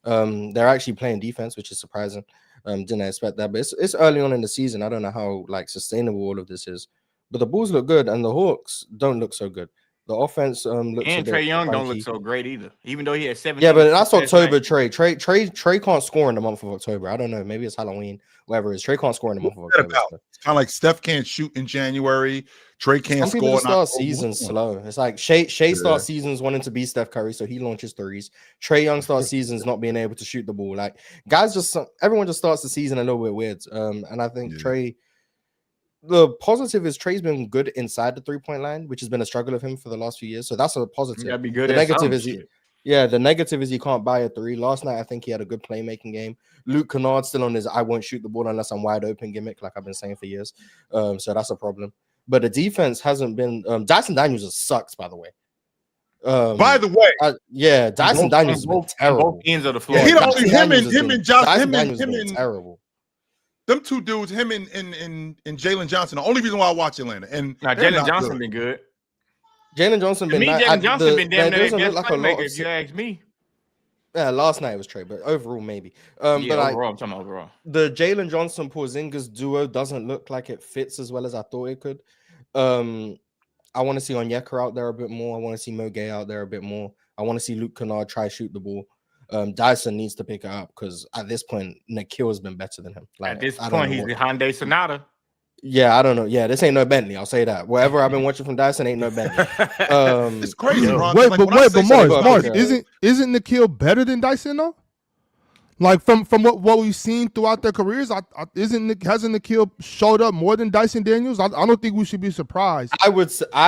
They're actually playing defense, which is surprising. Didn't expect that, but it's early on in the season. I don't know how like sustainable all of this is. But the Bulls look good, and the Hawks don't look so good. The offense looks And a bit Trae Young don't funky. look so great either. Even though he had 17. Yeah, but that's last October. night. Trey can't score in the month of October. I don't know. Maybe it's Halloween, whatever it is. Trey can't score in the month of October. So. It's kind of like Steph can't shoot in January. Trey can't Some people score. just start seasons slow. It's like Shea starts seasons wanting to be Steph Curry, so he launches threes. Trae Young starts seasons not being able to shoot the ball. Like guys, everyone just starts the season a little bit weird. And I think Trey. The positive is Trey's been good inside the 3-point line, which has been a struggle of him for the last few years. So that's a positive. You gotta be good. The negative is the negative is he can't buy a 3. Last night I think he had a good playmaking game. Luke Kennard still on his I won't shoot the ball unless I'm wide open gimmick, like I've been saying for years. So that's a problem. But the defense hasn't been. Dyson Daniels just sucks, by the way. By the way, Dyson Daniels has been terrible. Both ends of the floor. him and Josh, him and terrible. Them two dudes, him and Jalen Johnson. The only reason why I watch Atlanta. And now Jalen Johnson been good. Jalen Johnson been. Jalen Johnson been damn near look like a lot. If you ask me. Yeah, last night was Trey, but overall maybe. But overall, I'm talking about overall. The Jalen Johnson Porzingis duo doesn't look like it fits as well as I thought it could. I want to see Onyeka out there a bit more. I want to see Mo Gay out there a bit more. I want to see Luke Kennard try shoot the ball. Dyson needs to pick it up because at this point, Nikhil has been better than him. Like, at this point, he's the Hyundai Sonata. Yeah, I don't know. Yeah, this ain't no Bentley. I'll say that. Whatever I've been watching from Dyson ain't no Bentley. It's crazy. Mars, isn't Nikhil better than Dyson though? Like from what we've seen throughout their careers, hasn't Nikhil showed up more than Dyson Daniels? I don't think we should be surprised. I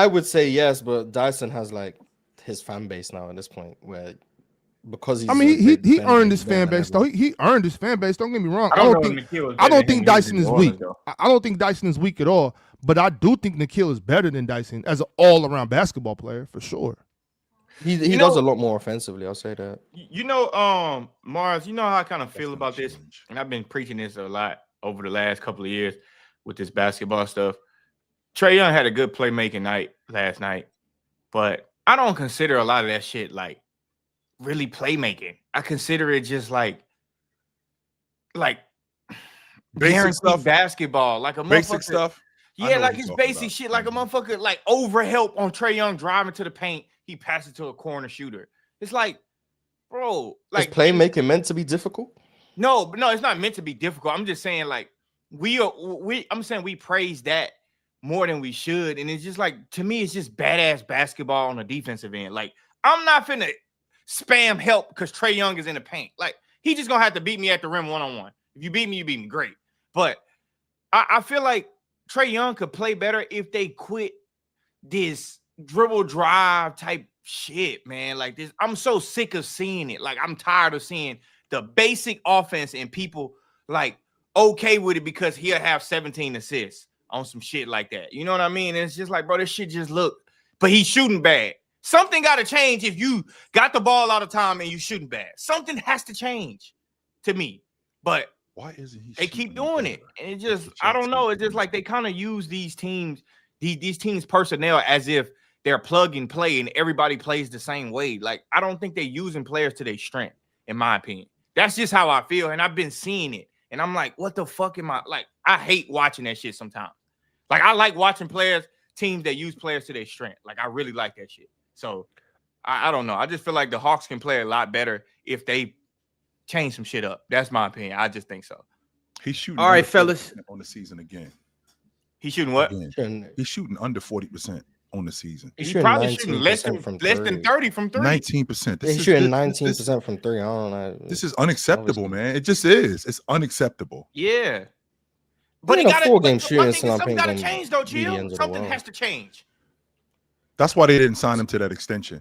would say yes, but Dyson has like his fan base now at this point where. Because he's he earned his fan base though. He earned his fan base. Don't get me wrong. I don't think Dyson is weak. I don't think Dyson is weak at all. But I do think Nikhil is better than Dyson as an all-around basketball player for sure. He does a lot more offensively. I'll say that. Mars. You know how I kind of feel about this, and I've been preaching this a lot over the last couple of years with this basketball stuff. Trae Young had a good playmaking night last night, but I don't consider a lot of that shit like really playmaking. I consider it just like basic stuff, basketball, like a basic stuff. Yeah, like it's basic shit, like a motherfucker like overhelp on Trae Young driving to the paint. He passes to a corner shooter. It's like, bro, like is playmaking meant to be difficult? No, it's not meant to be difficult. I'm just saying like I'm saying we praise that more than we should, and it's just like to me, it's just badass basketball on the defensive end. Like I'm not finna spam help because Trae Young is in the paint. Like he just gonna have to beat me at the rim one-on-one. If you beat me, great. But I feel like Trae Young could play better if they quit this dribble drive type shit, man. Like this, I'm so sick of seeing it. Like I'm tired of seeing the basic offense and people like okay with it because he'll have 17 assists on some shit like that. You know what I mean? And it's just like, bro, this shit just look, but he's shooting bad. Something got to change if you got the ball all the time and you shooting bad. Something has to change to me. But why isn't he? They keep doing it, and it just I don't know. It's just like they kind of use these teams, these teams' personnel as if they're plug and play, and everybody plays the same way. Like I don't think they're using players to their strength, in my opinion. That's just how I feel, and I've been seeing it, and I'm like, what the fuck am I like? I hate watching that shit sometimes. Like I like watching teams that use players to their strength. Like I really like that shit. So I don't know. I just feel like the Hawks can play a lot better if they change some shit up. That's my opinion. I just think so. He's shooting. All right, fellas. On the season again. He's shooting what? He's shooting under 40% on the season. He's probably shooting less than 30 from 3. 19%. He's shooting 19% from 3. I don't know. This is unacceptable, man. It just is. It's unacceptable. Yeah. But he got something got to change, though, Chill. Something has to change. That's why they didn't sign him to that extension.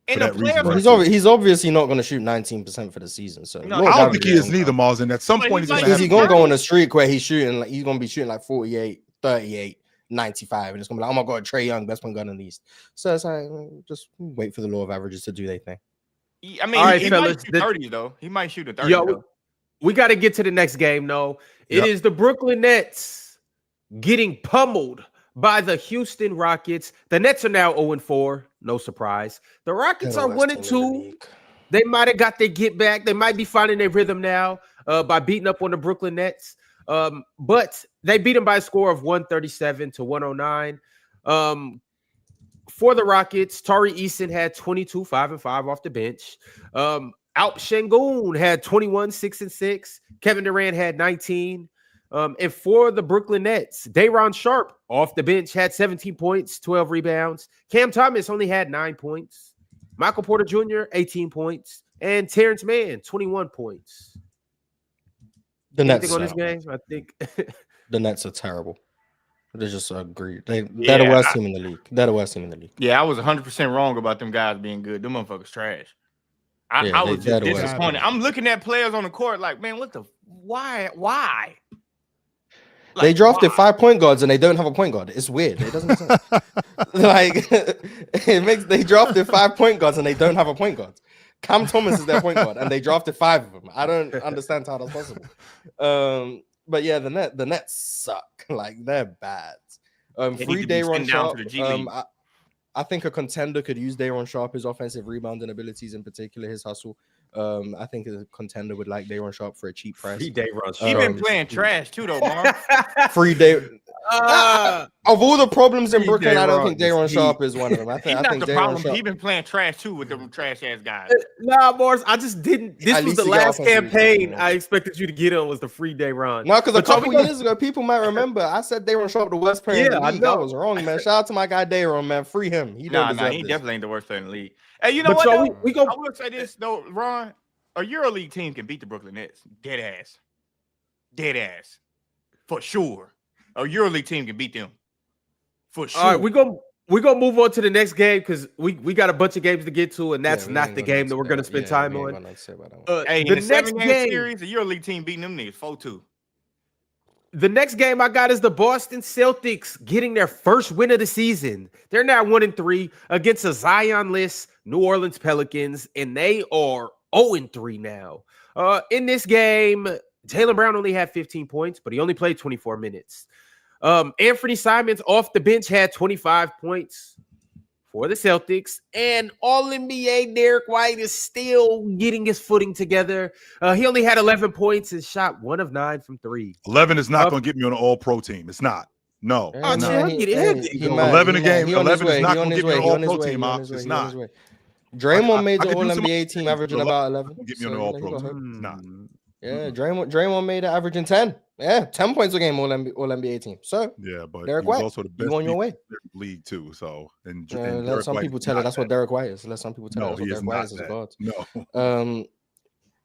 And he's obviously not going to shoot 19% for the season. So no, I don't think he is neither, Mars. And at some point, he's going to go on a streak where he's going to be shooting like 48, 38, 95, and it's going to be like, oh my god, Trae Young, best point guard in the East. So it's like just wait for the law of averages to do their thing. I mean, he might shoot 30 though. He might shoot a 30. Though. We got to get to the next game. No, it is the Brooklyn Nets getting pummeled by the Houston Rockets. The Nets are now 0-4. No surprise. The Rockets are 1-2. They might have got their get back. They might be finding their rhythm now by beating up on the Brooklyn Nets. But they beat them by a score of 137 to 109. For the Rockets, Tari Eason had 22, 5 and 5 off the bench. Alp Şengün had 21, 6 and 6. Kevin Durant had 19. And for the Brooklyn Nets, Day'Ron Sharpe off the bench had 17 points, 12 rebounds. Cam Thomas only had 9 points. Michael Porter Jr., 18 points. And Terrence Mann, 21 points. The Nets on this game, I think. The Nets are terrible. They just agree. They're the worst team in the league. They're the worst team in the league. Yeah, I was 100% wrong about them guys being good. Them motherfuckers trash. I was just disappointed. I'm looking at players on the court like, man, what the why? Like, they drafted 5 point guards and they don't have a point guard. It's weird. It doesn't make sense. Like they drafted 5 point guards and they don't have a point guard. Cam Thomas is their point guard and they drafted 5 of them. I don't understand how that's possible. But yeah, the Nets suck. Like they're bad. Free Day'Ron Sharpe. I think a contender could use Day'Ron Sharpe, his offensive rebounding abilities in particular, his hustle. I think a contender would like Day'Ron Sharpe for a cheap price. Free Day'Ron Sharpe. He been playing trash too, though, Mark. Free Day. Of all the problems in Brooklyn, I don't think Day'Ron Sharpe is one of them. I think the problem. He been playing trash too with them trash ass guys. Nah, Morris, I just didn't. This was the last campaign I expected you to get on was the free Day'Ron. No, because a couple years ago, people might remember I said Day'Ron Sharpe the worst player in the league. I was wrong, man. Shout out to my guy Day'Ron, man. Free him. He definitely ain't the worst player in the league. Hey, you know what? I will say this though, Ron. A EuroLeague team can beat the Brooklyn Nets. Dead ass, for sure. A EuroLeague team can beat them, for sure. All right, we're gonna move on to the next game because we got a bunch of games to get to, and that's not the game that we're gonna spend time on. Hey, the next game series, the EuroLeague team beating them niggas 4-2. The next game I got is the Boston Celtics getting their first win of the season. They're now 1-3 against a Zion-less New Orleans Pelicans, and they are 0-3 now. In this game, Jaylen Brown only had 15 points, but he only played 24 minutes. Anthony Simons off the bench had 25 points for the Celtics, and All-NBA Derek White is still getting his footing together. He only had 11 points and shot 1 of 9 from 3. 11 is not going to get me on an All-Pro team. It's not. No. 11 a game. 11 is not going to get me on an All-Pro team. It's not. Draymond made the All-NBA team averaging about 11. Get me on the All-Pro team. It's not. Yeah, Draymond made it averaging 10. Yeah, 10 points a game All-NBA team. So yeah, but Derek White White also the best on your way. League too. So and let some people tell it that's what Derek White is. Let some people tell it that's what Derek White is as God. No.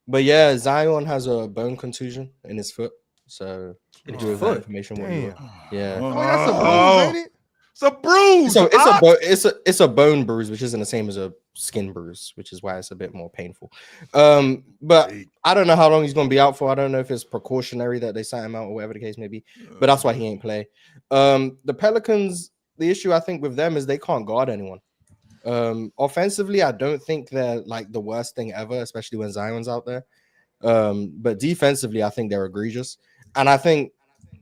But yeah, Zion has a bone contusion in his foot. So information. Yeah. Oh, that's a bruise, ain't it? It's a bruise. So it's a bone bruise, which isn't the same as a skin bruise, which is why it's a bit more painful. But I don't know how long he's going to be out for. I don't know if it's precautionary that they sat him out or whatever the case may be. But that's why he ain't play. The Pelicans, the issue I think with them is they can't guard anyone. Offensively, I don't think they're like the worst thing ever, especially when Zion's out there. But defensively, I think they're egregious, and I think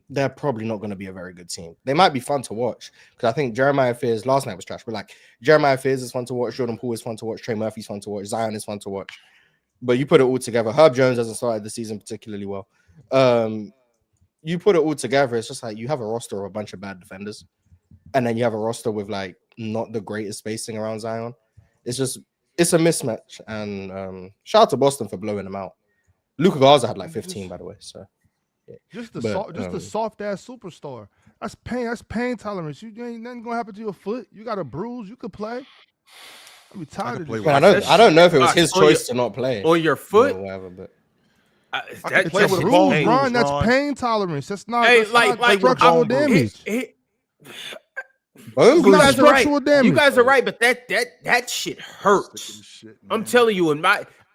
they're probably not going to be a very good team. They might be fun to watch because I think Jeremiah Fears last night was trash, but like Jeremiah Fears is fun to watch, Jordan Poole is fun to watch, Trey Murphy's fun to watch, Zion is fun to watch. But you put it all together, Herb Jones hasn't started the season particularly well. You put it all together, it's just like you have a roster of a bunch of bad defenders, and then you have a roster with like not the greatest spacing around Zion. It's a mismatch. And shout out to Boston for blowing them out. Luka Garza had like 15, by the way. So. Just the soft ass superstar. That's pain tolerance. You ain't nothing gonna happen to your foot. You got a bruise. You could play. I'm tired of this. I don't know if it was his choice to not play on your foot or whatever, but that's bruise, Ron. That's pain tolerance. That's not structural damage. You guys are right, but that shit hurts. I'm telling you,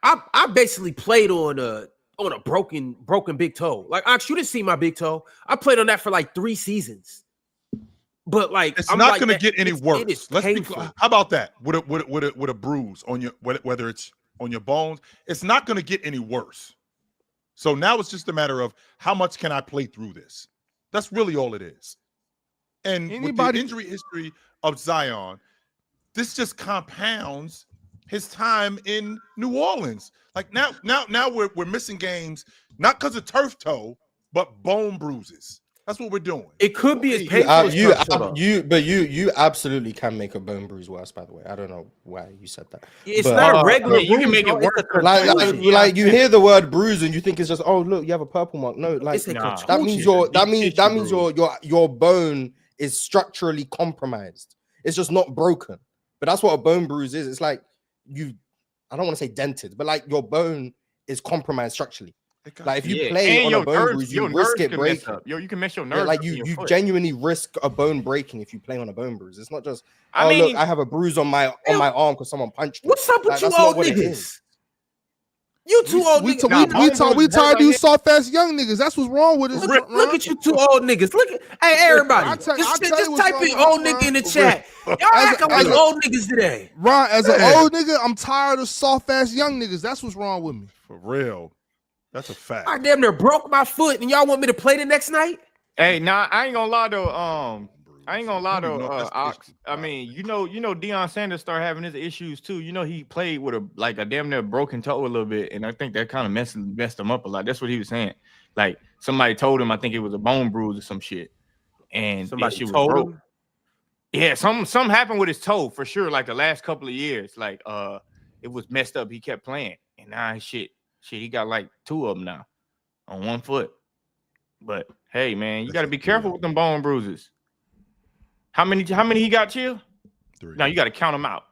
I basically played on a broken big toe. Like, Ox, you didn't see my big toe. I played on that for like 3 seasons. But like, it's not going to get any worse. Let's be clear. How about that? With a bruise on your, whether it's on your bones, it's not going to get any worse. So now it's just a matter of how much can I play through this. That's really all it is. And with the injury history of Zion, this just compounds his time in New Orleans. Like now we're missing games, not because of turf toe, but bone bruises. That's what we're doing. It could be as painful as you absolutely can make a bone bruise worse. By the way, I don't know why you said that. It's not a regular you can bruise, make it it's worse. a Like contusion. you hear the word bruise and you think it's just you have a purple mark. No, like It's a that means contusion. your bone is structurally compromised. It's just not broken. But that's what a bone bruise is. It's like I don't want to say dented, but like your bone is compromised structurally. Like if you play on a bone bruise, you risk it breaking. You can mess your nerves. Like you genuinely risk a bone breaking if you play on a bone bruise. It's not just look, I have a bruise on my arm because someone punched me. What's up with you old niggas? You two old niggas. We tired of you soft ass young niggas. That's what's wrong with us. Look at you two old niggas. Hey, everybody. Just type in old nigga in the chat. Y'all acting like old niggas today. Ron, as an old nigga, I'm tired of soft ass young niggas. That's what's wrong with me. For real. That's a fact. I damn near broke my foot, and y'all want me to play the next night? Hey, I ain't gonna lie though. Ox. I mean, you know, Deion Sanders started having his issues too. You know, he played with a damn near broken toe a little bit, and I think that kind of messed him up a lot. That's what he was saying. Like somebody told him, I think it was a bone bruise or some shit, and somebody told him. Yeah, something happened with his toe for sure. Like the last couple of years, like it was messed up. He kept playing, and now shit, he got like 2 of them now on 1 foot. But hey, man, you got to be careful with them bone bruises. How many he got, Chill? 3. Now you got to count them out.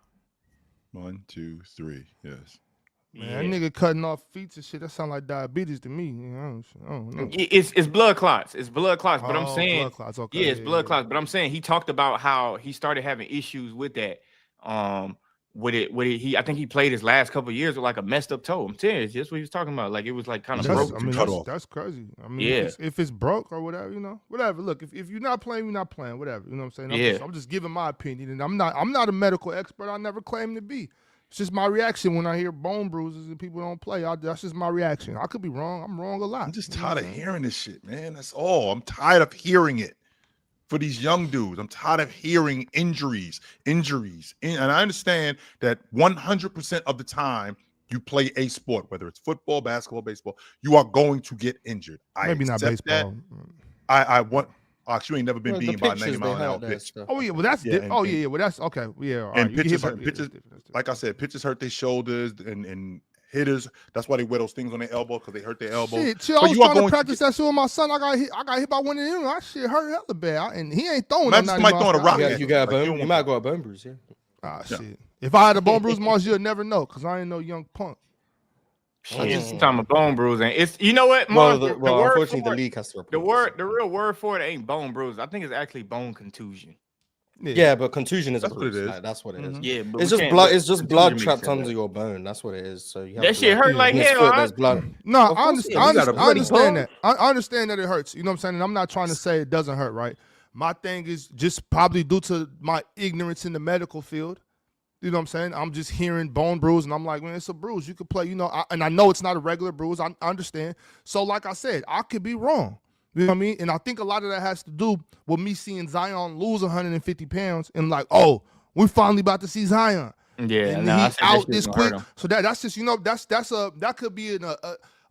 1, 2, 3. Yes. Man, that nigga cutting off feet and shit. That sound like diabetes to me. You know, I don't know. It's blood clots. It's blood clots. But I'm saying, blood clots. Okay, it's blood clots. But I'm saying he talked about how he started having issues with that. I think he played his last couple of years with like a messed up toe. I'm serious. That's what he was talking about. Like it was like kind of broke. I mean, that's crazy. I mean, if it's broke or whatever, you know, whatever. Look, if you're not playing, you're not playing. Whatever. You know what I'm saying? I'm just giving my opinion, and I'm not a medical expert. I never claimed to be. It's just my reaction when I hear bone bruises and people don't play. That's just my reaction. I could be wrong. I'm wrong a lot. I'm just tired of hearing this shit, man. That's all. I'm tired of hearing it. For these young dudes, I'm tired of hearing injuries. And I understand that 100% of the time you play a sport, whether it's football, basketball, baseball, you are going to get injured. Maybe not baseball. I want. You ain't never been beaten by a 90-mile-an-hour pitch. Oh yeah, well that's well that's okay. Yeah, and pitches, like I said, pitches hurt their shoulders and hitters. That's why they wear those things on their elbow because they hurt their elbow. Shit, I was trying to practice that shit with my son. I got hit by one of them. That shit hurt hella bad, and he ain't throwing. Somebody throwing a rock. You got a bone. You might got a bone bruise. Yeah. Shit. If I had a bone bruise, Mars, you'd never know because I ain't no young punk. Just talking about bone bruise, and it's you know what? Mars, unfortunately, the league has to report the real word for it ain't bone bruise. I think it's actually bone contusion. Yeah, but contusion is a bruise. That's what it is. Yeah, but it's just blood. It's just blood trapped under your bone. That's what it is. So you have that shit hurt like hell. There's blood. No, I understand that. I understand that it hurts. You know what I'm saying? And I'm not trying to say it doesn't hurt, right? My thing is just probably due to my ignorance in the medical field. You know what I'm saying? I'm just hearing bone bruise, and I'm like, man, it's a bruise. You could play, you know, and I know it's not a regular bruise. I understand. So, like I said, I could be wrong. You know what I mean? And I think a lot of that has to do with me seeing Zion lose 150 pounds and like, oh, we're finally about to see Zion. Yeah, and he's out this quick. So that's just, you know, that could be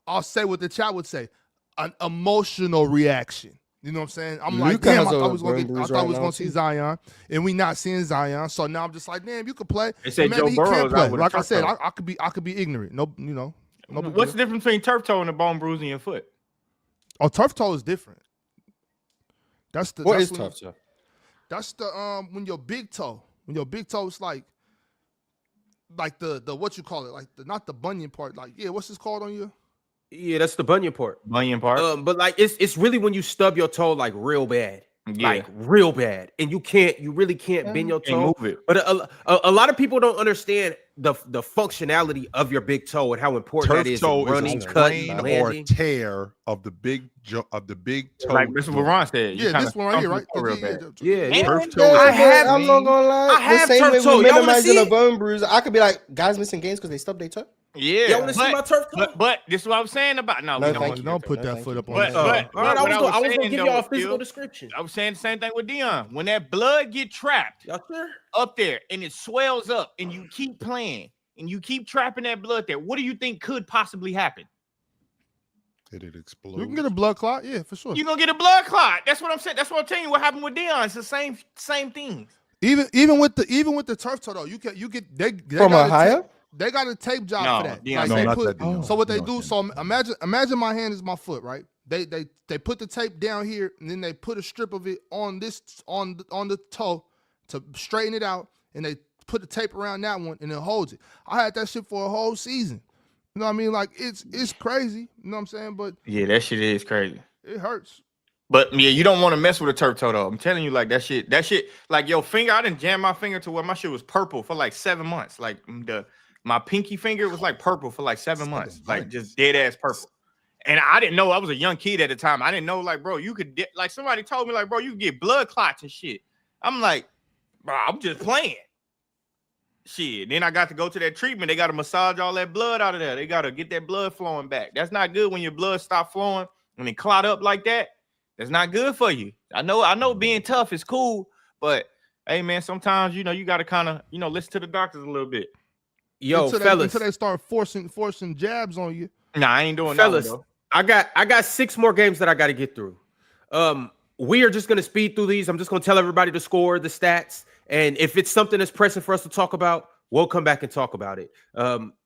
I'll say what the chat would say, an emotional reaction. You know what I'm saying? I'm like, damn, I thought we was gonna see Zion, and we not seeing Zion. So now I'm just like, damn, you could play. They said Joe Burrow play. Like I said, I could be ignorant. No, you know. What's the difference between turf toe and a bone bruise in your foot? Oh, turf toe is different. What is turf toe? That's the when your big toe is like the what you call it, like not the bunion part, like what's this called on you? Yeah, that's the bunion part. But like it's really when you stub your toe like real bad. Like real bad, and you really can't bend your toe. Move it. But a lot of people don't understand the functionality of your big toe and how important turf that is. Toe running, is a cutting, or tear of the big toe. Like this is what Ron said. Yeah, this one right here, right? Yeah. Turf toe. I'm not gonna lie. I have the same turf way toe. we Y'all wanna see minimizing a it? bone bruise. I could be like, guys missing games because they stubbed their toe. Yeah, y'all want to see my turf toe? But this is what I'm saying about. No, we don't put that foot up on. But I was gonna give y'all a physical description. I was saying the same thing with Dion. When that blood get trapped up there and it swells up, and you keep playing and you keep trapping that blood there, what do you think could possibly happen? Did it explode? You can get a blood clot, yeah, for sure. You're gonna get a blood clot. That's what I'm saying. That's what I'm telling you. What happened with Deion? It's the same thing. Even with the turf toe though, you get they From got Ohio. They got a tape job No, for that. Deion Like no, they not put, that Deion. so what they No, do? So imagine my hand is my foot, right? They put the tape down here, and then they put a strip of it on this on the toe to straighten it out, and they put the tape around that one, and it holds it. I had that shit for a whole season. You know what I mean? Like it's crazy. You know what I'm saying? But Yeah, that shit is crazy. it hurts. But yeah, you don't want to mess with a turf toe though. I'm telling you, like that shit, like your finger. I didn't jam my finger to where my shit was purple for like 7 months. Like my pinky finger was like purple for like 7 months, like just dead ass purple. And I didn't know. I was a young kid at the time. I didn't know, like, bro, you could like somebody told me, like, bro, you could get blood clots and shit. I'm like, bro, I'm just playing. Shit. Then I got to go to that treatment. They got to massage all that blood out of there. They got to get that blood flowing back. That's not good when your blood stop flowing and it clot up like that. That's not good for you. I know being tough is cool, but hey, man, sometimes, you got to kind of, listen to the doctors a little bit. Yo, until they start forcing jabs on you. Nah, I ain't doing fellas, that one, though. I got 6 more games that I got to get through. We are just going to speed through these. I'm just going to tell everybody the score, the stats, and if it's something that's pressing for us to talk about, we'll come back and talk about it.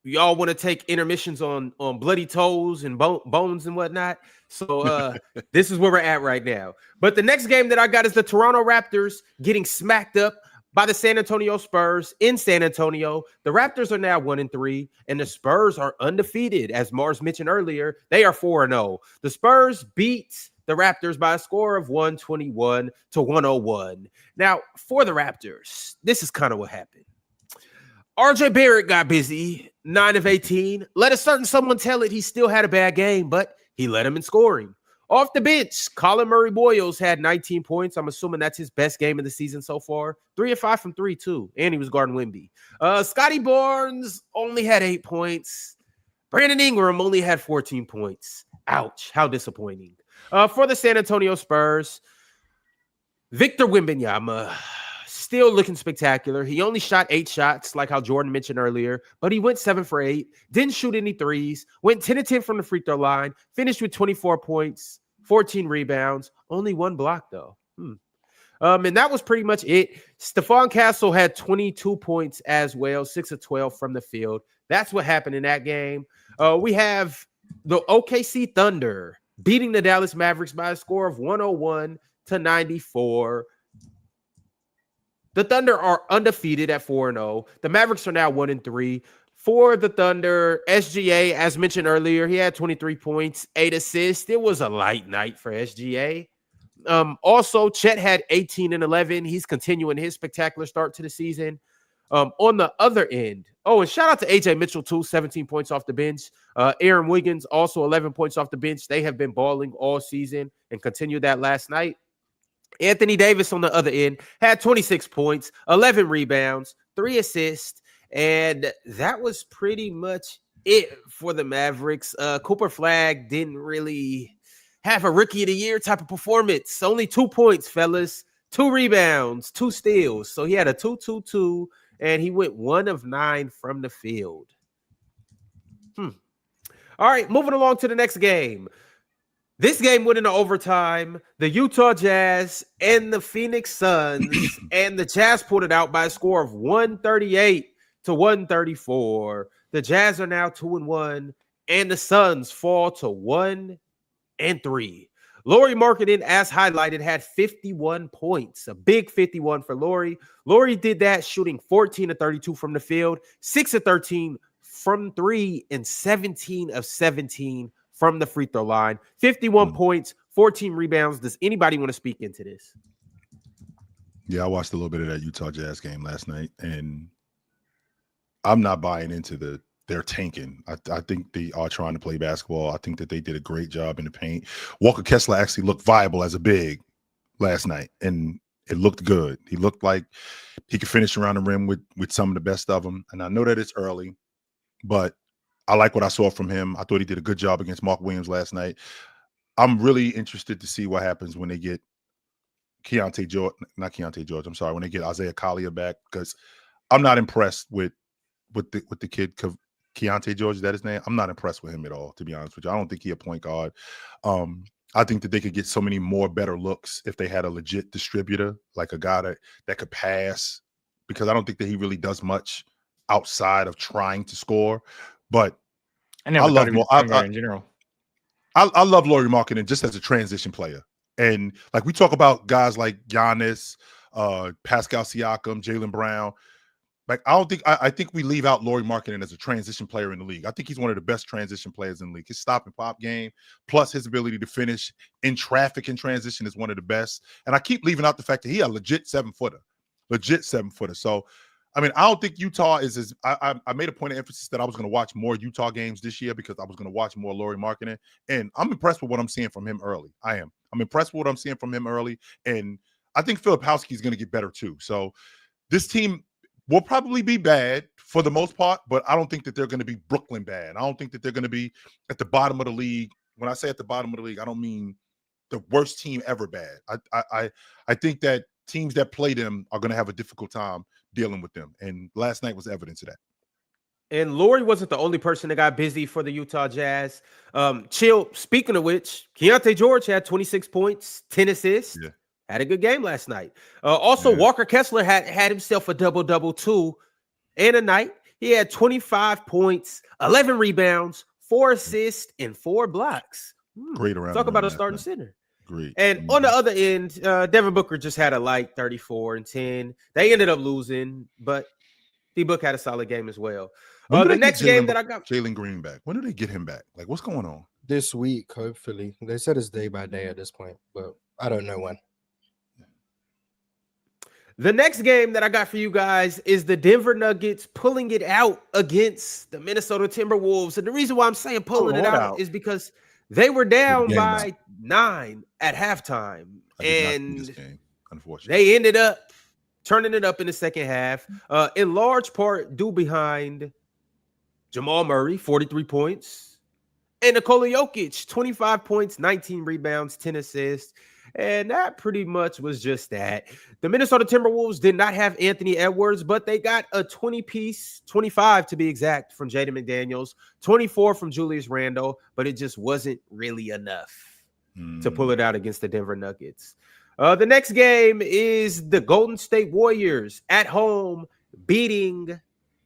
Y'all want to take intermissions on bloody toes and bones and whatnot. So this is where we're at right now. But the next game that I got is the Toronto Raptors getting smacked up by the San Antonio Spurs in San Antonio. The Raptors are now 1-3, and the Spurs are undefeated. As Mars mentioned earlier, they are 4-0. The Spurs beat the Raptors by a score of 121-101. Now, for the Raptors, this is kind of what happened. RJ Barrett got busy, 9 of 18. Let a certain someone tell it he still had a bad game, but he led him in scoring. Off the bench, Colin Murray-Boyles had 19 points. I'm assuming that's his best game of the season so far. 3 of 5 from 3, too. And he was guarding Wemby. Scotty Barnes only had 8 points. Brandon Ingram only had 14 points. Ouch. How disappointing. For the San Antonio Spurs, Victor Wembanyama still looking spectacular. He only shot 8 shots, like how Jordan mentioned earlier, but he went 7 for 8, didn't shoot any threes, went 10 of 10 from the free throw line, finished with 24 points, 14 rebounds, only 1 block though. And that was pretty much it. Stephon Castle had 22 points as well, 6 of 12 from the field. That's what happened in that game. We have the OKC Thunder beating the Dallas Mavericks by a score of 101-94. The Thunder are undefeated at 4-0. The Mavericks are now 1-3. For the Thunder, SGA, as mentioned earlier, he had 23 points, 8 assists. It was a light night for SGA. Also, Chet had 18 and 11. He's continuing his spectacular start to the season. On the other end, and shout out to AJ Mitchell, too, 17 points off the bench. Aaron Wiggins, also 11 points off the bench. They have been balling all season and continued that last night. Anthony Davis on the other end had 26 points, 11 rebounds, 3 assists, and that was pretty much it for the Mavericks. Cooper Flagg didn't really have a rookie of the year type of performance. Only 2 points, fellas, 2 rebounds, 2 steals. So he had a 2-2-2, and he went 1 of 9 from the field. All right, moving along to the next game. This game went into overtime. The Utah Jazz and the Phoenix Suns, and the Jazz pulled it out by a score of 138-134. The Jazz are now 2-1, and the Suns fall to 1-3. Lauri Markkanen, as highlighted, had 51 points, a big 51 for Lauri. Lauri did that shooting 14 of 32 from the field, 6 of 13 from 3, and 17 of 17 from the free throw line. 51 points, 14 rebounds. Does anybody want to speak into this? Yeah, I watched a little bit of that Utah Jazz game last night, and I'm not buying into they're tanking. I think they are trying to play basketball. I think that they did a great job in the paint. Walker Kessler actually looked viable as a big last night, and it looked good. He looked like he could finish around the rim with some of the best of them. And I know that it's early, but I like what I saw from him. I thought he did a good job against Mark Williams last night. I'm really interested to see what happens when they get when they get Isaiah Collier back, because I'm not impressed with the kid Keontae George, is that his name? I'm not impressed with him at all, to be honest with you. I don't think he's a point guard. I think that they could get so many more better looks if they had a legit distributor, like a guy that could pass, because I don't think that he really does much outside of trying to score. But I love him in general. I love Lauri Markkanen just as a transition player. And like we talk about guys like Giannis, Pascal Siakam, Jaylen Brown. Like I think we leave out Lauri Markkanen as a transition player in the league. I think he's one of the best transition players in the league. His stop and pop game, plus his ability to finish in traffic in transition, is one of the best. And I keep leaving out the fact that he a legit 7-footer. So, I mean, I don't think Utah is I made a point of emphasis that I was going to watch more Utah games this year because I was going to watch more Lauri Markkanen. And I'm impressed with what I'm seeing from him early. I am. I'm impressed with what I'm seeing from him early. And I think Filipowski is going to get better too. So this team will probably be bad for the most part, but I don't think that they're going to be Brooklyn bad. I don't think that they're going to be at the bottom of the league. When I say at the bottom of the league, I don't mean the worst team ever bad. I think that teams that play them are going to have a difficult time dealing with them. And last night was evidence of that. And Lauri wasn't the only person that got busy for the Utah Jazz. Chill, speaking of which, Keontae George had 26 points, 10 assists. Yeah. Had a good game last night. Walker Kessler had himself a double-double too and a night. He had 25 points, 11 rebounds, 4 assists, and 4 blocks. Great around. Talk about a starting center. Great. And on the other end, Devin Booker just had a light 34 and 10. They ended up losing, but D-Book had a solid game as well. The next game that I got Jalen Green back. When do they get him back? Like, what's going on? This week, hopefully. They said it's day by day at this point, but I don't know when. The next game that I got for you guys is the Denver Nuggets pulling it out against the Minnesota Timberwolves. And the reason why I'm saying pulling it out is because they were down by 9 at halftime. And this game, unfortunately, they ended up turning it up in the second half, in large part due behind Jamal Murray, 43 points, and Nikola Jokic, 25 points, 19 rebounds, 10 assists. And that pretty much was just that. The Minnesota Timberwolves did not have Anthony Edwards, but they got a 20-piece, 25 to be exact, from Jaden McDaniels, 24 from Julius Randle, but it just wasn't really enough to pull it out against the Denver Nuggets. The next game is the Golden State Warriors at home beating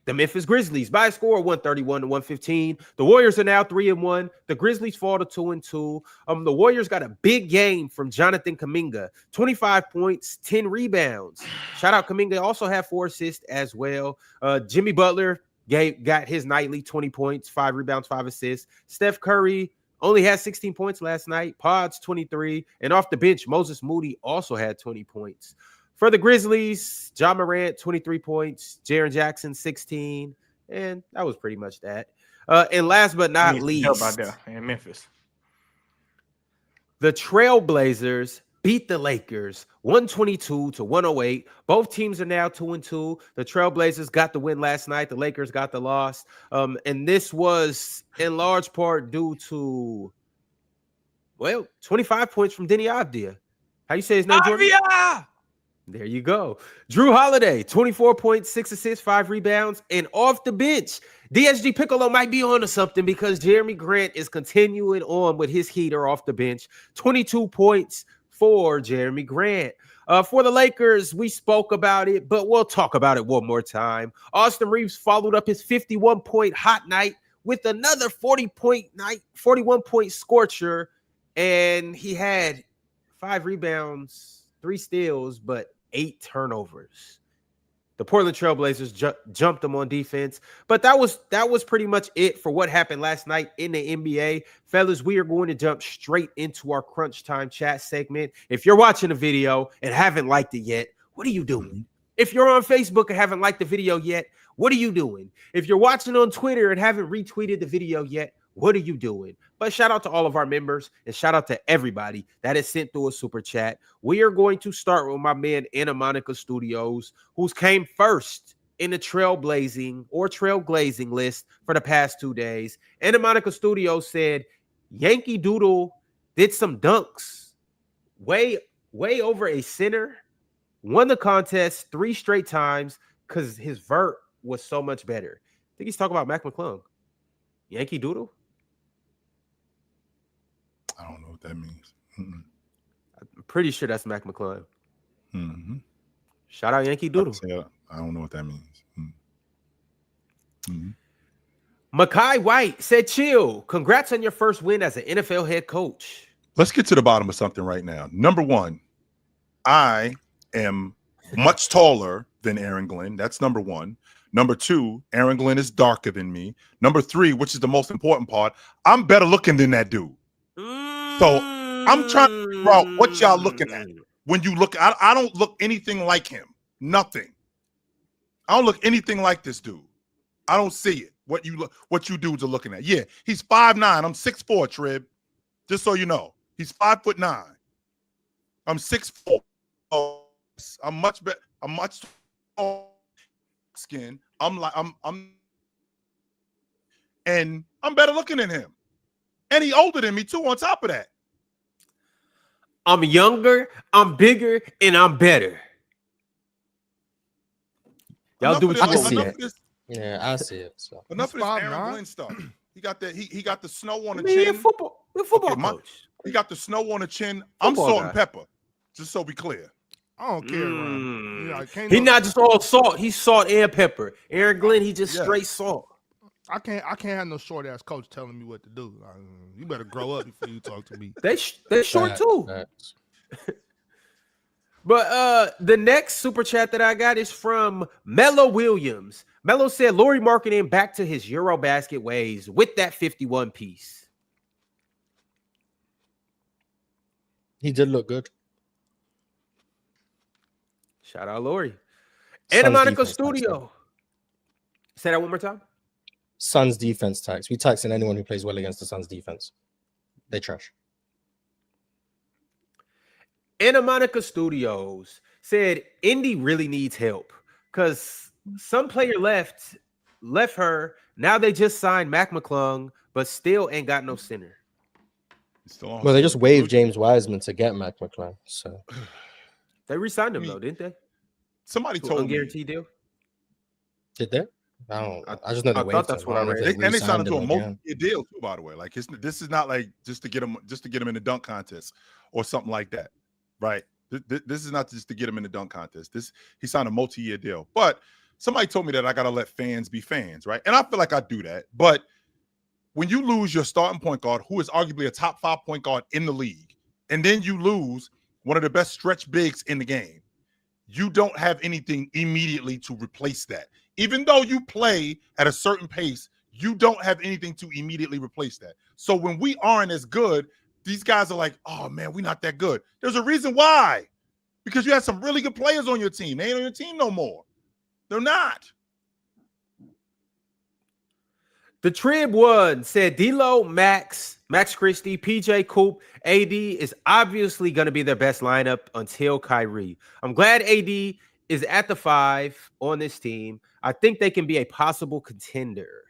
the Memphis Grizzlies by a score of 131-115. The Warriors are now 3-1. The Grizzlies fall to 2-2. The Warriors got a big game from Jonathan Kuminga, 25 points, 10 rebounds. Shout out Kuminga, also had 4 assists as well. Jimmy Butler got his nightly 20 points, 5 rebounds, 5 assists. Steph Curry only had 16 points last night. Pods 23, and off the bench, Moses Moody also had 20 points. For the Grizzlies, John Morant, 23 points, Jaren Jackson, 16, and that was pretty much that. And last but not least, in Memphis, the Trailblazers beat the Lakers 122-108. Both teams are now 2-2. The Trailblazers got the win last night. The Lakers got the loss. And this was in large part due to, 25 points from Denny Avdia. How you say his name, Jordan? Avdia! There you go. Drew Holiday, 24 points, 6 assists, 5 rebounds, and off the bench, DSG Piccolo might be on to something because Jeremy Grant is continuing on with his heater off the bench. 22 points for Jeremy Grant. For the Lakers, we spoke about it, but we'll talk about it one more time. Austin Reeves followed up his 51-point hot night with another 40-point night, 41-point scorcher, and he had 5 rebounds, 3 steals, but 8 turnovers. The Portland Trailblazers jumped them on defense, but that was pretty much it for what happened last night in the NBA. Fellas, we are going to jump straight into our crunch time chat segment. If you're watching the video and haven't liked it yet, what are you doing? If you're on Facebook and haven't liked the video yet, what are you doing? If you're watching on Twitter and haven't retweeted the video yet, what are you doing? But shout out to all of our members and shout out to everybody that has sent through a super chat. We are going to start with my man Anna Monica Studios, who's came first in the trailblazing list for the past 2 days. Anna Monica Studios said Yankee Doodle did some dunks way over a center, won the contest 3 straight times because his vert was so much better. I think he's talking about Mac McClung. Yankee Doodle? I don't know what that means. Mm-mm. I'm pretty sure that's Mac McClung. Mm-hmm. Shout out Yankee Doodle. I don't know what that means. Mm-hmm. Mekhi White said, chill. Congrats on your first win as an NFL head coach. Let's get to the bottom of something right now. Number one, I am much taller than Aaron Glenn. That's number one. Number two, Aaron Glenn is darker than me. Number three, which is the most important part, I'm better looking than that dude. So I'm trying to figure out what y'all looking at. When you look, I don't look anything like him. Nothing. I don't look anything like this dude. I don't see it. What you dudes are looking at. Yeah, he's 5'9". I'm 6'4", Trib. Just so you know. He's 5'9". I'm 6'4". I'm much better. I'm much skin. I'm and I'm better looking than him. And he older than me too, on top of that. I'm younger, I'm bigger, and I'm better. Y'all do what you see want. Yeah, I see it. So enough of this 5'9". Aaron Glenn stuff. He got that. He got the snow on the He a chin. football coach. He got the snow on the chin. I'm Football salt guy. and pepper. Just so we clear. I don't care. You know, He's not just all salt. He's salt and pepper. Aaron Glenn, he just Yeah. straight salt. I can't have no short ass coach telling me what to do. You better grow up before you talk to me. They short too. But the next super chat that I got is from Mello Williams. Mello said Lauri Markkanen back to his Eurobasket ways with that 51 piece. he did look good. Shout out Lauri. Suns Anna Monica defense Studio. tax, Say that one more time. Suns defense tax. We tax in anyone who plays well against the Suns defense. They trash. Anna Monica Studios said Indy really needs help because some player left her. Now they just signed Mac McClung, but still ain't got no center. Well, they just waived James Wiseman to get Mac McClung. So They re-signed him though, didn't they? Somebody To told me. unguaranteed deal. did they? I just know they I waived thought that's him. what I don't know if read. they And they signed re-signed him to a him again. multi-year deal too, by the way. Like this is not like just to get him in the dunk contest or something like that, right? This is not just to get him in the dunk contest. He signed a multi-year deal. But somebody told me that I gotta let fans be fans, right? And I feel like I do that. But when you lose your starting point guard, who is arguably a top 5 point guard in the league, and then you lose one of the best stretch bigs in the game, you don't have anything immediately to replace that. Even though you play at a certain pace, you don't have anything to immediately replace that. So when we aren't as good, these guys are like, oh man, we're not that good. There's a reason why. Because you had some really good players on your team. They ain't on your team no more. They're not. The Trib One said D'Lo, Max Christie, PJ Coop, AD is obviously going to be their best lineup until Kyrie. I'm glad AD is at the 5 on this team. I think they can be a possible contender.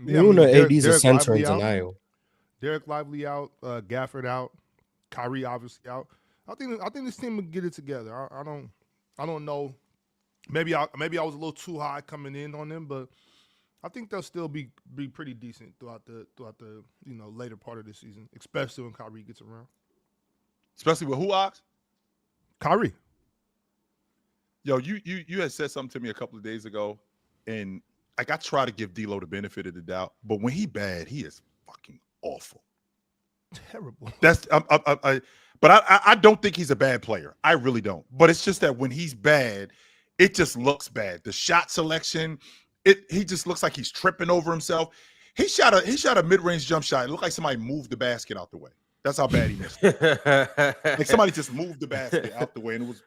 Yeah, You know AD's a Derek center in Lively out. denial. Derek Lively out, Gafford out, Kyrie obviously out. I think this team will get it together. I don't know. Maybe I was a little too high coming in on them, but I think they'll still be pretty decent throughout the later part of the season, especially when Kyrie gets around. Especially with who, Ox? Kyrie. Yo, you had said something to me a couple of days ago, and like I try to give D'Lo the benefit of the doubt, but when he bad, he is fucking awful. Terrible. But I don't think he's a bad player. I really don't. But it's just that when he's bad, it just looks bad. The shot selection, he just looks like he's tripping over himself. He shot a mid-range jump shot. It looked like somebody moved the basket out the way. That's how bad he missed it. Like somebody just moved the basket out the way, and it was.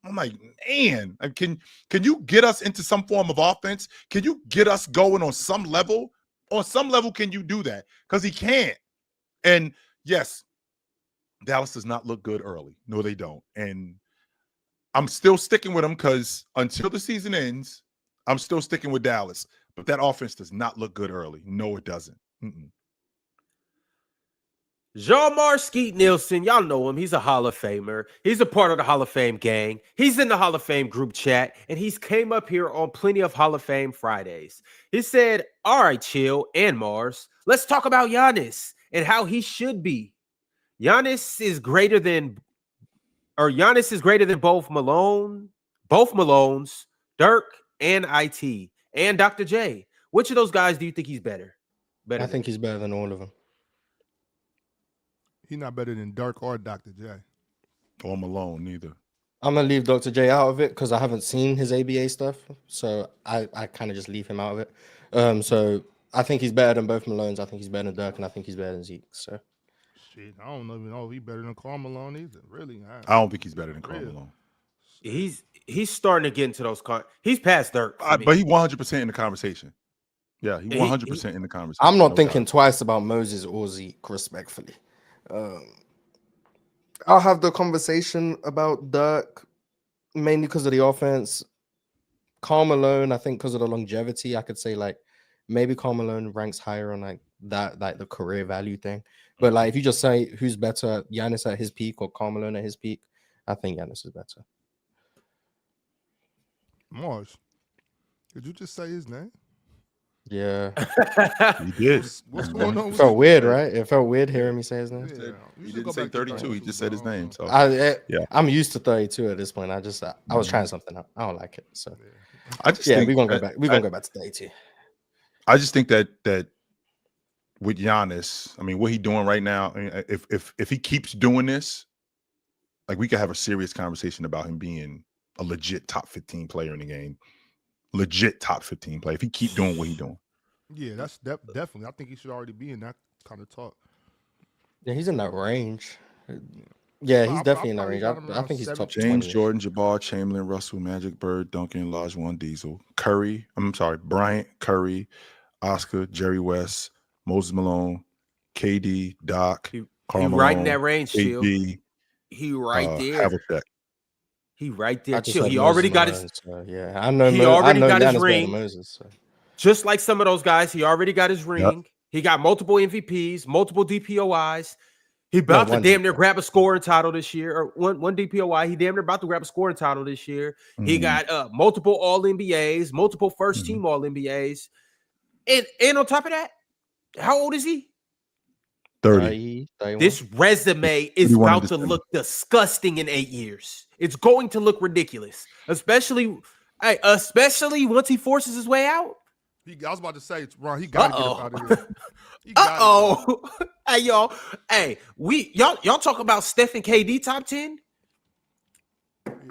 I'm like, man, can you get us into some form of offense? Can you get us going on some level? On some level, can you do that? Because he can't. And yes, Dallas does not look good early. No, they don't. And I'm still sticking with them because until the season ends, I'm still sticking with Dallas. But that offense does not look good early. No, it doesn't. Jean-Marc Skeet Nielsen, y'all know him. He's a Hall of Famer. He's a part of the Hall of Fame gang. He's in the Hall of Fame group chat, and he's came up here on plenty of Hall of Fame Fridays. He said, all right, Chill and Mars, let's talk about Giannis and how he should be. Giannis is greater than both Malones, Dirk, and IT, and Dr. J. Which of those guys do you think he's better? I think he's better than all of them. He's not better than Dirk or Dr. J. Or Malone, neither. I'm gonna leave Dr. J out of it because I haven't seen his ABA stuff, so I kind of just leave him out of it. So I think he's better than both Malones. I think he's better than Dirk, and I think he's better than Zeke. So shit, I don't even know if he's better than Karl Malone either. Really, I don't think he's better than Karl Malone. He's starting to get into those. He's past Dirk, but he 100% in the conversation. Yeah, he 100% in the conversation. I'm not thinking twice about Moses or Zeke, respectfully. I'll have the conversation about Dirk mainly because of the offense. Karl Malone, I think because of the longevity, I could say like maybe Karl Malone ranks higher on like that, like the career value thing. But like if you just say who's better, Giannis at his peak or Karl Malone at his peak, I think Giannis is better. Mars, did you just say his name? Yeah, he did. What's going on? It felt weird, right? It felt weird hearing me say his name. Yeah, he didn't say 32. He just said his name. So I'm used to 32 at this point. I was trying something out. I don't like it. So I just think we're gonna go back. We're gonna go back to 32. I just think that with Giannis, I mean, what he's doing right now, I mean, if he keeps doing this, like we could have a serious conversation about him being a legit top 15 player in the game. Legit top 15 player. If he keep doing what he's doing. Yeah, that's definitely. I think he should already be in that kind of talk. Yeah, he's in that range. Yeah, he's definitely in that range. I think he's top James 20. Jordan, Jabbar, Chamberlain, Russell, Magic, Bird, Duncan, Olajuwon, Diesel, Curry. I'm sorry, Bryant, Curry, Oscar, Jerry West, Moses Malone, KD, Doc, Karl Malone, right in that range, Chill. KD, He right there. Havlicek. He right there. Chill. He already got his. Yeah, I know. He already got his Giannis ring. Moses, so. Just like some of those guys, he already got his ring. Yep. He got multiple MVPs, multiple DPOIs. He about to damn near grab a scoring title this year, or one DPOI. He damn near about to grab a scoring title this year. Mm-hmm. He got multiple All NBAs, multiple first team All NBAs, and on top of that, how old is he? 30. This resume is about to look disgusting in 8 years. It's going to look ridiculous, especially once he forces his way out. I was about to say, Ron, he got to get up out of here. Hey, y'all. Hey, y'all talk about Steph and KD top 10?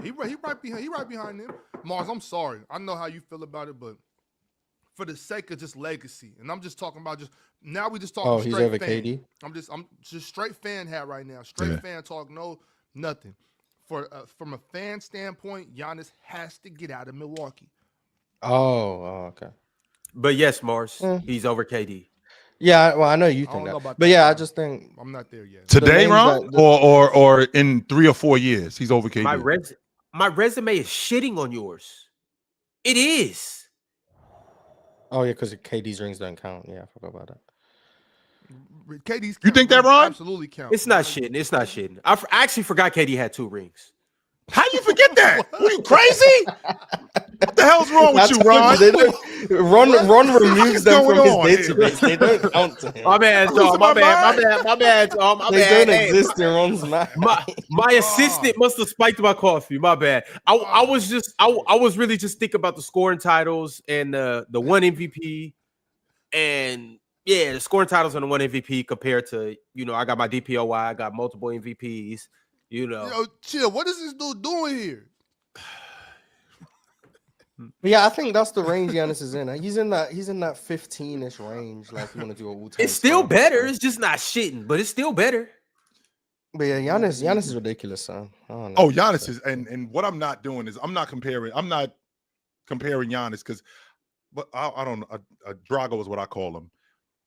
He right behind them. Mars, I'm sorry. I know how you feel about it, but for the sake of just legacy, and I'm just talking about now we just talking straight he's over fan. KD? I'm just straight fan hat right now. Straight fan talk, no nothing. From a fan standpoint, Giannis has to get out of Milwaukee. Oh, okay. But yes, Mars, he's over KD. Yeah, well, I know you think that. But yeah, I just think I'm not there yet. Today, Ron? Or in 3 or 4 years, he's over KD. My resume is shitting on yours. It is. Oh, yeah, because KD's rings don't count. Yeah, I forgot about that. KD's you think that, Ron? Absolutely counts. It's not shitting. I actually forgot KD had 2 rings. How you forget that? Are you crazy? What the hell's wrong with you, Ron? Ron removes them from his database. They don't count to him. My bad, Tom. My bad, Tom. They don't exist in Ron's mind. My assistant must have spiked my coffee. My bad. I was really just thinking about the scoring titles and the one MVP, and yeah, the scoring titles and the one MVP compared to I got my DPOY, I got multiple MVPs. Yo, chill. What is this dude doing here? Yeah, I think that's the range Giannis is in. He's in that 15-ish range. Like you want to do a all-time. It's still better. It's just not shitting, but it's still better. But yeah, Giannis is ridiculous, son. Oh, Giannis is, and what I'm not doing is I'm not comparing Giannis because, but I don't know. Drago is what I call him.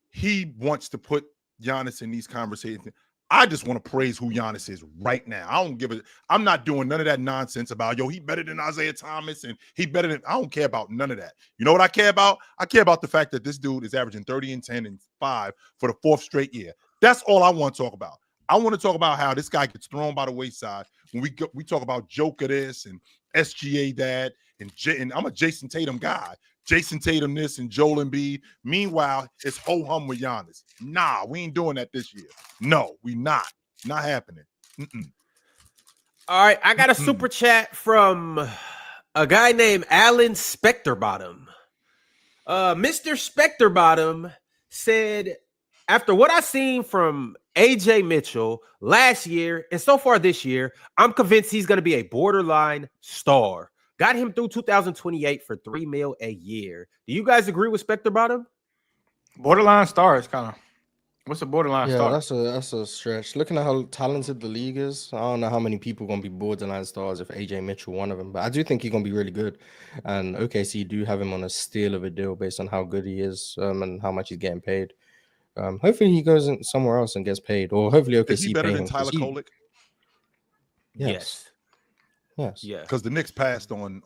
He wants to put Giannis in these conversations. I just want to praise who Giannis is right now. I don't give it. I'm not doing none of that nonsense about, he better than Isaiah Thomas and he better than. I don't care about none of that. You know what I care about? I care about the fact that this dude is averaging 30 and 10 and 5 for the 4th straight year. That's all I want to talk about. I want to talk about how this guy gets thrown by the wayside when we talk about Joker this and SGA that, and I'm a Jason Tatum guy. Jason Tatum this and Joel Embiid. Meanwhile, it's ho-hum with Giannis. Nah, we ain't doing that this year. No, we not. Not happening. All right, I got a super chat from a guy named Alan Specterbottom. Mr. Specterbottom said, after what I've seen from AJ Mitchell last year and so far this year, I'm convinced he's going to be a borderline star. Got him through 2028 for $3 million a year. Do you guys agree with Specterbottom? Borderline star is kind of. What's a borderline star? That's a stretch. Looking at how talented the league is, I don't know how many people are going to be borderline stars if AJ Mitchell one of them. But I do think he's going to be really good. And OKC do have him on a steal of a deal based on how good he is and how much he's getting paid. Hopefully he goes in somewhere else and gets paid, or hopefully OKC Is he better pay than him, Tyler Kolek? Yes. Because the Knicks passed on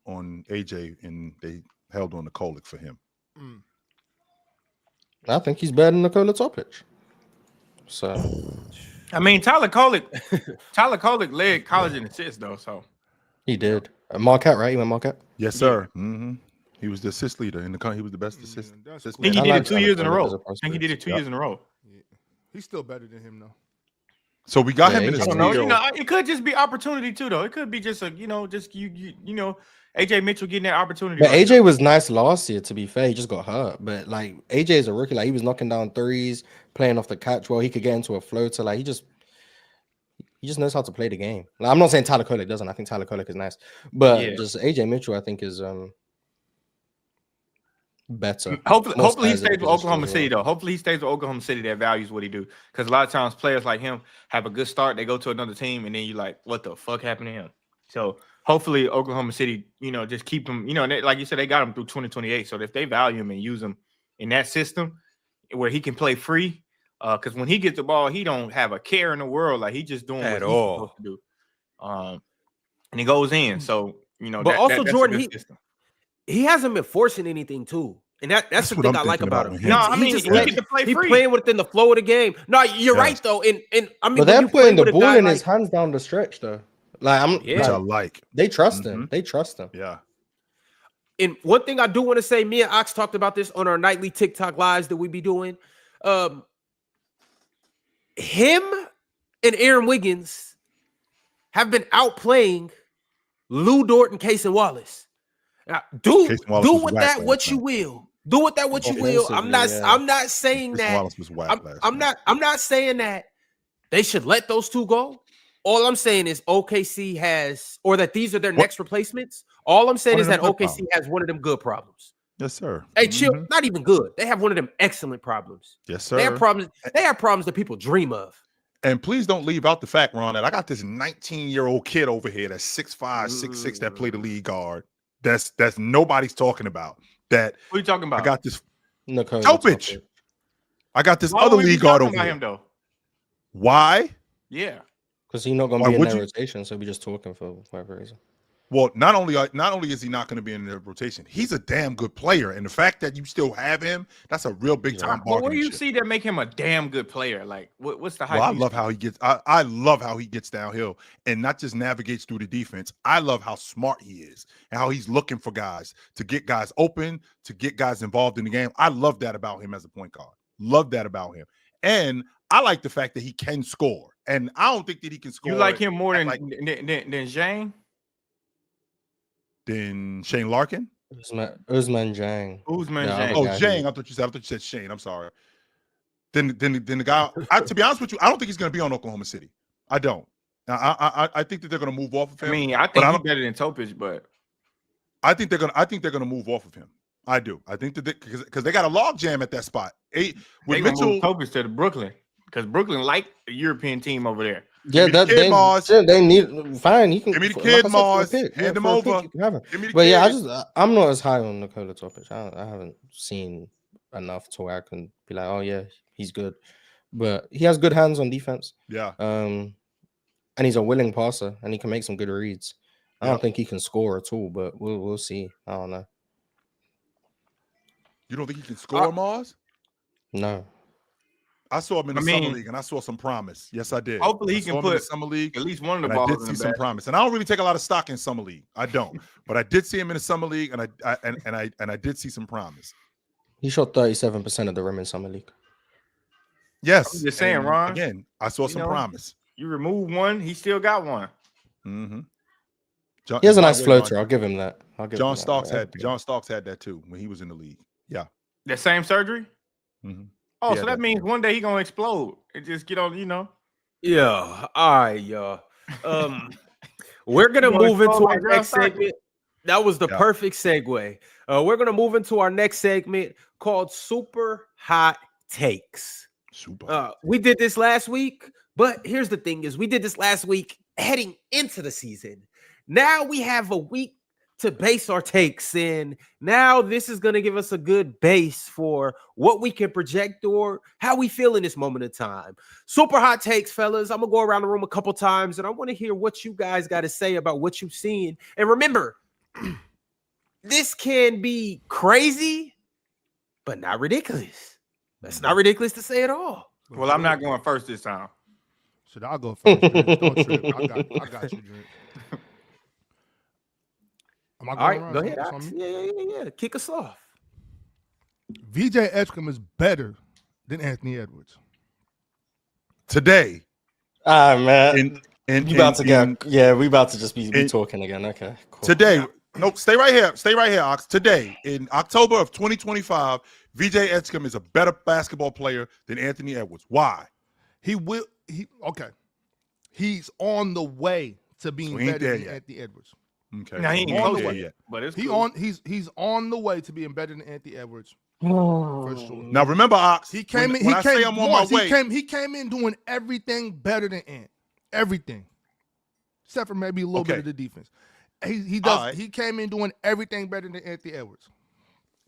AJ and they held on to Kolek for him. I think he's better than Nikola Topic. So, I mean, Tyler Kolek led college in assists though. So he did. Marquette, right? He went Marquette. Yes, sir. Mm-hmm. He was the assist leader in the country. He was the best assist. I think he did it 2 years in a row. I think he did it 2 years in a row. Yeah. He's still better than him though. So we got him in he's his on No, deal. it could just be opportunity too, though. It could be just a, just you AJ Mitchell getting that opportunity. But AJ was nice last year, to be fair. He just got hurt. But like AJ is a rookie. Like he was knocking down threes, playing off the catch well. He could get into a floater. Like he just knows how to play the game. Like, I'm not saying Tyler Kolek doesn't. I think Tyler Kolek is nice. But just AJ Mitchell, I think, is better. Hopefully he stays with Oklahoma City though. Hopefully he stays with Oklahoma City that values what he do. Because a lot of times players like him have a good start, they go to another team, and then you like, what the fuck happened to him? So hopefully Oklahoma City, just keep him. Like you said, they got him through 2028. So if they value him and use him in that system where he can play free, because when he gets the ball, he don't have a care in the world. Like he just doing what he's supposed to do. And he goes in. So but also Jordan, he hasn't been forcing anything too. And that's the thing I like about him. No, I mean, he get to play free. He's playing within the flow of the game. No, you're right though. And I mean, but they're putting the ball in his hands down the stretch though. Like which I like. They trust him. They trust him. Yeah. And one thing I do want to say, me and Ox talked about this on our nightly TikTok lives that we be doing. Him and Aaron Wiggins have been outplaying Lou Dort and Casey Wallace. Now, do with that what you will. Do with that what you will. I'm not saying that. I'm not saying that they should let those two go. All I'm saying is OKC has, or that these are their next replacements. All I'm saying is that OKC has one of them good problems. Yes, sir. Hey, chill. Not even good. They have one of them excellent problems. Yes, sir. They have problems that people dream of. And please don't leave out the fact, Ron, that I got this 19-year-old kid over here that's 6'5", 6'6", that played the lead guard. That's nobody's talking about. That what are you talking about? I got this Topic. I got this other lead guard over here. Him, though? Why? Yeah. Because he's not going to be in their rotation, so we just talking for whatever reason. Well, not only is he not going to be in the rotation, he's a damn good player, and the fact that you still have him, that's a real big time bargain. What do you see that make him a damn good player? Like, what's the hype? Well, I love how he gets. I love how he gets downhill and not just navigates through the defense. I love how smart he is and how he's looking for guys to get guys open, to get guys involved in the game. I love that about him as a point guard. Love that about him, and I like the fact that he can score. And I don't think that he can score. You like him more than Shane? Than Shane Larkin? Usman Jang. Jang. Oh, Jang. I thought you said Shane. I'm sorry. Then the guy. To be honest with you, I don't think he's going to be on Oklahoma City. I don't. Now, I think that they're going to move off of him. I mean, I think he's better than Topic, but I think they're going to move off of him. I do. I think that because they got a log jam at that spot. With Mitchell, move Topic to Brooklyn because Brooklyn like the European team over there. Yeah, they need fine. You can give me the kid, Mars. Hand him over. I'm not as high on Nikola Topic. I haven't seen enough to where I can be like, oh yeah, he's good. But he has good hands on defense. Yeah. And he's a willing passer, and he can make some good reads. I don't think he can score at all, but we'll see. I don't know. You don't think he can score, Mars? No. I saw him in the summer league, and I saw some promise. Yes, I did. Hopefully, he can put in the summer league, at least one of the balls. balls. I did see some promise, and I don't really take a lot of stock in summer league. I don't, but I did see him in the summer league, and I did see some promise. He shot 37% of the rim in summer league. Yes, I'm just saying, Ron. Again, I saw some promise. You remove one, he still got one. Mm-hmm. He has a nice floater. I'll give him that. John Starks had that too when he was in the league. Yeah, the same surgery. Mm-hmm. Oh, so that means one day he gonna explode and just get on, Yeah. All right, y'all. We're gonna move into our next segment. That was the perfect segue. We're gonna move into our next segment called Super Hot Takes. We did this last week, but here's the thing: is we did this last week heading into the season. Now we have a week to base our takes in. Now this is going to give us a good base for what we can project or how we feel in this moment of time. Super hot takes, fellas. I'm going to go around the room a couple times, and I want to hear what you guys got to say about what you've seen. And remember, this can be crazy, but not ridiculous. That's not ridiculous to say at all. Well, I'm not going first this time. Should I go first? Don't trip. I got you, Drake. All right, go ahead. Yeah. Kick us off. VJ Edgecombe is better than Anthony Edwards today. Man. We about to just be talking again. Okay, cool. Today, no, stay right here, Ox. Today, in October of 2025, VJ Edgecombe is a better basketball player than Anthony Edwards. Why? He's on the way to being better than Anthony Edwards. Okay. Now he ain't close yet, but it's cool. He's on the way to being better than Anthony Edwards. For sure. Now remember, Ox, he came in doing everything better than Ant. Everything. Except for maybe a little bit of the defense. He does. Right. He came in doing everything better than Anthony Edwards.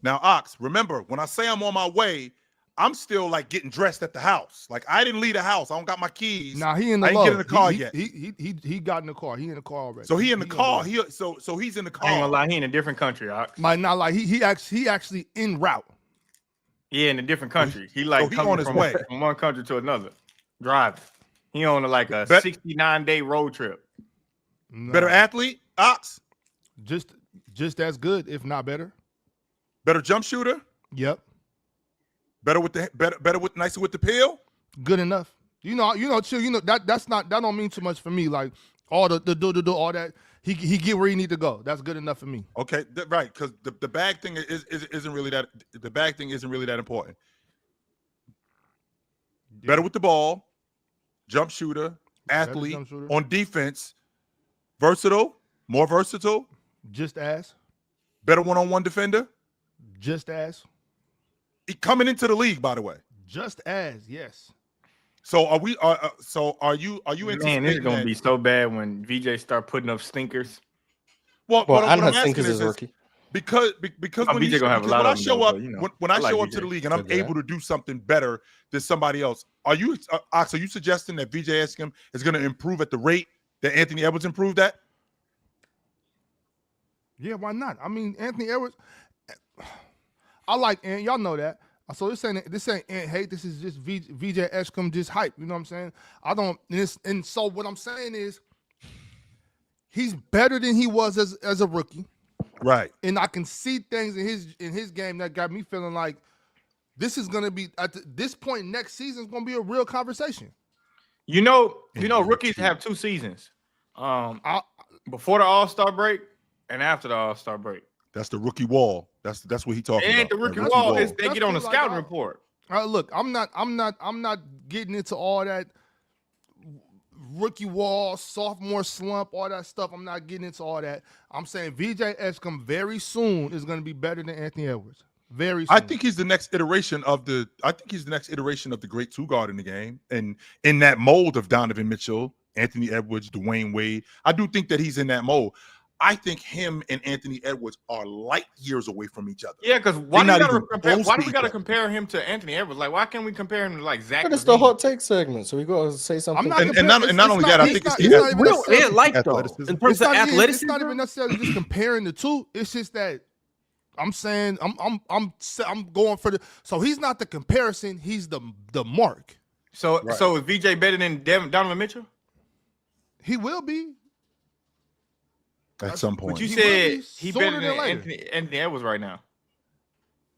Now, Ox, remember, when I say I'm on my way, I'm still like getting dressed at the house. Like I didn't leave the house. I don't got my keys. Nah, he in the I ain't get in the car yet. He got in the car. He in the car already. So he in the car. So he's in the car. I ain't gonna lie, he in a different country, Ox. Might not like he actually en route. Yeah, in a different country. He like he on his way from one country to another. Driving. He on like a 69-day road trip. No. Better athlete, Ox. Just as good, if not better. Better jump shooter. Yep. Better with nicer with the peel. Good enough. Chill. That don't mean too much for me. Like all the all that he get where he need to go. That's good enough for me. Okay, right. Because the bag thing isn't really that. The bag thing isn't really that important. Yeah. Better with the ball, jump shooter, athlete on defense, versatile, more versatile. Just as. Better one-on-one defender. Just as. Coming into the league, by the way. Just as, yes. So are we? Are you? Man, it's gonna be so bad when VJ start putting up stinkers. Well, I don't have stinkers as a rookie. Because when VJ gonna have a lot when of I show up, when I show up VJ to the league and I'm able to do something better than somebody else, are you suggesting that VJ Edgecombe is going to improve at the rate that Anthony Edwards improved at? Yeah, why not? I mean, Anthony Edwards. I like Ant. Y'all know that. So this ain't Ant hate. This is just VJ Edgecombe just hype. You know what I'm saying? I don't. And so what I'm saying is, he's better than he was as a rookie. Right. And I can see things in his game that got me feeling like this is gonna be at this point next season is gonna be a real conversation. Rookies have 2 seasons. Before the All-Star break and after the All-Star break. That's the rookie wall. That's what he talking about. And the rookie wall is they get on the scouting report. Look, I'm not getting into all that rookie wall, sophomore slump, all that stuff. I'm not getting into all that. I'm saying VJ Edgecombe very soon is going to be better than Anthony Edwards. Very soon. I think he's the next iteration of the great two guard in the game, and in that mold of Donovan Mitchell, Anthony Edwards, Dwayne Wade. I do think that he's in that mold. I think him and Anthony Edwards are light years away from each other. Yeah, because why do we got to compare him to Anthony Edwards? Like, why can't we compare him to like Zach? But it's the hot take segment, so we got to say something. Not only that, I think it's in terms of athleticism. It's not even necessarily just comparing the two. It's just that I'm saying I'm going for the. So he's not the comparison. He's the mark. So is VJ better than Donovan Mitchell? He will be at some point. But you said he better than Anthony Edwards right now.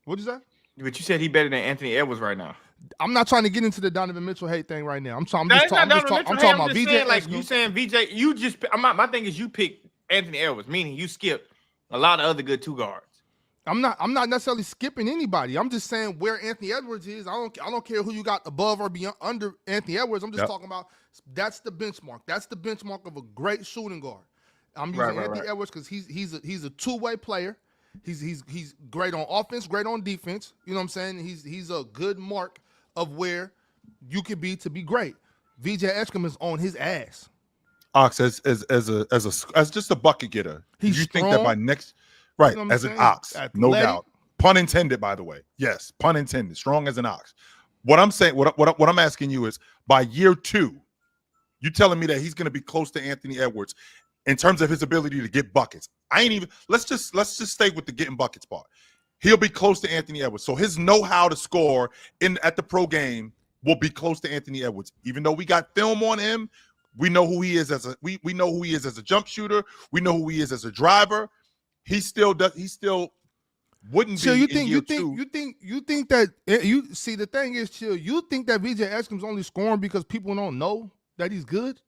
What'd you say? But you said he better than Anthony Edwards right now. I'm not trying to get into the Donovan Mitchell hate thing right now. I'm talking about VJ. Like you saying VJ, you just. My thing is you pick Anthony Edwards, meaning you skip a lot of other good two guards. I'm not necessarily skipping anybody. I'm just saying where Anthony Edwards is. I don't care who you got above or beyond under Anthony Edwards. I'm just talking about that's the benchmark. That's the benchmark of a great shooting guard. I'm using Anthony Edwards because he's a two-way player. He's great on offense, great on defense. You know what I'm saying? He's a good mark of where you could be to be great. VJ Edgecombe is on his ass. Ox as just a bucket getter. He's think that by next right, you know as an ox, athletic. No doubt. Pun intended, by the way. Yes, pun intended. Strong as an ox. What I'm saying, what I'm asking you is by year 2, you telling me that he's going to be close to Anthony Edwards in terms of his ability to get buckets. I ain't even let's just stay with the getting buckets part. He'll be close to Anthony Edwards. So his know-how to score at the pro game will be close to Anthony Edwards. Even though we got film on him, we know who he is as we know who he is as a jump shooter. We know who he is as a driver. He still wouldn't Chill, be. You think that you see the thing is, Chill, you think that VJ Edgecombe's only scoring because people don't know that he's good?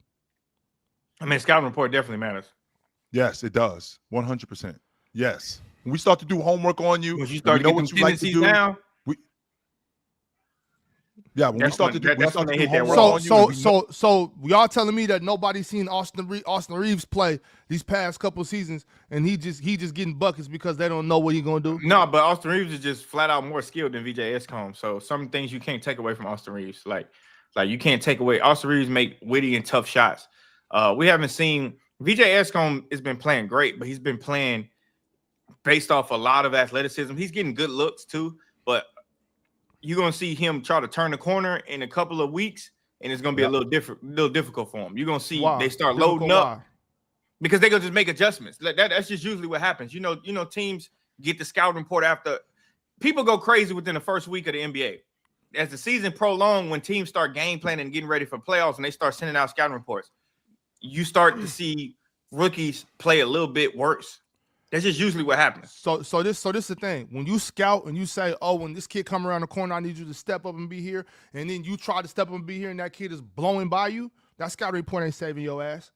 I mean, scouting report definitely matters. Yes, it does. 100%. Yes. When we start to do homework on you, when you start getting what you like to do now. When we start to do homework on you. So y'all telling me that nobody's seen Austin Reeves play these past couple seasons, and he just getting buckets because they don't know what he's gonna do? No, but Austin Reeves is just flat out more skilled than VJ Edgecombe. So some things you can't take away from Austin Reeves. Like you can't take away Austin Reeves make witty and tough shots. We haven't seen VJ Edgecombe has been playing great, but he's been playing based off a lot of athleticism. He's getting good looks too, but you're gonna see him try to turn the corner in a couple of weeks, and it's gonna be a little difficult for him. You're gonna see they start loading up because they're gonna just make adjustments. That's just usually what happens. You know, teams get the scouting report after people go crazy within the first week of the NBA. As the season prolongs, when teams start game planning and getting ready for playoffs, and they start sending out scouting reports, you start to see rookies play a little bit worse. That's just usually what happens. So this is the thing. When you scout and you say, oh, when this kid come around the corner, I need you to step up and be here, and then you try to step up and be here, and that kid is blowing by you, that scouting report ain't saving your ass.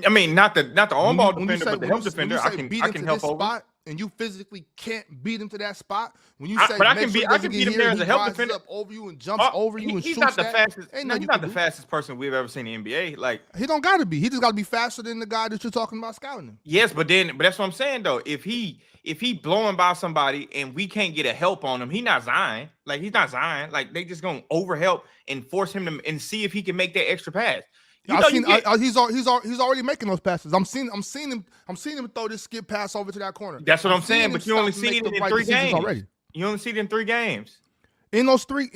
I mean, not the on-ball defender, but the help defender. I can help over. Spot, and you physically can't beat him to that spot. When you say, I can beat him there as a help defender. Up over you and jumps over you and he's shoots not the that. fastest. He's not the fastest person we've ever seen in the NBA. Like he don't got to be. He just got to be faster than the guy that you're talking about scouting him. Yes, but that's what I'm saying though. If he blowing by somebody and we can't get a help on him, he's not Zion. Like he's not Zion. Like they just gonna overhelp and force him to and see if he can make that extra pass. He's already making those passes. I'm seeing him throw this skip pass over to that corner. That's what I'm saying. But you only see it in 3 games already. You only see it in 3 games. In those three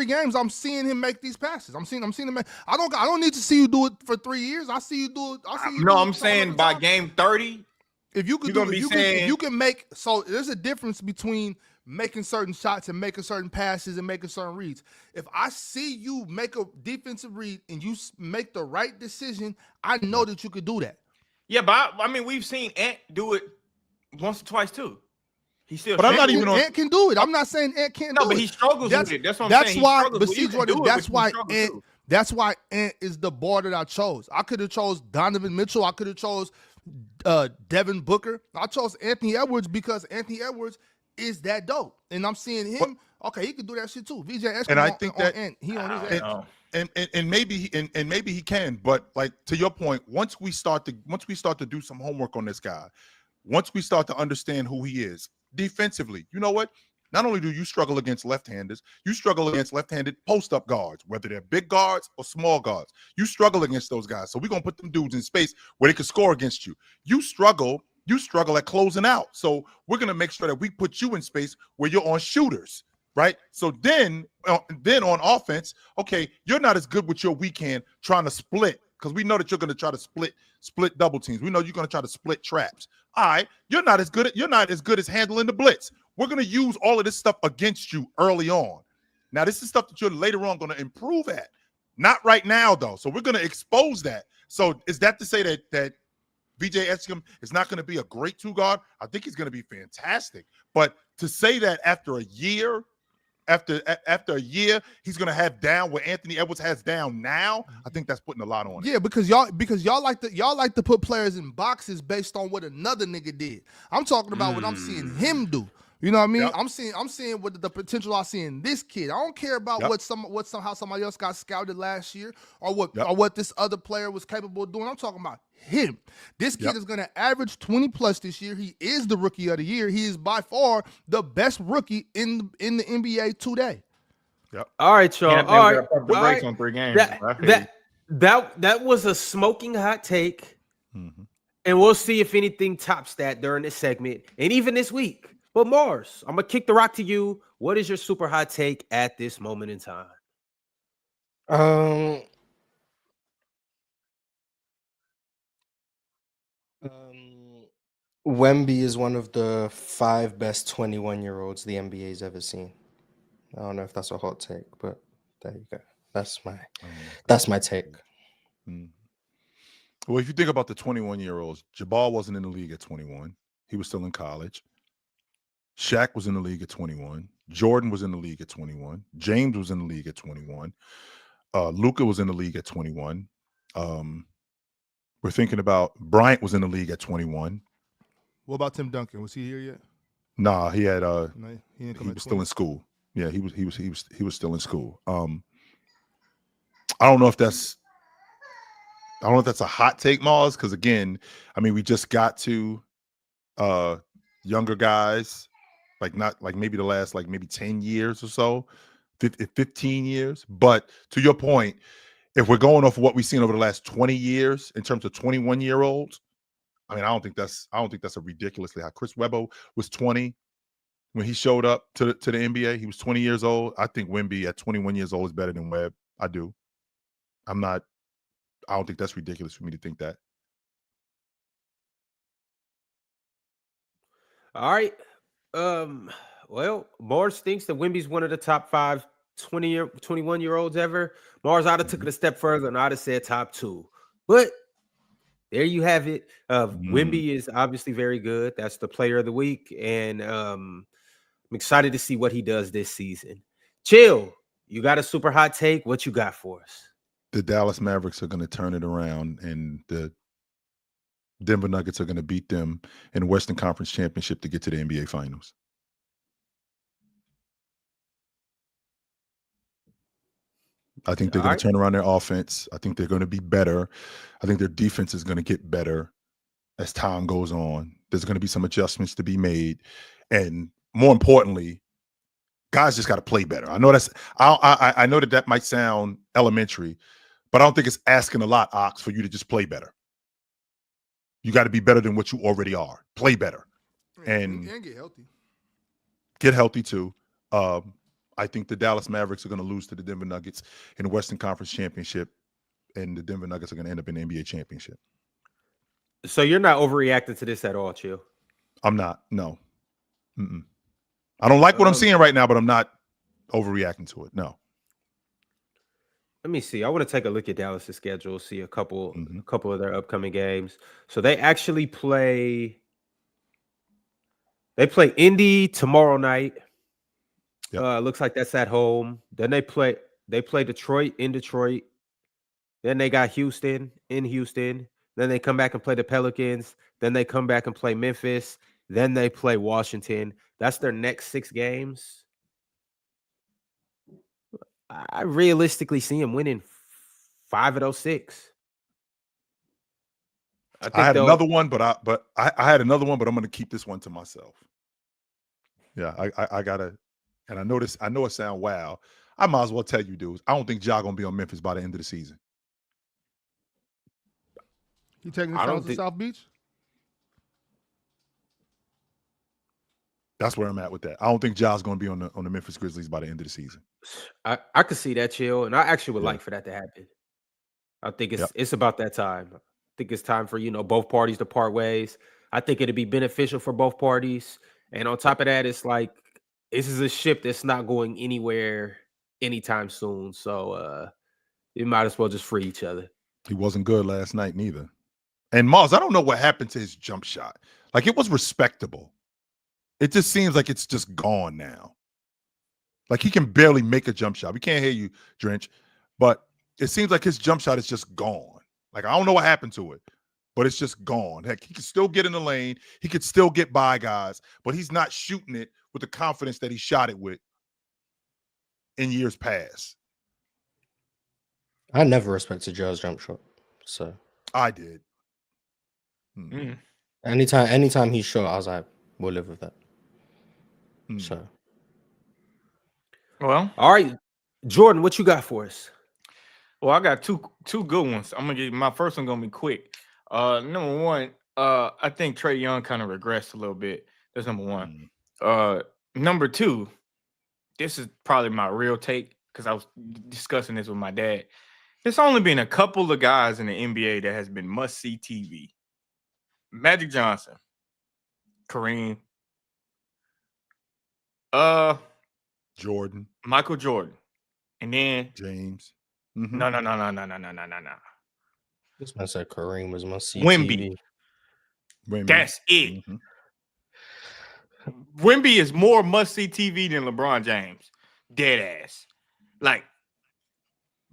games, I'm seeing him make these passes. I'm seeing him make. I don't need to see you do it for 3 years. I see you do it. I'm saying by game 30. If you could do it, if you can make. So there's a difference between making certain shots and making certain passes and making certain reads. If I see you make a defensive read and you make the right decision, I know that you could do that. Yeah, but I mean, we've seen Ant do it once or twice too. He still. But I'm not even. Ant can do it. I'm not saying Ant can't do it. No, but he struggles with it. That's what I'm saying. That's why. But see, Jordan, that's why Ant. That's why Ant is the bar that I chose. I could have chose Donovan Mitchell. I could have chose Devin Booker. I chose Anthony Edwards because Anthony Edwards is that dope, and I'm seeing him. Okay, he can do that shit too. VJ Edgecombe, and I think that he on his edge. And maybe he can, but like to your point, once we start to do some homework on this guy, once we start to understand who he is defensively, you know what? Not only do you struggle against left-handers, you struggle against left-handed post-up guards, whether they're big guards or small guards. You struggle against those guys. So we're gonna put them dudes in space where they can score against you. You struggle at closing out. So we're going to make sure that we put you in space where you're on shooters, right? So then on offense, okay, you're not as good with your weekend trying to split because we know that you're going to try to split double teams. We know you're going to try to split traps. All right, you're not as good as handling the blitz. We're going to use all of this stuff against you early on. Now, this is stuff that you're later on going to improve at. Not right now, though. So we're going to expose that. So is that to say that VJ Eskim is not going to be a great two guard? I think he's going to be fantastic. But to say that after a year, he's going to have down what Anthony Edwards has down now, I think that's putting a lot on it. Yeah, because y'all like to put players in boxes based on what another nigga did. I'm talking about what I'm seeing him do. You know what I mean? Yep. I'm seeing what the potential I see in this kid. I don't care about how somebody else got scouted last year or what this other player was capable of doing. I'm talking about him. This kid is going to average 20 plus this year. He is the rookie of the year. He is by far the best rookie in the NBA today. Yep. All right, y'all. All right. The brakes on 3 games. That was a smoking hot take. Mm-hmm. And we'll see if anything tops that during this segment and even this week. But Mars, I'm going to kick the rock to you. What is your super hot take at this moment in time? Wemby is one of the 5 best 21-year-olds the NBA's ever seen. I don't know if that's a hot take, but there you go. That's my take. Mm. Well, if you think about the 21-year-olds, Jabal wasn't in the league at 21. He was still in college. Shaq was in the league at 21. Jordan was in the league at 21. James was in the league at 21. Luka was in the league at 21. We're thinking about Bryant was in the league at 21. What about Tim Duncan? Was he here yet? Nah, he had he was still in school. Yeah, he was still in school. I don't know if that's a hot take, Mars, because again, I mean, we just got to younger guys, not maybe the last maybe 10 years or so, 15 years. But to your point, if we're going off of what we've seen over the last 20 years in terms of 21-year-olds, I mean, I don't think that's a ridiculously high. Chris Webber was 20 when he showed up to the NBA. He was 20 years old. I think Wemby at 21 years old is better than Webb. I do. I don't think that's ridiculous for me to think that. All right. Well, Mars thinks that Wemby's one of the top 5 21-year-olds ever. Mars, I'd have took it a step further and I'd have said top 2. But there you have it. Wemby is obviously very good. That's the player of the week. And I'm excited to see what he does this season. Chill. You got a super hot take. What you got for us? The Dallas Mavericks are going to turn it around, and the Denver Nuggets are going to beat them in the Western Conference Championship to get to the NBA Finals. I think they're going to turn around their offense. I think they're going to be better. I think their defense is going to get better as time goes on. There's going to be some adjustments to be made. And more importantly, guys just got to play better. I know I know that might sound elementary, but I don't think it's asking a lot, Ox, for you to just play better. You got to be better than what you already are. Play better. And get healthy. Get healthy, too. I think the Dallas Mavericks are going to lose to the Denver Nuggets in the Western Conference Championship, and the Denver Nuggets are going to end up in the NBA Championship. So you're not overreacting to this at all, Chill? I'm not. No. Mm-mm. I don't like what I'm seeing right now, but I'm not overreacting to it. No. Let me see. I want to take a look at Dallas' schedule, see a couple of their upcoming games. So they actually play Indy tomorrow night. Yep. Looks like that's at home. Then they play Detroit in Detroit. Then they got Houston in Houston. Then they come back and play the Pelicans. Then they come back and play Memphis. Then they play Washington. That's their next 6 games. I realistically see him winning 5 of those 6. I had another one, but I had another one, but I'm going to keep this one to myself. Yeah, I gotta, and I know this. I know it sounds wild. I might as well tell you, dudes. I don't think Ja gonna be on Memphis by the end of the season. You taking the Suns to South Beach? That's where I'm at with that. I don't think Ja's going to be on the Memphis Grizzlies by the end of the season. I could see that, Chill, and I actually would like for that to happen. I think it's about that time. I think it's time for both parties to part ways. I think it'd be beneficial for both parties. And on top of that, it's like this is a ship that's not going anywhere anytime soon. So you might as well just free each other. He wasn't good last night neither. And Mars, I don't know what happened to his jump shot. Like, it was respectable. It just seems like it's just gone now. Like, he can barely make a jump shot. We can't hear you, Drench. But it seems like his jump shot is just gone. Like, I don't know what happened to it, but it's just gone. Heck, he can still get in the lane. He could still get by guys, but he's not shooting it with the confidence that he shot it with in years past. I never respected Joe's jump shot. So I did. Anytime he's short, I was like, we'll live with that. So, well, all right, Jordan, what you got for us? Well, I got two good ones. I'm gonna get my first one gonna be quick. Number one, I think Trae Young kind of regressed a little bit. That's number one. Number two, this is probably my real take because I was discussing this with my dad. There's only been a couple of guys in the NBA that has been must-see TV. Magic Johnson, Kareem, Jordan, Michael Jordan, and then James. No. This man said Kareem was must see Wemby. TV. That's it. Wemby is more must-see TV than LeBron James. Dead ass. Like,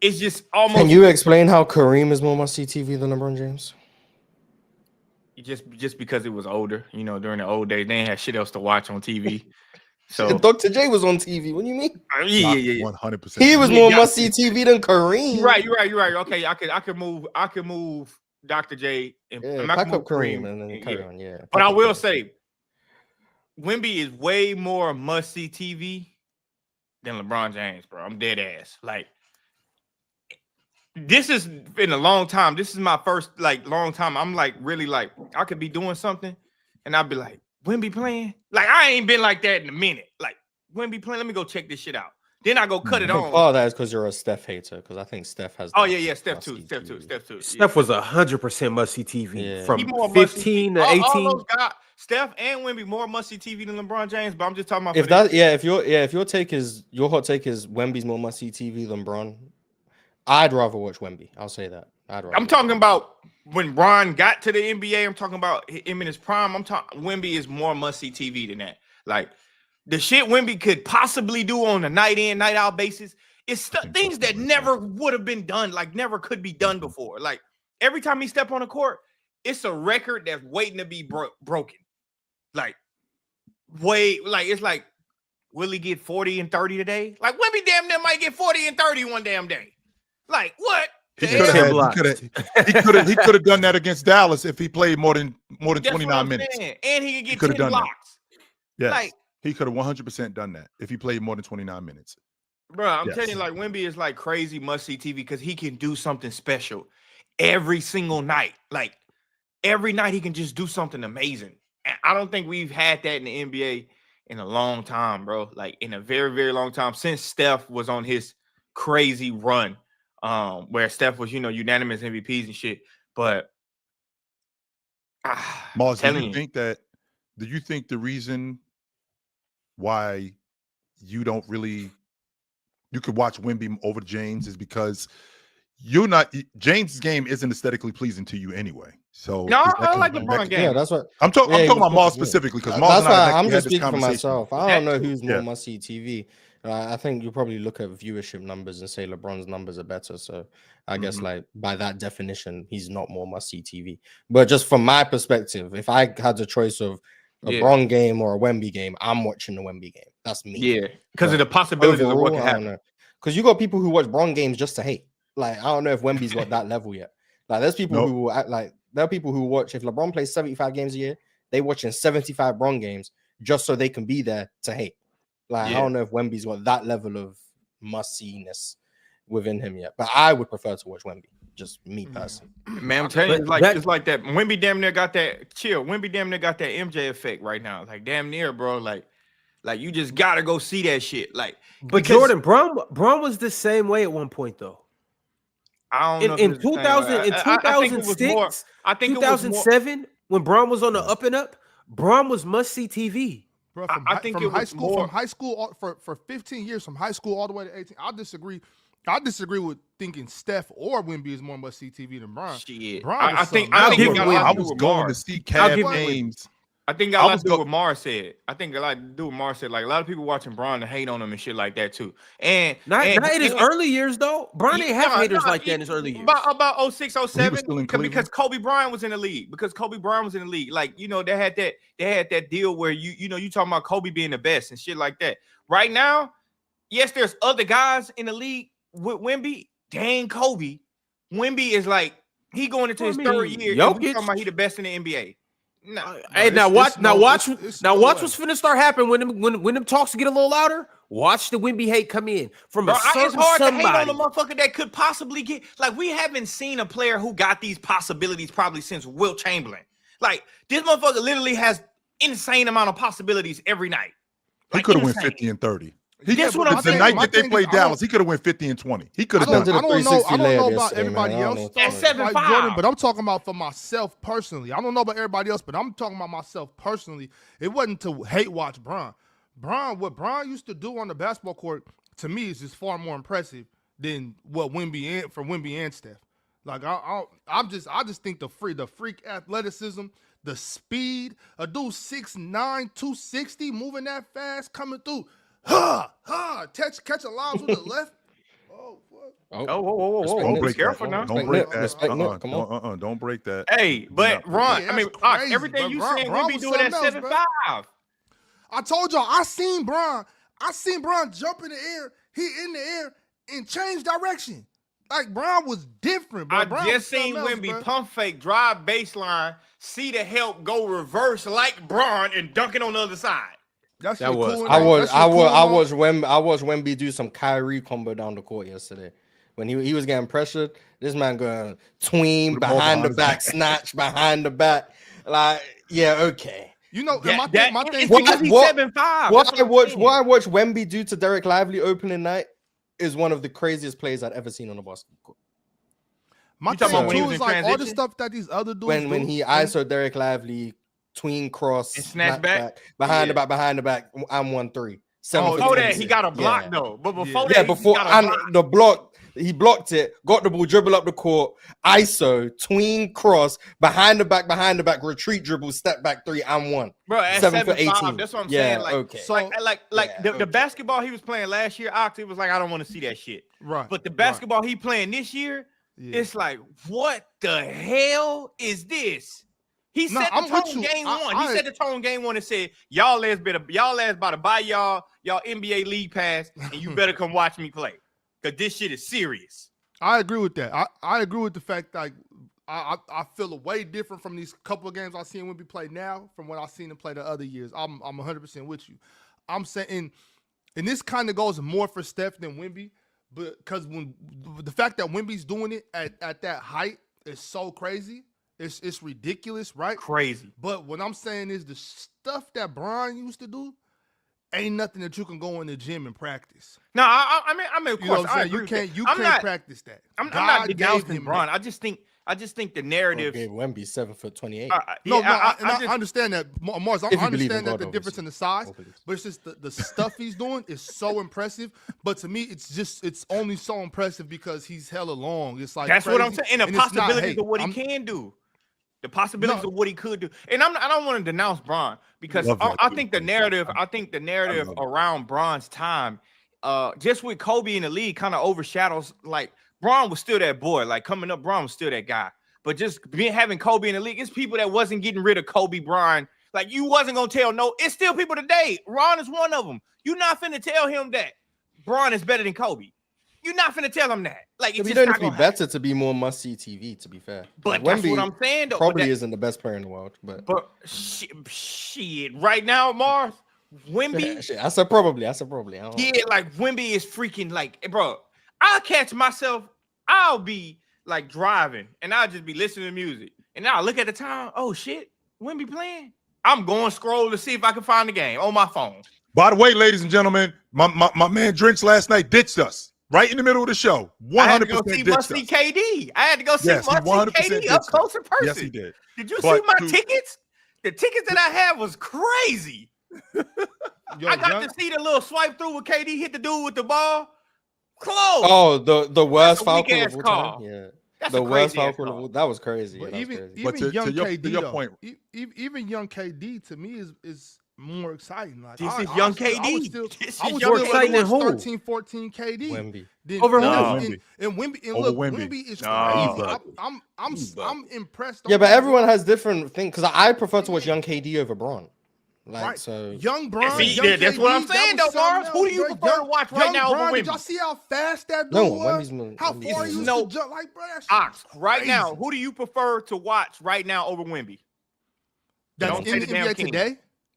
it's just almost. Can you explain how Kareem is more must-see TV than LeBron James? Just because it was older, during the old days, they ain't had shit else to watch on TV. So Dr. J was on TV. What do you mean? Yeah. 100%. He was more must-see TV than Kareem. You're right. Okay, I could move Dr. J and pack up Kareem and then carry on. Yeah. But I will say, Wemby is way more must-see TV than LeBron James, bro. I'm dead ass. Like, this is been a long time. This is my first long time. I'm really I could be doing something and I'd be like, Wemby playing? Like, I ain't been like that in a minute. Like, Wemby playing, let me go check this shit out. Then I go cut it on. Oh, that is because you're a Steph hater. Because I think Steph has. Oh yeah, Steph too. Steph was 100% must-see TV from 15 to 18. All those guys, Steph and Wemby more must-see TV than LeBron James. But I'm just talking about if your hot take is Wemby's more must-see TV than Bron, I'd rather watch Wemby. I'll say that. I'm talking about when Bron got to the NBA. I'm talking about him in his prime. I'm talking Wemby is more must-see TV than that. Like, the shit Wemby could possibly do on a night in, night out basis is things that never would have been done, like never could be done before. Like, every time he step on the court, it's a record that's waiting to be broken. Like, it's like, will he get 40 and 30 today? Like, Wemby damn near might get 40 and 30 one damn day. Like, what? He could have done that against Dallas if he played more than 29 minutes. And he could get 10 blocks. Yes. Like, he could have 100% done that if he played more than 29 minutes. Bro, I'm telling you, like, Wemby is like crazy must-see TV because he can do something special every single night. Like, every night he can just do something amazing. And I don't think we've had that in the NBA in a long time, bro. Like, in a very, very long time since Steph was on his crazy run. Where Steph was, unanimous MVPs and shit. But Mars, do you think the reason why you could watch Wemby over James is because James' game isn't aesthetically pleasing to you anyway. So no, I like LeBron game. Yeah, that's what I'm talking about Mars specifically because Mars that's why I'm just speaking for myself. I don't know who's more must-see TV. I think you probably look at viewership numbers and say LeBron's numbers are better. So I guess by that definition, he's not more must-see TV. But just from my perspective, if I had the choice of a LeBron game or a Wemby game, I'm watching the Wemby game. That's me. Yeah, because of the possibilities of what can happen. Because you got people who watch LeBron games just to hate. Like, I don't know if Wemby's got that level yet. Like, there's people who will act like there are people who watch if LeBron plays 75 games a year, they watching 75 LeBron games just so they can be there to hate. Like, I don't know if Wemby's got that level of must-see-ness within him yet, but I would prefer to watch Wemby. Just me personally. Man, I'm telling you, it's like that. Wemby damn near got that chill. Wemby damn near got that MJ effect right now. Like, damn near, bro. Like you just gotta go see that shit. Like, but Jordan, Bron was the same way at one point though. I don't know. In 2000, in 2006, I think it was more. 2007, when Bron was on the up and up, Bron was must see TV. Bro, I think it was more. From high school for 15 years, from high school all the way to 18. I disagree with thinking Steph or Wemby is more must see TV than Bron. Shit. Bron I is think something else. I was going to see Cavs games. I think got a lot to do with what Mars said. I think a lot to do with Mars said. Like a lot of people watching Bron to hate on him and shit like that too. And not in his early years though. Bron didn't have haters like that in his early years. About 06, 07, because Kobe Bryant was in the league. Like, you know, they had that deal where you talking about Kobe being the best and shit like that. Right now, yes, there's other guys in the league with Wemby. Dang, Kobe. Wemby is like he going into his third year. Jokic, talking about he the best in the NBA. Hey, watch what's finna start happening when them talks get a little louder. Watch the Wemby hate come in from a certain it's hard somebody. to hate on a motherfucker that could possibly get. Like, we haven't seen a player who got these possibilities probably since Wilt Chamberlain. Like, this motherfucker literally has insane amount of possibilities every night. He could have went 50 and 30. That's what I'm saying. The night that they played Dallas, he could have went 50 and 20. He could have done it. I don't know about everybody else. At 7'5", Jordan, but I'm talking about for myself personally. I don't know about everybody else, but I'm talking about myself personally. It wasn't to hate watch Bron. What Bron used to do on the basketball court, to me, is just far more impressive than what Wemby and Steph. Like I just think the freak athleticism, the speed, a dude 6'9", 260, moving that fast, coming through. Catching lobs with the left. Oh, what? Whoa. Don't break careful that. now. Don't break that. Come on. Don't break that. Hey, but Ron, Yeah, I mean, crazy, everything you saying, Bron we be was doing at something else, 7'5". I told y'all, I seen Bron jump in the air. He in the air and change direction. Like, Bron was different, bro. I just seen Wemby pump fake, drive baseline, see the help, go reverse like Bron and dunk it on the other side. I watched Wemby do some Kyrie combo down the court yesterday. When he was getting pressured, this man going tween behind the back, snatch behind the back. Like, yeah, okay. You know, my thing. Because he's 7'5". What I watched Wemby do to Derek Lively opening night is one of the craziest plays I've ever seen on a basketball court. My thing too is like all the stuff that these other dudes when he ISO Derek Lively, tween cross, and snatch back behind the back, I'm 1-3. Before that, he got a block though. But before the block, he blocked it, got the ball, dribble up the court, ISO, tween cross, behind the back, retreat dribble, step back 3, I'm 1. Bro, at 7 for 18. That's what I'm saying. Like, okay. So, the basketball he was playing last year, Ox, it was like, I don't want to see that shit. Right. But the basketball he playing this year, it's like, what the hell is this? He set the tone game one. He set the tone game one and said, y'all ass about to buy y'all NBA league pass, and you better come watch me play. Because this shit is serious. I agree with that. I agree with the fact that I feel way different from these couple of games I've seen Wemby play now from what I've seen him play the other years. I'm 100% with you. I'm saying, and this kind of goes more for Steph than Wemby, but because when the fact that Wemby's doing it at that height is so crazy. It's ridiculous, right? Crazy. But what I'm saying is the stuff that Bron used to do ain't nothing that you can go in the gym and practice. No, I mean, of course, I agree. You can't practice that. I'm not denouncing Bron. I just think the narrative. Gave Wemby 7'28". I understand that, Mars. I understand that the difference in the size, but it's just the stuff he's doing is so impressive. But to me, it's only so impressive because he's hella long. It's like that's crazy. what I'm saying. And the possibilities of what he can do. The possibilities of what he could do, and I don't want to denounce Bron because I think the narrative around Bron's time, just with Kobe in the league, kind of overshadows. Like, Bron was still that boy. Like, coming up, Bron was still that guy. But just having Kobe in the league, it's people that wasn't getting rid of Kobe Bryant. Like, you wasn't gonna tell no. It's still people today. Ron is one of them. You're not finna tell him that Bron is better than Kobe. You're not finna tell him that. Like, it's you don't need to be better to be more must-see TV. To be fair, but that's what I'm saying. Though, probably isn't the best player in the world, but shit. Right now, Mars, Wemby. I said probably. I don't know. Yeah, like Wemby is freaking like, bro. I'll catch myself. I'll be like driving, and I'll just be listening to music, and I'll look at the time. Oh shit, Wemby playing. I'm going to scroll to see if I can find the game on my phone. By the way, ladies and gentlemen, my man Drench last night ditched us. Right in the middle of the show. 100% I had to go see ditched Musty us. KD. I had to go see Yes, he Musty 100% KD up ditched close in person. Yes, he did. Did you But see my to- tickets? The tickets that I had was crazy. Yo, I got young, to see the little swipe through with KD hit the dude with the ball. Close. Oh, the worst a foul call weak-ass of all call. time. Yeah, That's the a worst crazy foul ass call of call. all. That was crazy. but Yeah, that was even crazy. But even young to your KD point- even young KD to me is more exciting. Like This I- is I young still- I would KD. still- This I is would young still exciting rather than watch who? 13, 14 KD. Wemby. Than Over no, who? and Wemby and Over look, Wemby. Wemby is No. crazy. I'm impressed. Yeah, Don't but get me everyone wrong. has different things. Because I prefer to watch young KD over Braun. Like Right. so. Young Bron, See, young that's what I'm KD, saying, that was though, Mars. something Who do you else, prefer bro. to watch right Young now over Bron, did y'all Wemby? see how fast that dude No, was? Wemby's How Wemby's far he amazing. used No. to jump? Like, bro, that shit Ox, was right crazy. now, who do you prefer to watch right now over Wemby? That's Don't in say the the damn NBA Kings. today?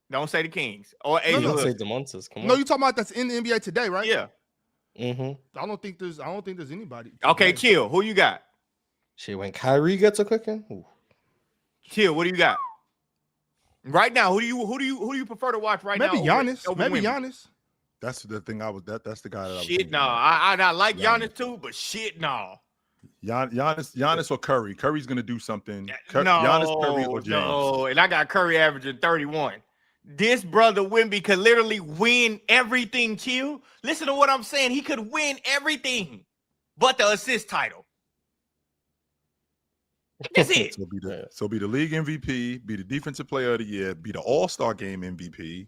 Don't say the Kings or You no. don't say Hood. DeMontis. Come on. No, you talking about that's in the NBA today, right? Yeah. Mm-hmm. I don't think there's anybody. Okay, today. chill. Who you got? Shit, when Kyrie gets a cooking, ooh. Chill. What do you got? Right now, who do you prefer to watch right Maybe now? Giannis. Maybe Wemby? Giannis. That's the thing. That's the guy that I was Shit, thinking no. about. I like Giannis. Giannis too, but shit, no. Giannis or Curry. Curry's gonna do something. No, Giannis, Curry, or James. no. And I got Curry averaging 31. This brother Wemby could literally win everything, chill. Listen to what I'm saying. He could win everything but the assist title. That's it. So be the league MVP, be the defensive player of the year, be the All-Star game MVP,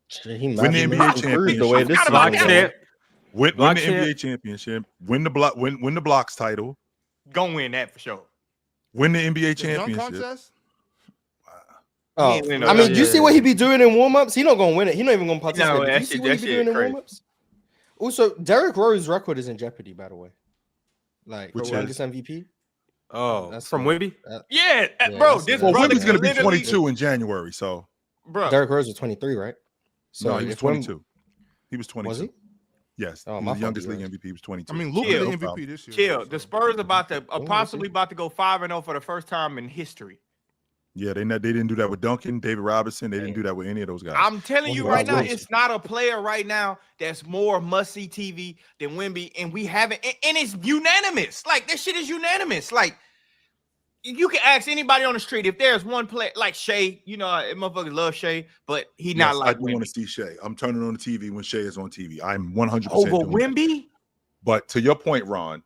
Shit, he win the might NBA improve the way championship. this I forgot season about going. champ. win the Block champ. NBA championship, win the blocks title, Gonna win that for sure. win the NBA The dunk championship. contest. Oh, He ain't winning I no mean, you see what he be doing in warm-ups? He not gonna win it. He not even gonna participate. No, Do that you see shit- what he that be shit doing in crazy. warm-ups? Also, Derrick Rose's record is in jeopardy, by the way. Like Which for is? youngest MVP. Oh, That's from fine. Wemby? Yeah, Yeah, bro. that's- This Well, brother Wemby's gonna be literally- 22 in January. So Bro, Derrick Rose was 23, right? no, he was if Wem- 22. He was 22. Was he? Yes, Oh, he my was the youngest fault, league you MVP. He was 22. I mean, Luka Chill. the MVP this year. chill. so- The Spurs about to Oh, possibly about to go 5-0 for the first time in history. Yeah, they didn't do that with Duncan, David Robinson. They didn't do that with any of those guys. I'm telling you Well, right now, Wilson. it's not a player right now that's more must-see TV than Wemby, and we haven't, and it's unanimous. Like, this shit is unanimous. Like, you can ask anybody on the street if there's one player like Shea, you know, motherfuckers love Shea, but he not Yes, like I do want Wemby. to see Shea. I'm turning on the TV when Shea is on TV. I'm 100% Over doing that. Wemby? But to your point, Ron,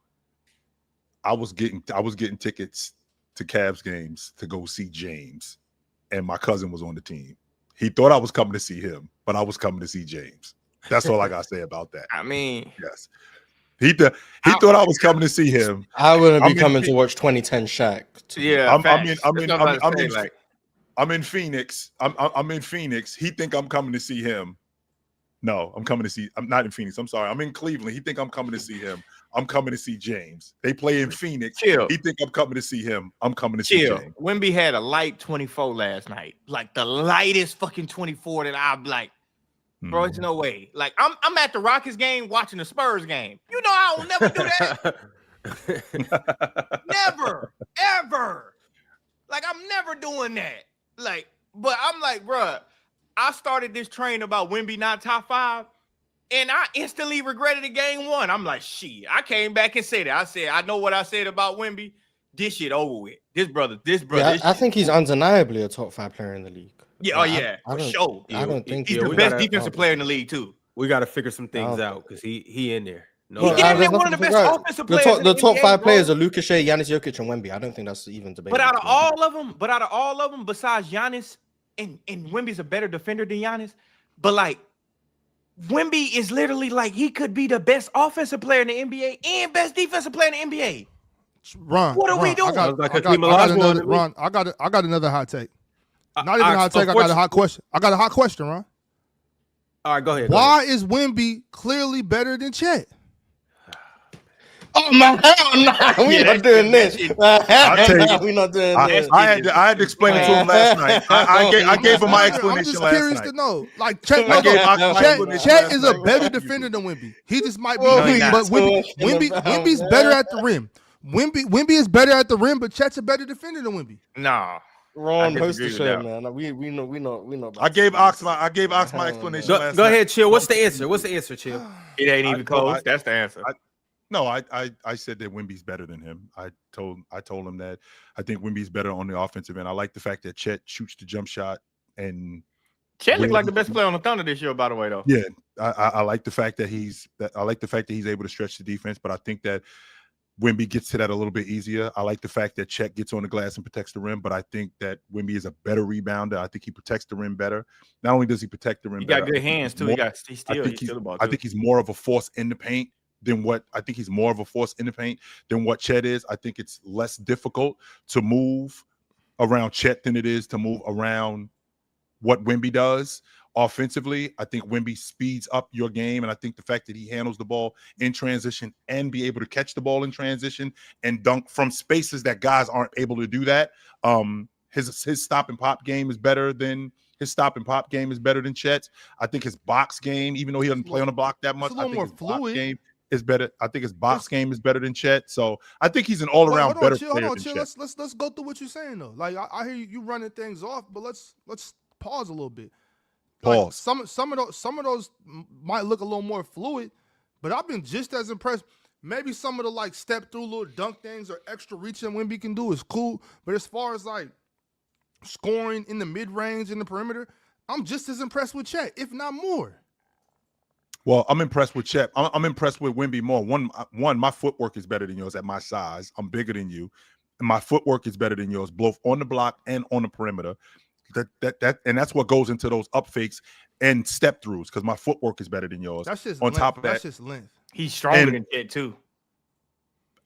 I was getting tickets to Cavs games to go see James, and my cousin was on the team. He thought I was coming to see him, but I was coming to see James. That's all I gotta say about that. I mean, Yes, he thought I was coming to see him. I wouldn't be I'm in coming to Phoenix. watch 2010 Shaq. yeah, I'm facts. in That's what I'm about to say, like, I'm in Phoenix. I'm in Phoenix. He think I'm coming to see him. No, I'm coming to see. I'm not in Phoenix. I'm sorry. I'm in Cleveland. He think I'm coming to see him. I'm coming to see James. They play in Phoenix. Chill. He think I'm coming to see him. I'm coming to see chill. James. Wemby had a light 24 last night, like the lightest fucking 24 that I'm like, bro, Mm. it's no way. Like, I'm at the Rockets game watching the Spurs game. You know, I will never do that. Never, ever. Like, I'm never doing that. Like, but I'm like, bruh, I started this train about Wemby not top 5, and I instantly regretted it game 1. I'm like, shit. I came back and said it. I said, I know what I said about Wemby. This shit over with. This brother. Yeah, This I shit- think he's undeniably a top 5 player in the league. Yeah, Like, oh yeah, I for don't- sure. I don't think He's Yeah, the we best gotta- defensive player in the league too. We got to figure some things Oh. out because he in there. No, Well, He doubt. damn near there's one of the nothing best to figure out. offensive The players. top, in the top NBA, 5 bro. players are Luka, Shea, Giannis, Jokic, and Wemby. I don't think that's even debatable. But out of all of them, besides Giannis, and Wemby's a better defender than Giannis, but like Wemby is literally like he could be the best offensive player in the NBA and best defensive player in the NBA. Ron, What are we doing? I got, Like I got, Hakeem I got Olajuwon another, to me. Ron, I got another hot take. Not even I- a hot take. I got a hot question. I got a hot question, Ron. All right, go ahead. Why is Wemby clearly better than Chet? Oh my hell no! We're Yeah, not doing that this. shit- We're not doing this. I had to explain it to him last night. I gave him my I'm explanation just last curious night. to know. Like Chet, I gave my Chet, explanation Chet last is a night. better defender than Wemby. He just might be, What are we but talking about, Wemby's man? better at the rim. Wemby is better at the rim, but Chet's a better defender than Wemby. Nah. Ron, I host the disagree with show, that. man. We not. I gave Ox my explanation Go last night. ahead, Chill. What's the answer? Chill? It ain't I even told- close. That's the answer. No, I said that Wemby's better than him. I told him that I think Wemby's better on the offensive end. I like the fact that Chet shoots the jump shot, and Chet looked like the best player on the Thunder this year, by the way, though. Yeah, I like the fact that he's able to stretch the defense, but I think that Wemby gets to that a little bit easier. I like the fact that Chet gets on the glass and protects the rim, but I think that Wemby is a better rebounder. I think he protects the rim better. Not only does he protect the rim, he got good hands too. I think he's more of a force in the paint than what Chet is. I think it's less difficult to move around Chet than it is to move around what Wemby does offensively. I think Wemby speeds up your game, and I think the fact that he handles the ball in transition and be able to catch the ball in transition and dunk from spaces that guys aren't able to do that. His stop and pop game is better than Chet's. I think his box game, even though he doesn't play on the block that much, I think his box game is better. I think his box game is better than Chet. So I think he's an all-around better player than Chet. Let's go through what you're saying though. Like I hear you running things off, but let's pause a little bit. Pause. Like some of those might look a little more fluid, but I've been just as impressed. Maybe some of the like step through little dunk things or extra reach that Wemby can do is cool, but as far as like scoring in the mid range in the perimeter, I'm just as impressed with Chet, if not more. Well, I'm impressed with Chet. I'm impressed with Wemby more. One, my footwork is better than yours at my size. I'm bigger than you, and my footwork is better than yours, both on the block and on the perimeter. And that's what goes into those up fakes and step throughs because my footwork is better than yours. That's just on length. top of that. That's just length. He's stronger than Chet too.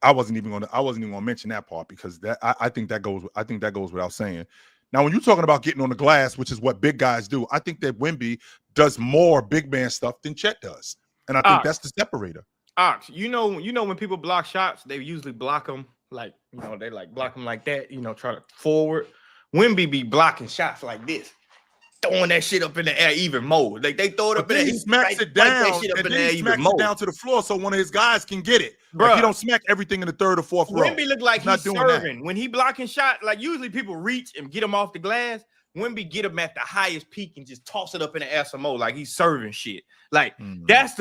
I wasn't even gonna mention that part because I think that goes without saying. Now, when you're talking about getting on the glass, which is what big guys do, I think that Wemby does more big man stuff than Chet does, and I think that's the separator. Ox, you know when people block shots, they usually block them like they like block them like that. Try to forward. Wemby be blocking shots like this, throwing that shit up in the air even more. Like they throw it up in the air, he smacks it down, and then he smacks it down to the floor so one of his guys can get it. Like he don't smack everything in the third or fourth row. Wemby look like he's serving. When he blocking shot, like usually people reach and get him off the glass. Wemby get him at the highest peak and just toss it up in the air some more, like he's serving shit. Like that's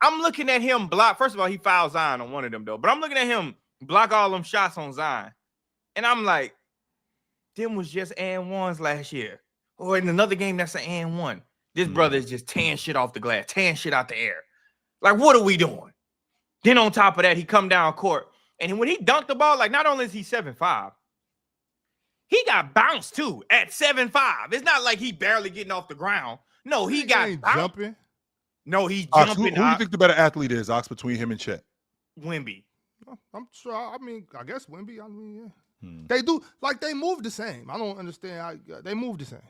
I'm looking at him block. First of all, he fouled Zion on one of them though, but I'm looking at him block all them shots on Zion. And I'm like, them was just and ones last year. Or in another game, that's an and one. This brother is just tearing shit off the glass, tearing shit out the air. Like, what are we doing? Then on top of that, he come down court. And when he dunked the ball, like not only is he 7'5", he got bounced too at 7'5". It's not like he barely getting off the ground. No, he got jumping. No, he's Ox, jumping. Who do you think the better athlete is, Ox, between him and Chet? Wemby. I'm sure. I guess Wemby. Yeah. They do they move the same. I don't understand how they move the same.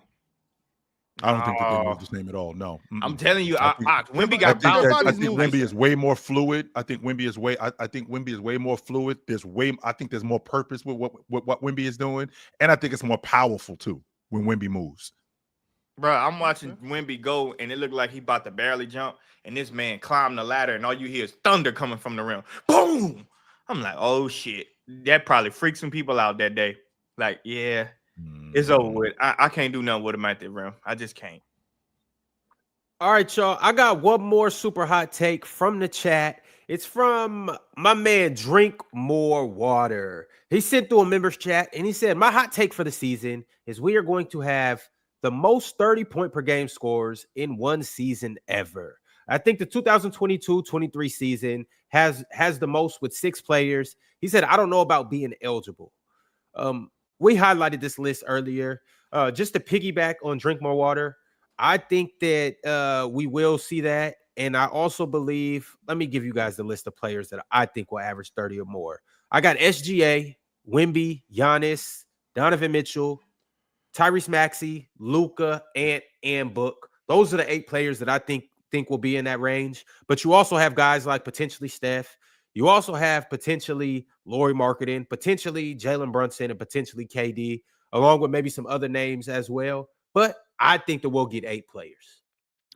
I don't think that they move the same at all. No, I'm telling you, Wemby got bounced. I think Wemby is way more fluid. I think Wemby is way more fluid. I think there's more purpose with what Wemby is doing, and I think it's more powerful too when Wemby moves. Bro, I'm watching Wemby go, and it looked like he about to barely jump, and this man climbed the ladder, and all you hear is thunder coming from the rim. Boom! I'm like, oh shit. That probably freaked some people out that day. Like, yeah, it's over with. I can't do nothing with him at the rim. I just can't. All right, y'all. I got one more super hot take from the chat. It's from my man, Drink More Water. He sent through a members chat, and he said, my hot take for the season is we are going to have the most 30-point per game scores in one season ever. I think the 2022-23 season has the most with 6 players. He said, I don't know about being eligible. We highlighted this list earlier. Just to piggyback on Drink More Water, I think that we will see that. And I also believe, let me give you guys the list of players that I think will average 30 or more. I got SGA, Wemby, Giannis, Donovan Mitchell, Tyrese Maxey, Luka, Ant, and Book. Those are the 8 players that I think will be in that range. But you also have guys like potentially Steph. You also have potentially Lauri Markkanen, potentially Jalen Brunson, and potentially KD, along with maybe some other names as well. But I think that we'll get 8 players.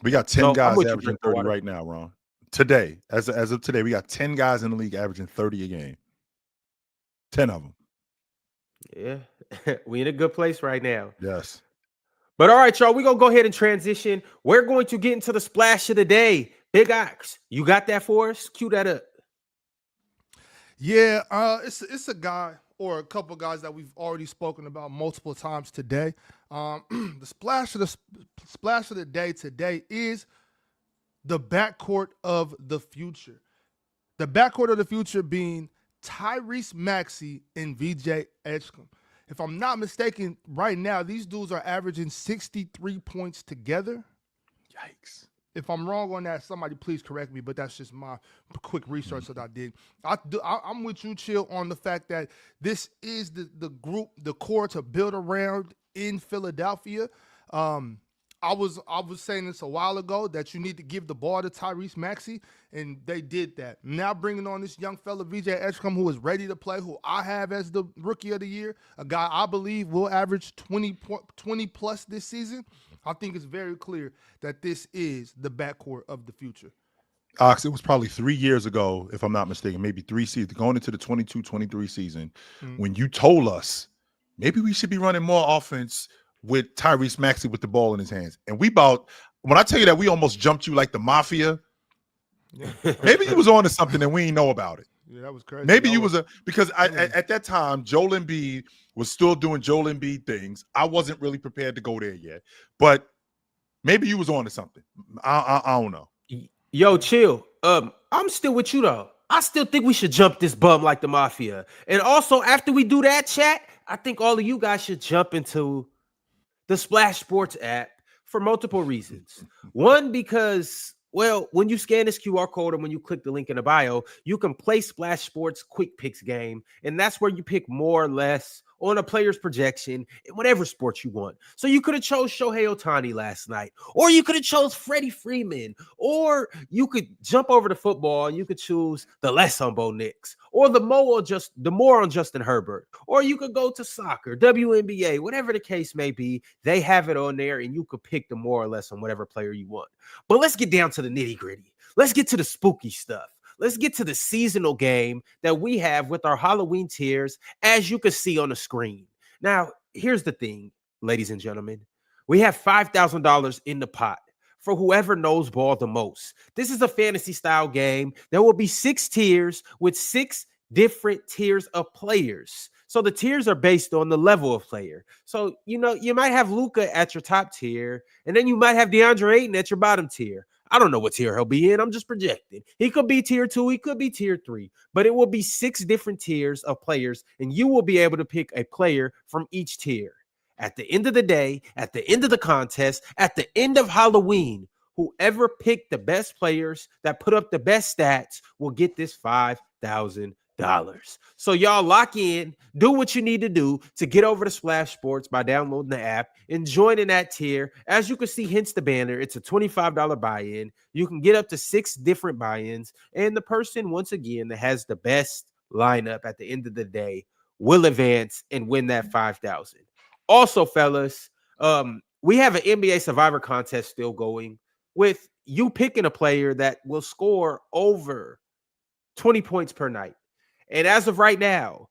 We got 10 guys averaging 30 right now, Ron. Today, as of today, we got 10 guys in the league averaging 30 a game. 10 of them. Yeah, we in a good place right now. Yes. But all right, y'all, we're going to go ahead and transition. We're going to get into the splash of the day. Big Ox, you got that for us? Cue that up. Yeah, it's a guy or a couple guys that we've already spoken about multiple times today. The splash of the day today is the backcourt of the future. The backcourt of the future being Tyrese Maxey and VJ Edgecombe. If I'm not mistaken, right now these dudes are averaging 63 points together. Yikes. If I'm wrong on that, somebody please correct me, but that's just my quick research that I did. I'm with you, Chill, on the fact that this is the group, the core to build around in Philadelphia. I was saying this a while ago that you need to give the ball to Tyrese Maxey, and they did that. Now bringing on this young fella, VJ Edgecombe, who is ready to play, who I have as the rookie of the year, a guy I believe will average 20 plus this season. I think it's very clear that this is the backcourt of the future. Ox, it was probably 3 years ago, if I'm not mistaken, maybe 3 seasons, going into the 22-23 season, when you told us maybe we should be running more offense with Tyrese Maxey with the ball in his hands. And when I tell you that we almost jumped you like the mafia, maybe you was on to something and we didn't know about it. Yeah, that was crazy. Maybe you was because at that time, Joel Embiid was still doing Joel Embiid things. I wasn't really prepared to go there yet, but maybe you was on to something. I don't know. Yo, Chill. I'm still with you though. I still think we should jump this bum like the mafia. And also, after we do that, chat, I think all of you guys should jump into the Splash Sports app for multiple reasons. One, because, well, when you scan this QR code and when you click the link in the bio, you can play Splash Sports Quick Picks game, and that's where you pick more or less on a player's projection in whatever sport you want. So you could have chose Shohei Ohtani last night, or you could have chose Freddie Freeman, or you could jump over to football and you could choose the less on Bo Nix, or the more on Justin Herbert, or you could go to soccer, WNBA, whatever the case may be. They have it on there, and you could pick the more or less on whatever player you want. But let's get down to the nitty gritty. Let's get to the spooky stuff. Let's get to the seasonal game that we have with our Halloween tiers, as you can see on the screen. Now, here's the thing, ladies and gentlemen. We have $5,000 in the pot for whoever knows ball the most. This is a fantasy-style game. There will be 6 tiers with 6 different tiers of players. So the tiers are based on the level of player. So, you might have Luka at your top tier, and then you might have DeAndre Ayton at your bottom tier. I don't know what tier he'll be in. I'm just projecting. He could be tier 2. He could be tier 3. But it will be 6 different tiers of players, and you will be able to pick a player from each tier. At the end of the day, at the end of the contest, at the end of Halloween, whoever picked the best players that put up the best stats will get this $5,000. So y'all lock in, do what you need to do to get over to Splash Sports by downloading the app and joining that tier. As you can see, hence the banner, it's a $25 buy-in. You can get up to 6 different buy-ins, and the person, once again, that has the best lineup at the end of the day will advance and win that $5,000. Also, fellas, we have an NBA Survivor contest still going with you picking a player that will score over 20 points per night. And as of right now,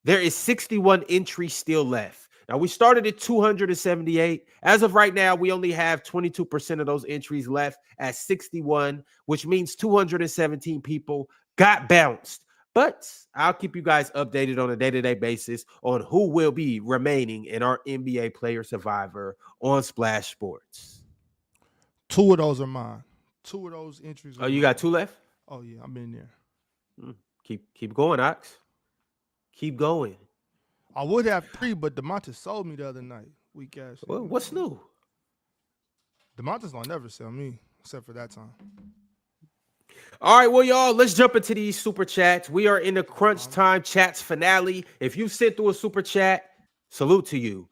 there is 61 entries still left. Now, we started at 278. As of right now, we only have 22% of those entries left at 61, which means 217 people got bounced. But I'll keep you guys updated on a day-to-day basis on who will be remaining in our NBA Player Survivor on Splash Sports. 2 of those are mine. 2 of those entries are you mine. got 2 left? Oh, yeah, I'm in there. Keep going, Ox. Keep going. I would have 3, but DeMontis sold me the other night. Weak ass. Well, what's new? DeMontis don't never sell me, except for that time. All right, well, y'all, let's jump into these super chats. We are in the crunch time chats finale. If you sent through a super chat, salute to you.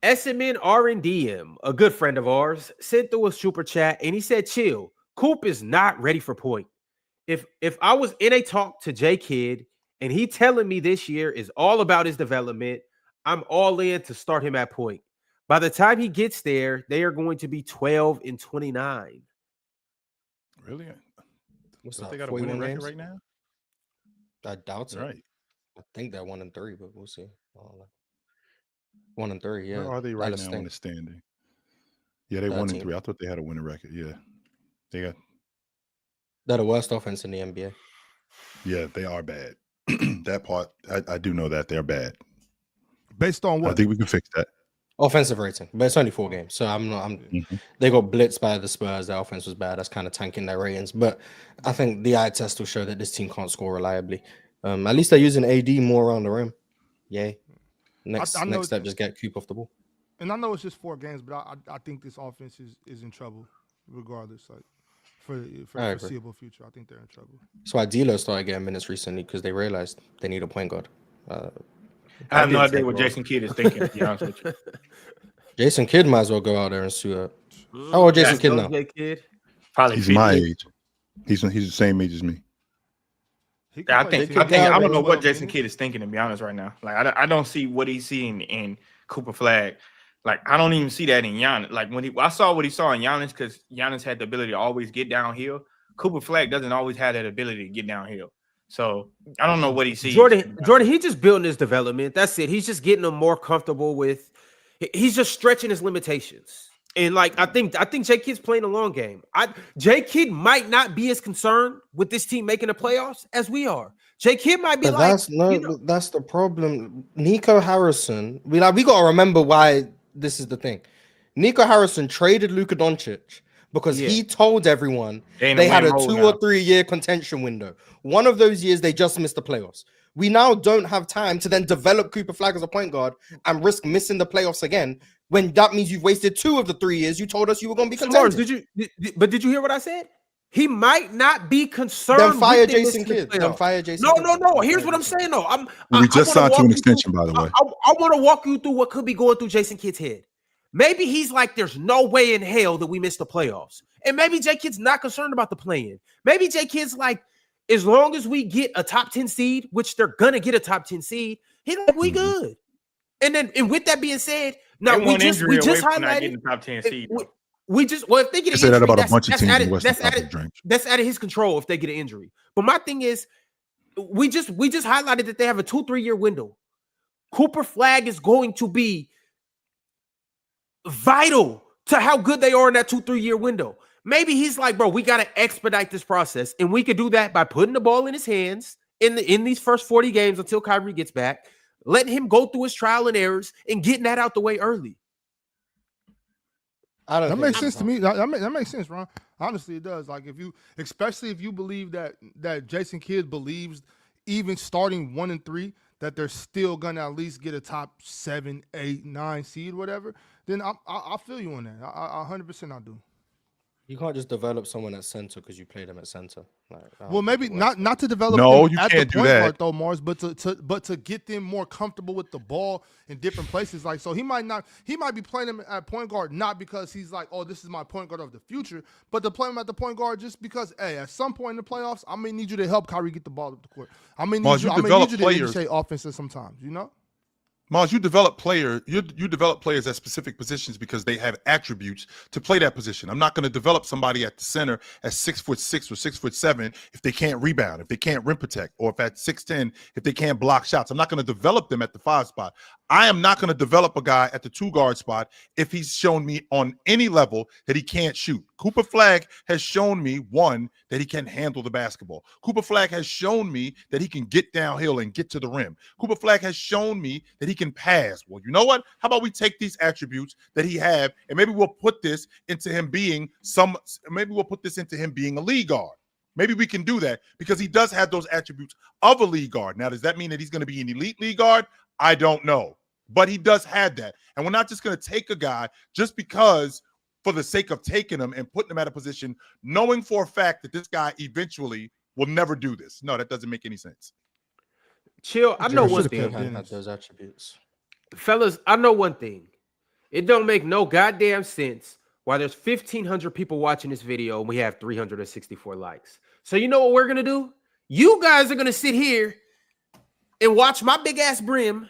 SMN RNDM, a good friend of ours, sent through a super chat, and he said, chill, Coop is not ready for point. If I was in a talk to J Kidd and he telling me this year is all about his development, I'm all in to start him at point. By the time he gets there, they are going to be 12-29. Really? What's Don't that? they got a winning 41 record games? right now? I doubt it. Right. I think they're 1-3, but we'll see. I don't know. 1-3, yeah. Where are they right now in the standing? Yeah, they 1-3. I thought they had a winning record. Yeah. They got They're the worst offense in the NBA. Yeah, they are bad. That part, I do know that they're bad. Based on what? I think we can fix that. Offensive rating, but it's only 4 games, so they got blitzed by the Spurs. Their offense was bad. That's kind of tanking their ratings. But I think the eye test will show that this team can't score reliably. At least they're using AD more around the rim. Yay! Next step, just get Coop off the ball. And I know it's just 4 games, but I think this offense is in trouble, regardless. Like for the foreseeable future, I think they're in trouble. That's why D'Lo started getting minutes recently because they realized they need a point guard. I have no idea what Jason Kidd is thinking, to be honest with you. Jason Kidd might as well go out there and suit up. How old Jason Kidd now? Probably he's my age. He's the same age as me. I don't know what Jason Kidd is thinking, to be honest, right now. Like I don't see what he's seeing in Cooper Flag. Like I don't even see that in Giannis. Like I saw what he saw in Giannis because Giannis had the ability to always get downhill. Cooper Flag doesn't always have that ability to get downhill. So I don't know what he sees. Jordan, he's just building his development. That's it. He's just getting him more comfortable with. He's just stretching his limitations. And like I think J Kidd's playing a long game. J Kidd might not be as concerned with this team making the playoffs as we are. J Kidd might be that's the problem. Nico Harrison. We got to remember why this is the thing. Nico Harrison traded Luka Doncic because he told everyone they had a 2 or 3 year contention window. One of those years they just missed the playoffs. We now don't have time to then develop Cooper Flag as a point guard and risk missing the playoffs again. When that means you've wasted 2 of the 3 years you told us you were going to be contending. Did you hear what I said? He might not be concerned. Then fire Jason Kidd. No. Here's what I'm saying though. We just signed to an extension, by the way. I want to walk you through what could be going through Jason Kidd's head. Maybe he's like, there's no way in hell that we missed the playoffs. And maybe J Kidd's not concerned about the play-in. Maybe J Kidd's like, as long as we get a top 10 seed, which they're gonna get a top 10 seed, he's like, we good. And with that being said, now we just highlighted the top 10 seed. If they get an injury, that about a bunch of teams in Western Conference. That's out of his control if they get an injury. But my thing is, we just highlighted that they have a 2-3 year window. Cooper Flag is going to be vital to how good they are in that 2-3 year window. Maybe he's like, bro, we got to expedite this process, and we could do that by putting the ball in his hands in these first 40 games until Kyrie gets back, letting him go through his trial and errors, and getting that out the way early. That makes sense to me. That makes sense, Ron. Honestly, it does. Like especially if you believe that Jason Kidd believes, even starting 1 and 3, that they're still gonna at least get a top 7, 8, 9 seed, whatever. Then I feel you on that. I 100% I do. You can't just develop someone at center because you play them at center. Well, maybe not to develop them at the point guard though, Mars, but to get them more comfortable with the ball in different places. Like, so he might be playing them at point guard not because he's like, oh, this is my point guard of the future, but to play him at the point guard just because, hey, at some point in the playoffs, I may need you to help Kyrie get the ball up the court. I may need you to initiate offenses sometimes, you know. Mars, you develop players at specific positions because they have attributes to play that position. I'm not going to develop somebody at the center at 6'6" or 6'7" if they can't rebound, if they can't rim protect, or if at 6'10" if they can't block shots. I'm not going to develop them at the 5 spot. I am not going to develop a guy at the 2 guard spot if he's shown me on any level that he can't shoot. Cooper Flag has shown me, one, that he can handle the basketball. Cooper Flag has shown me that he can get downhill and get to the rim. A Flag has shown me that he can pass. Well, you know what? How about we take these attributes that he have, and maybe we'll put this into him being a league guard. Maybe we can do that because he does have those attributes of a league guard. Now, does that mean that he's going to be an elite league guard? I don't know. But he does have that. And we're not just going to take a guy just because for the sake of taking him and putting him at a position, knowing for a fact that this guy eventually will never do this. No, that doesn't make any sense. Chill. I know one thing. Those attributes. Fellas, I know one thing. It don't make no goddamn sense why there's 1,500 people watching this video and we have 364 likes. So you know what we're going to do? You guys are going to sit here and watch my big-ass brim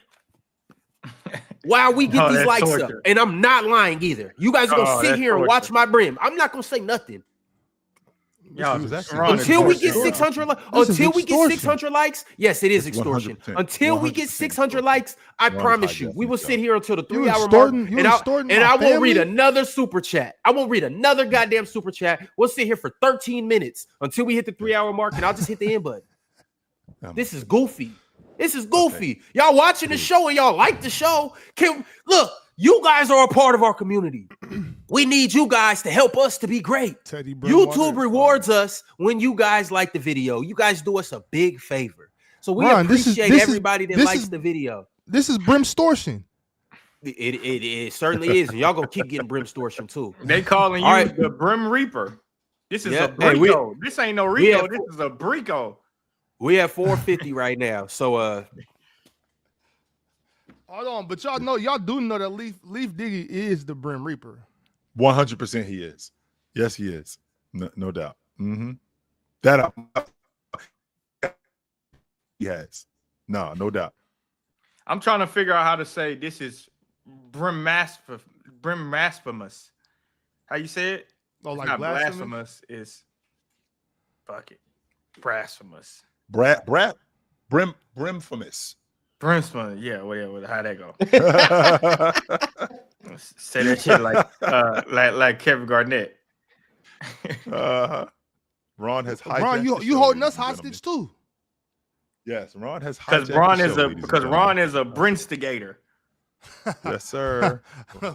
while we get these likes up. And I'm not lying either. You guys are going to sit here and watch my brim. I'm not going to say nothing. Y'all, was actually- Ron is Until we extortion. get 600 likes, This is until we get extortion. 600 likes, yes, it is It's extortion. 100%, Until we get 100% 600 extortion. likes, I Ron's promise you, we hijacking will the sit show. here until the You 3-hour mark, extorting- you and extorting I my won't read family? another super chat. I won't read another goddamn super chat. We'll sit here for 13 minutes until we hit the 3-hour mark, and I'll just hit the end button. This is goofy. This is goofy. Y'all watching the show and y'all like the show. Look, you guys are a part of our community. We need you guys to help us to be great. Teddy Bridgewater YouTube is rewards us when you guys like the video. You guys do us a big favor. So we Ron, this is- appreciate this is- everybody that this likes is- the video. This is brimstortion. It certainly is. And y'all gonna keep getting brimstortion too. They calling you All right. the Brim Reaper. This is Yeah. a Hey, Brico. This ain't no we Rico. have- This is a Brico. We have 450 right now. So Hold on, but y'all do know that Leaf Diggy is the Brim Reaper. 100% he is. Yes, he is. No doubt. That he has. No doubt. I'm trying to figure out how to say this is blasphemous. How you say it? Oh, It's like not blasphemous? blasphemous. It's fuck it. Blasphemous. Brimfamous. Brimstone. Yeah, whatever. How that go? Say that shit like Kevin Garnett. Ron has hijacked. Ron, the you show, holding ladies us and hostage gentlemen. too. Yes, Ron has Because hijacked Ron the is show, a ladies and because gentlemen. Ron is a Brinstigator. Yes, sir.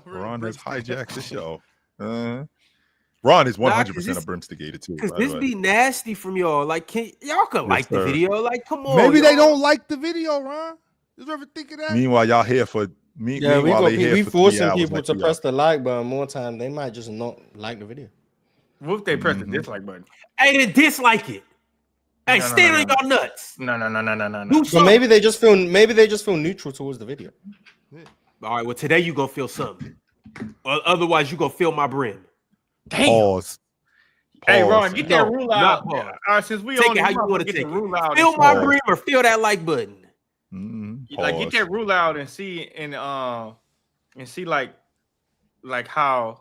Ron has hijacked the show. Ron is 100% a brimstigator too. because by the this way. be nasty from y'all. Like, y'all can like the sir. video. Like, come on. Maybe they y'all. don't like the video, Ron. Did you ever think of that? Meanwhile, y'all here for me. Yeah, meanwhile, they here we for 3 forcing hours people like to we press are. the like button more time. They might just not like the video. What if they press the dislike button? Hey, then dislike it. Hey, No, no, stand no, on no. y'all nuts. No. Do So something. maybe they just feel neutral towards the video. All right, well, today you gonna feel something. Otherwise, you gonna feel my brim. Damn. Pause. Hey, Pause. Ron, get that No, rule not out. pause. All right, since we Take on it how you want wanna to take the it. rule out. Feel and my Pause. brim or feel that like button. like get Pause. that rule out and see like how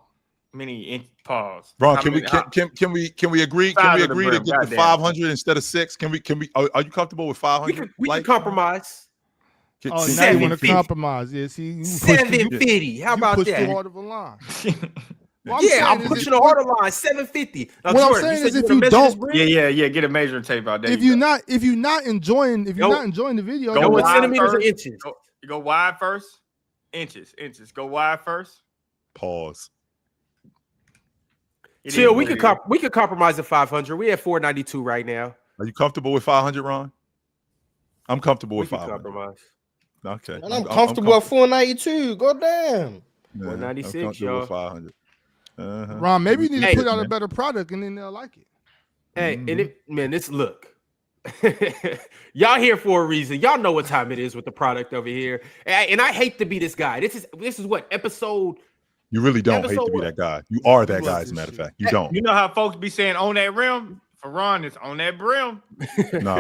many pause. Ron, How can many- we agree? Can Size we of the agree to brim, get goddamn. the 500 instead of 6? Can we? Are you comfortable with 500? We can compromise. Oh, Can- now you want to 750. compromise. Yeah, see, you push too- 750. How about push too that? hard of a line. Well, I'm Yeah, saying I'm is pushing if a harder line. 750. Now, What I'm Jordan, saying said is if wanna you measure don't- this brim? Yeah. Get a measuring tape out there. If you're not enjoying the video, Go Go in wide centimeters or first. inches. Go wide first. Inches. Go wide first. Pause. It Chill. is We what could it is. we could compromise at 500. We at 492 right now. Are you comfortable with 500, Ron? I'm comfortable We with can 500. compromise. Okay. And I'm comfortable at 492. God damn. Yeah, 496, I'm comfortable with y'all. 500. Uh-huh. Ron, maybe you need to Hey, put out a man. better product and then they'll like it. Hey, this look. Y'all here for a reason. Y'all know what time it is with the product over here. And I hate to be this guy. This is what episode. You really don't hate Episode to be what? that guy. You are that You guy, love as a this matter of shit. fact. You don't. You know how folks be saying on that rim? For Ron, it's on that brim. Nah,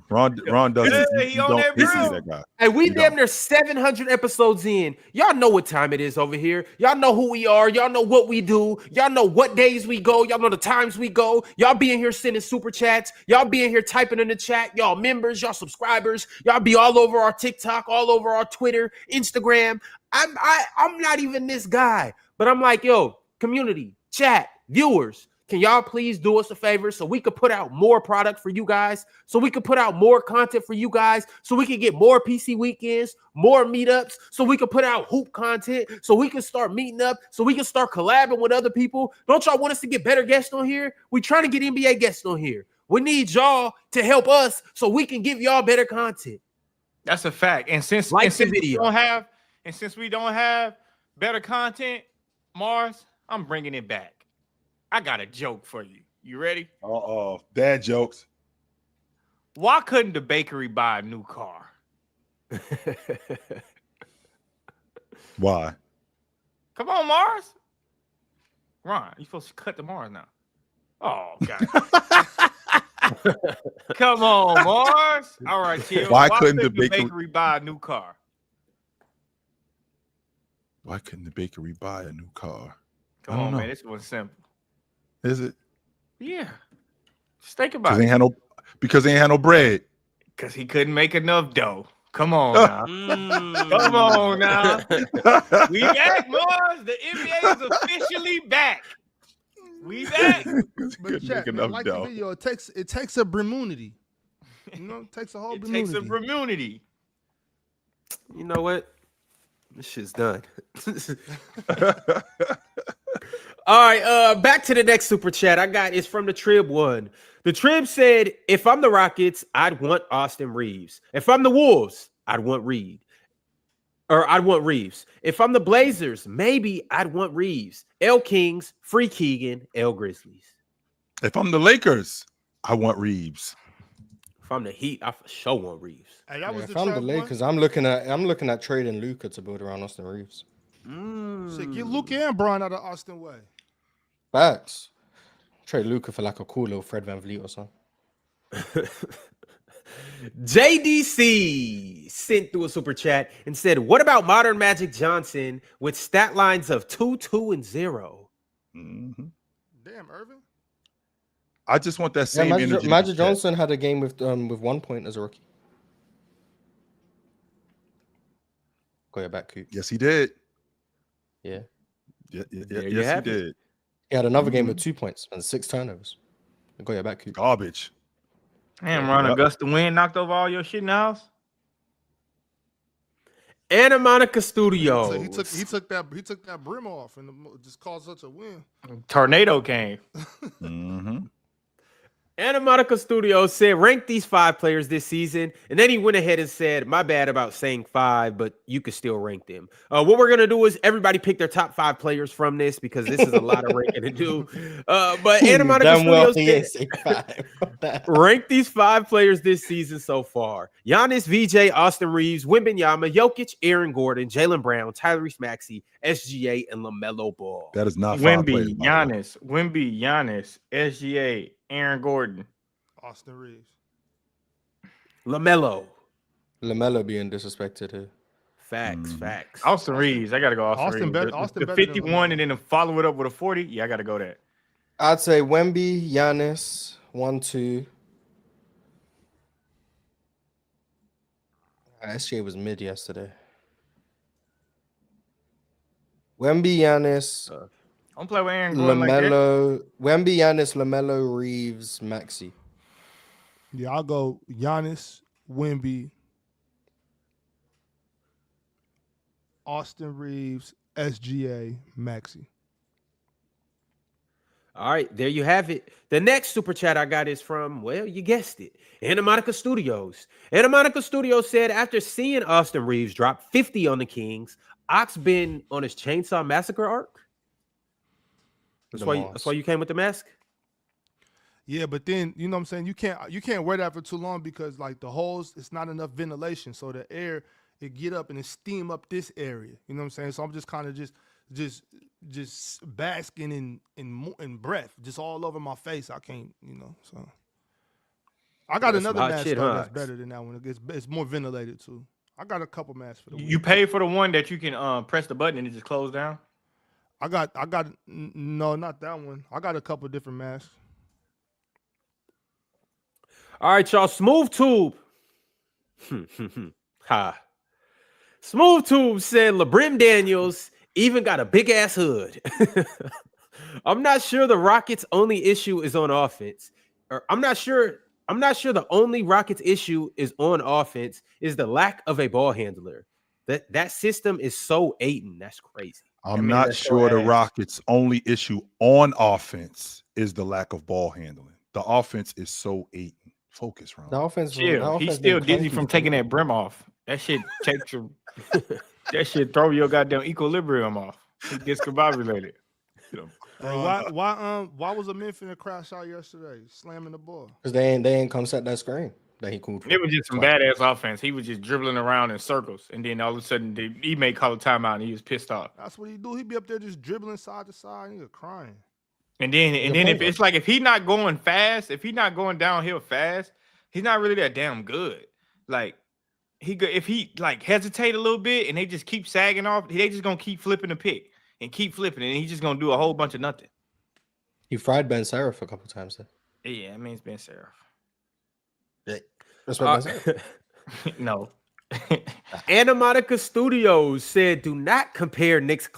Ron doesn't. Yeah, you he on don't that hate to grill. be that guy. Hey, we You damn don't. near 700 episodes in. Y'all know what time it is over here. Y'all know who we are. Y'all know what we do. Y'all know what days we go. Y'all know the times we go. Y'all be in here sending super chats. Y'all be in here typing in the chat. Y'all members, y'all subscribers. Y'all be all over our TikTok, all over our Twitter, Instagram. I'm not even this guy, but I'm like, yo, community, chat, viewers. Can y'all please do us a favor so we could put out more product for you guys, so we could put out more content for you guys, so we can get more PC weekends, more meetups, so we can put out hoop content, so we can start meeting up, so we can start collabing with other people. Don't y'all want us to get better guests on here? We're trying to get NBA guests on here. We need y'all to help us so we can give y'all better content. That's a fact. And since Like and the since video. we don't have better content, Mars, I'm bringing it back. I got a joke for you. You ready? Uh-oh. Dad jokes. Why couldn't the bakery buy a new car? Why? Come on, Mars. Ron, you supposed to cut the Mars now. Oh, God. Come on, Mars. All right, chill. Why couldn't the bakery buy a new car? Why couldn't the bakery buy a new car? Come I don't on, know. man. This one's simple. Is it? Yeah. Just think about Because they ain't had no bread. Because he couldn't make enough dough. Come on now. Come on now. We back, Mars. The NBA is officially back. We back. But chat, man, like the video, it takes a Brimunity. You know, it takes a whole Brimunity. It takes a Brimunity. You know what? This shit's done. All right, back to the next super chat I got is from the Trib one. The Trib said, if I'm the Rockets, I'd want Austin Reeves. If I'm the Wolves, I'd want Reeves. If I'm the Blazers, maybe I'd want Reeves. L Kings, free Keegan, L Grizzlies. If I'm the Lakers, I want Reeves. If I'm the Heat, I for sure want Reeves. Hey, that was if I'm the Lakers, I'm looking at trading Luka to build around Austin Reeves. Shit, get Luka and Bron out of Austin way. Facts. Trade Luka for like a cool little Fred VanVleet or something. JDC sent through a super chat and said, what about modern Magic Johnson with stat lines of 2, 2, and 0? Mm-hmm. Damn, Irvin. I just want that same energy. Magic Johnson had a game with 1 point as a rookie. Go your back, Coop. Yes, he did. Yeah. Yes, he did. He had another game with 2 points and 6 turnovers. Go your back, Coop. Garbage. Damn, Ron Augusta Win knocked over all your shit in the house. Anna Monica Studios. He took that brim off and just caused such a win. Tornado came. Mm-hmm. Anna Monica Studios said, rank these 5 players this season. And then he went ahead and said, my bad about saying 5, but you could still rank them. What we're going to do is everybody pick their top 5 players from this because this is a lot of ranking to do. But Anna Monica Studios said, rank these 5 players this season so far. Giannis, VJ, Austin Reeves, Wembanyama, Jokic, Aaron Gordon, Jaylen Brown, Tyrese Maxey, SGA, and LaMelo Ball. That is not 5 players. Wemby, Giannis, SGA, Aaron Gordon, Austin Reeves, LaMelo being disrespected here. Facts. Austin Reeves. I gotta go. Austin Reeves. The 51 and then follow it up with a 40. Yeah, I gotta go that. I'd say Wemby, Giannis, 1, 2. SJ was mid yesterday. Wemby, Giannis. Don't play with Aaron Gordon LaMelo, like that. Wemby, Giannis, LaMelo, Reeves, Maxey. Yeah, I'll go Giannis, Wemby, Austin Reeves, SGA, Maxey. All right, there you have it. The next super chat I got is from, well, you guessed it, Anna Monica Studios. Anna Monica Studios said, after seeing Austin Reeves drop 50 on the Kings, Ox been on his Chainsaw Massacre arc? That's why you came with the mask? Yeah, but then you know what I'm saying, you can't wear that for too long because like the holes, it's not enough ventilation, so the air it get up and it steam up this area. You know what I'm saying? So I'm just kind of just basking in breath, just all over my face. I can't, So I got another mask that's better than that one. It's more ventilated too. I got a couple masks for the You pay for the one that you can press the button and it just close down? I got no, not that one. I got a couple different masks. All right, y'all. Smooth Tube. Smooth Tube said LeBron Daniels even got a big ass hood. I'm not sure the Rockets' only issue is on offense. I'm not sure the only Rockets issue is on offense is the lack of a ball handler. That system is so Aiton. That's crazy. I'm not sure the Rockets' only issue on offense is the lack of ball handling. The offense is so Aiton. Focus, Ron. The offense, he's still dizzy from taking that brim off. That shit takes your that shit throw your goddamn equilibrium off. He discombobulated. Why was a Memphis crash out yesterday, slamming the ball? Because they ain't come set that screen that he called for. It was just some badass offense. He was just dribbling around in circles, and then all of a sudden he may call a timeout, and he was pissed off. That's what he do. He be up there just dribbling side to side, and he was crying. And then if it's like if he's not going fast, if he's not going downhill fast, he's not really that damn good. Like if he like hesitate a little bit and they just keep sagging off, they just gonna keep flipping the pick and keep flipping, and he's just gonna do a whole bunch of nothing. He fried Ben Seraph a couple times there. Yeah, it means Ben Seraph. Respect myself. No. Anna Monica Studios said, "Do not compare Nick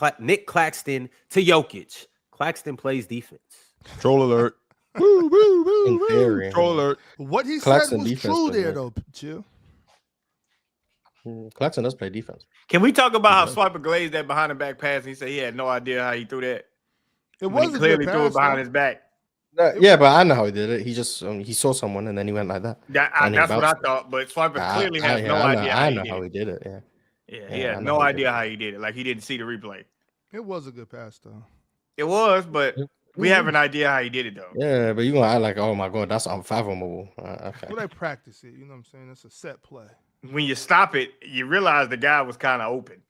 Claxton to Jokic. Claxton plays defense." Troll alert. Woo, woo, woo, In woo. theory. Troll alert. What he Claxton said was defense true player. there, though, Chill. Claxton does play defense. Can we talk about how Swiper glazed that behind the back pass? And he said he had no idea how he threw that. It When was he a clearly good threw pass, it behind though. his back. Yeah, but I know how he did it. He just he saw someone and then he went like that. That's what I thought. But Swiper clearly has no idea I how know he did how it. he did it. Yeah. Yeah, he had no idea how he did it. Like he didn't see the replay. It was a good pass, though. It was, but we have an idea how he did it, though. Yeah, but you gonna act like, oh my god, that's unfathomable. Okay. Well, they practice it. You know what I'm saying? It's a set play. When you stop it, you realize the guy was kind of open,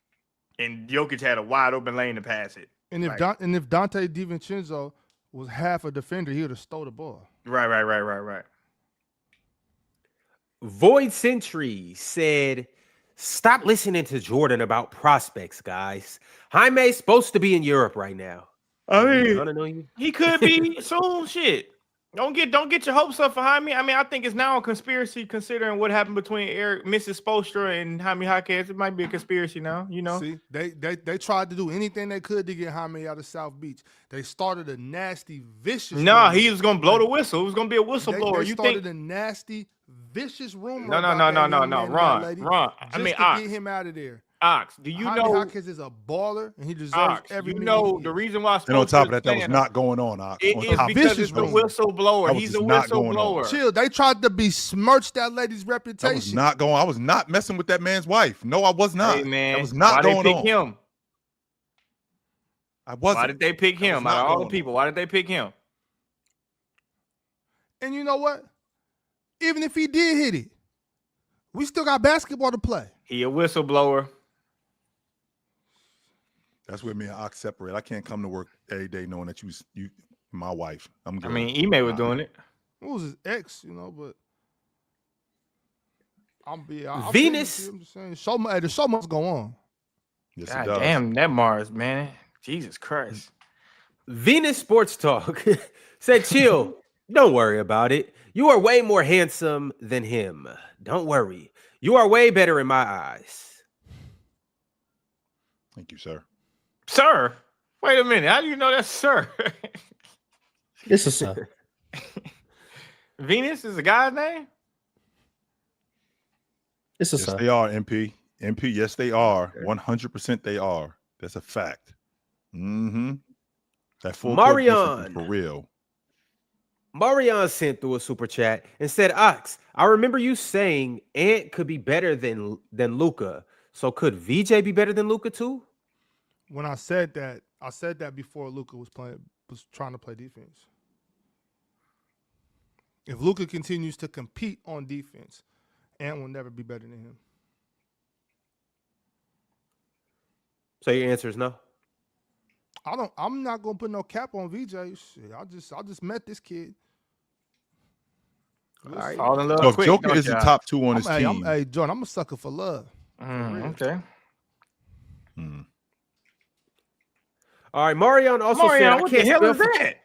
and Jokic had a wide open lane to pass it. And if if Dante DiVincenzo was half a defender, he would have stole the ball. Right. Void Sentry said, "Stop listening to Jordan about prospects, guys. Jaime's supposed to be in Europe right now." I mean, I don't know you. he could be soon. Shit. Don't get your hopes up for Jaime. I mean, I think it's now a conspiracy considering what happened between Mrs. Spoelstra and Jaime Jaquez. It might be a conspiracy now, you know. See, they tried to do anything they could to get Jaime out of South Beach. They started a nasty, vicious. No, he was gonna blow the whistle. It was gonna be a whistleblower. They started a nasty, vicious rumor. No. Ron. I mean, to get him out of there. Ox, do you Jaime know Jaquez is a baller and he deserves Ox, every you minute know he the gets. reason why And on top of that, Spoelstra's that was not going on. Ox. It On is top of because that, it's the that was whistleblower. was He's a not going on. whistleblower. Chill. They tried to besmirch that lady's That reputation. was not going. I was not messing with that man's wife. No, I was not. Hey, man, that was not why going they pick on. him? I wasn't. Why did they pick him That was out of not all the going people? Why did they pick him? And you know what? Even if he did hit it, we still got basketball to play. He a whistleblower. That's where me and Ox separate. I can't come to work every day knowing that you my wife. I'm good. I mean, Ime was doing it. It was his ex, you know, but I'm Venus. I'm just saying, there's so much going on. Yes, it God does. damn, that Mars, man. Jesus Christ. Venus Sports Talk said, "Chill. Don't worry about it. You are way more handsome than him. Don't worry. You are way better in my eyes." Thank you, sir. Sir, wait a minute. How do you know that's sir? It's a sir. Venus is a guy's name? It's a Yes, sir. they are, MP. MP, yes, they are. 100% they are. That's a fact. Mm-hmm. That full court defense Marion. is for real. Marion sent through a super chat and said, "Ox, I remember you saying Ant could be better than Luka. So could VJ be better than Luka too?" When I said that before Luka was trying to play defense. If Luka continues to compete on defense, Ant will never be better than him. So your answer is no? I'm not gonna put no cap on VJ. Shit, I just met this kid. All right. Fall in love So if quick, Joker don't is the ya? top two on his team, Hey, John, I'm a sucker for love. Okay. All right. Marion also said, Marion, "I what the can't hell spell is for that?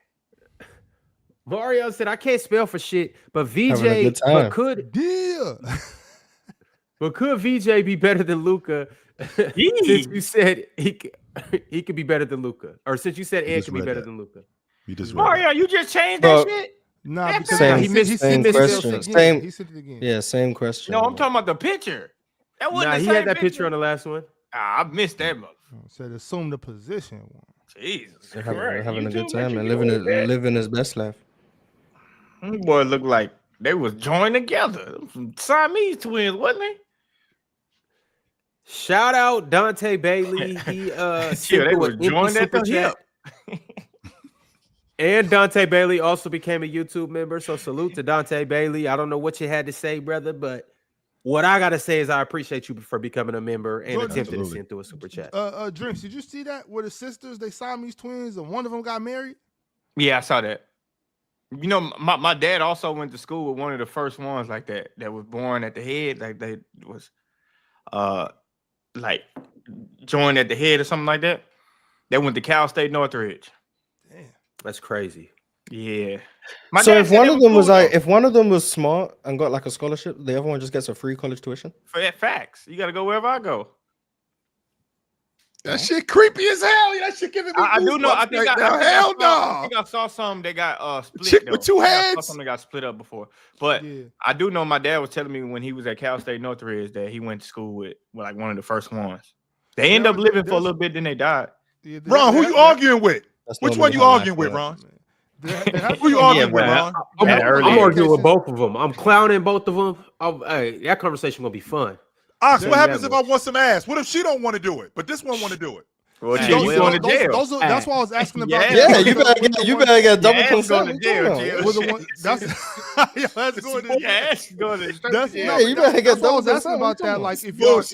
Marion said, "I can't spell for shit, but Having a VJ, good time. Yeah. but could VJ be better than Luka?" Since you said he could be better than Luka, or since you said Ant just could be read better that. than Luka. you just read Marion, you just changed Bro, that shit? Nah, because Same- he missed same it question. again. Same- He sent it again. Yeah, same question. No, I'm talking about the picture. That wasn't Nah, the he same had that picture on the last one. I missed that motherfucker. Said assume the position. Jesus They're Christ. having You a good too, make time sure and you know that. living his best life. Them boy looked like they was joined together. Them some Siamese twins, wasn't they? Shout out Dante Bailey. He sent Yeah, they through were an empty joined at super the chat. hip. And Dante Bailey also became a YouTube member. So salute to Dante Bailey. I don't know what you had to say, brother, but what I gotta say is I appreciate you for becoming a member and Jordan, attempting to absolutely. send through a super chat. Drinks, did you see that? Where the sisters, they Siamese twins, and one of them got married? Yeah, I saw that. You know, my dad also went to school with one of the first ones like that was born at the head, like they was like joined at the head or something like that. They went to Cal State Northridge. Damn. That's crazy. Yeah. So if one of them was like, if one of them was smart and got like a scholarship, the other one just gets a free college tuition. For that facts, you got to go wherever I go. That shit creepy as hell. That shit giving me I do know. I think I think I saw some that got split. Chick though. with two I saw heads. something that got split up before, but I do know my dad was telling me when he was at Cal State Northridge that he went to school with like one of the first ones. They end up living for a little bit, then they died. Ron, who you arguing with? Which one you arguing with, Ron? Who you arguing with, Ron? I'm arguing with both of them. I'm clowning both of them. Hey, that conversation gonna be fun. Ox, what happens if I want some ass? What if she don't want to do it, but this one want to do it? Well, you going to jail. That's why I was asking about. Yeah, you better get double consent. Going to jail. That's going to yeah. You better get double consent. Asking about that, like if you've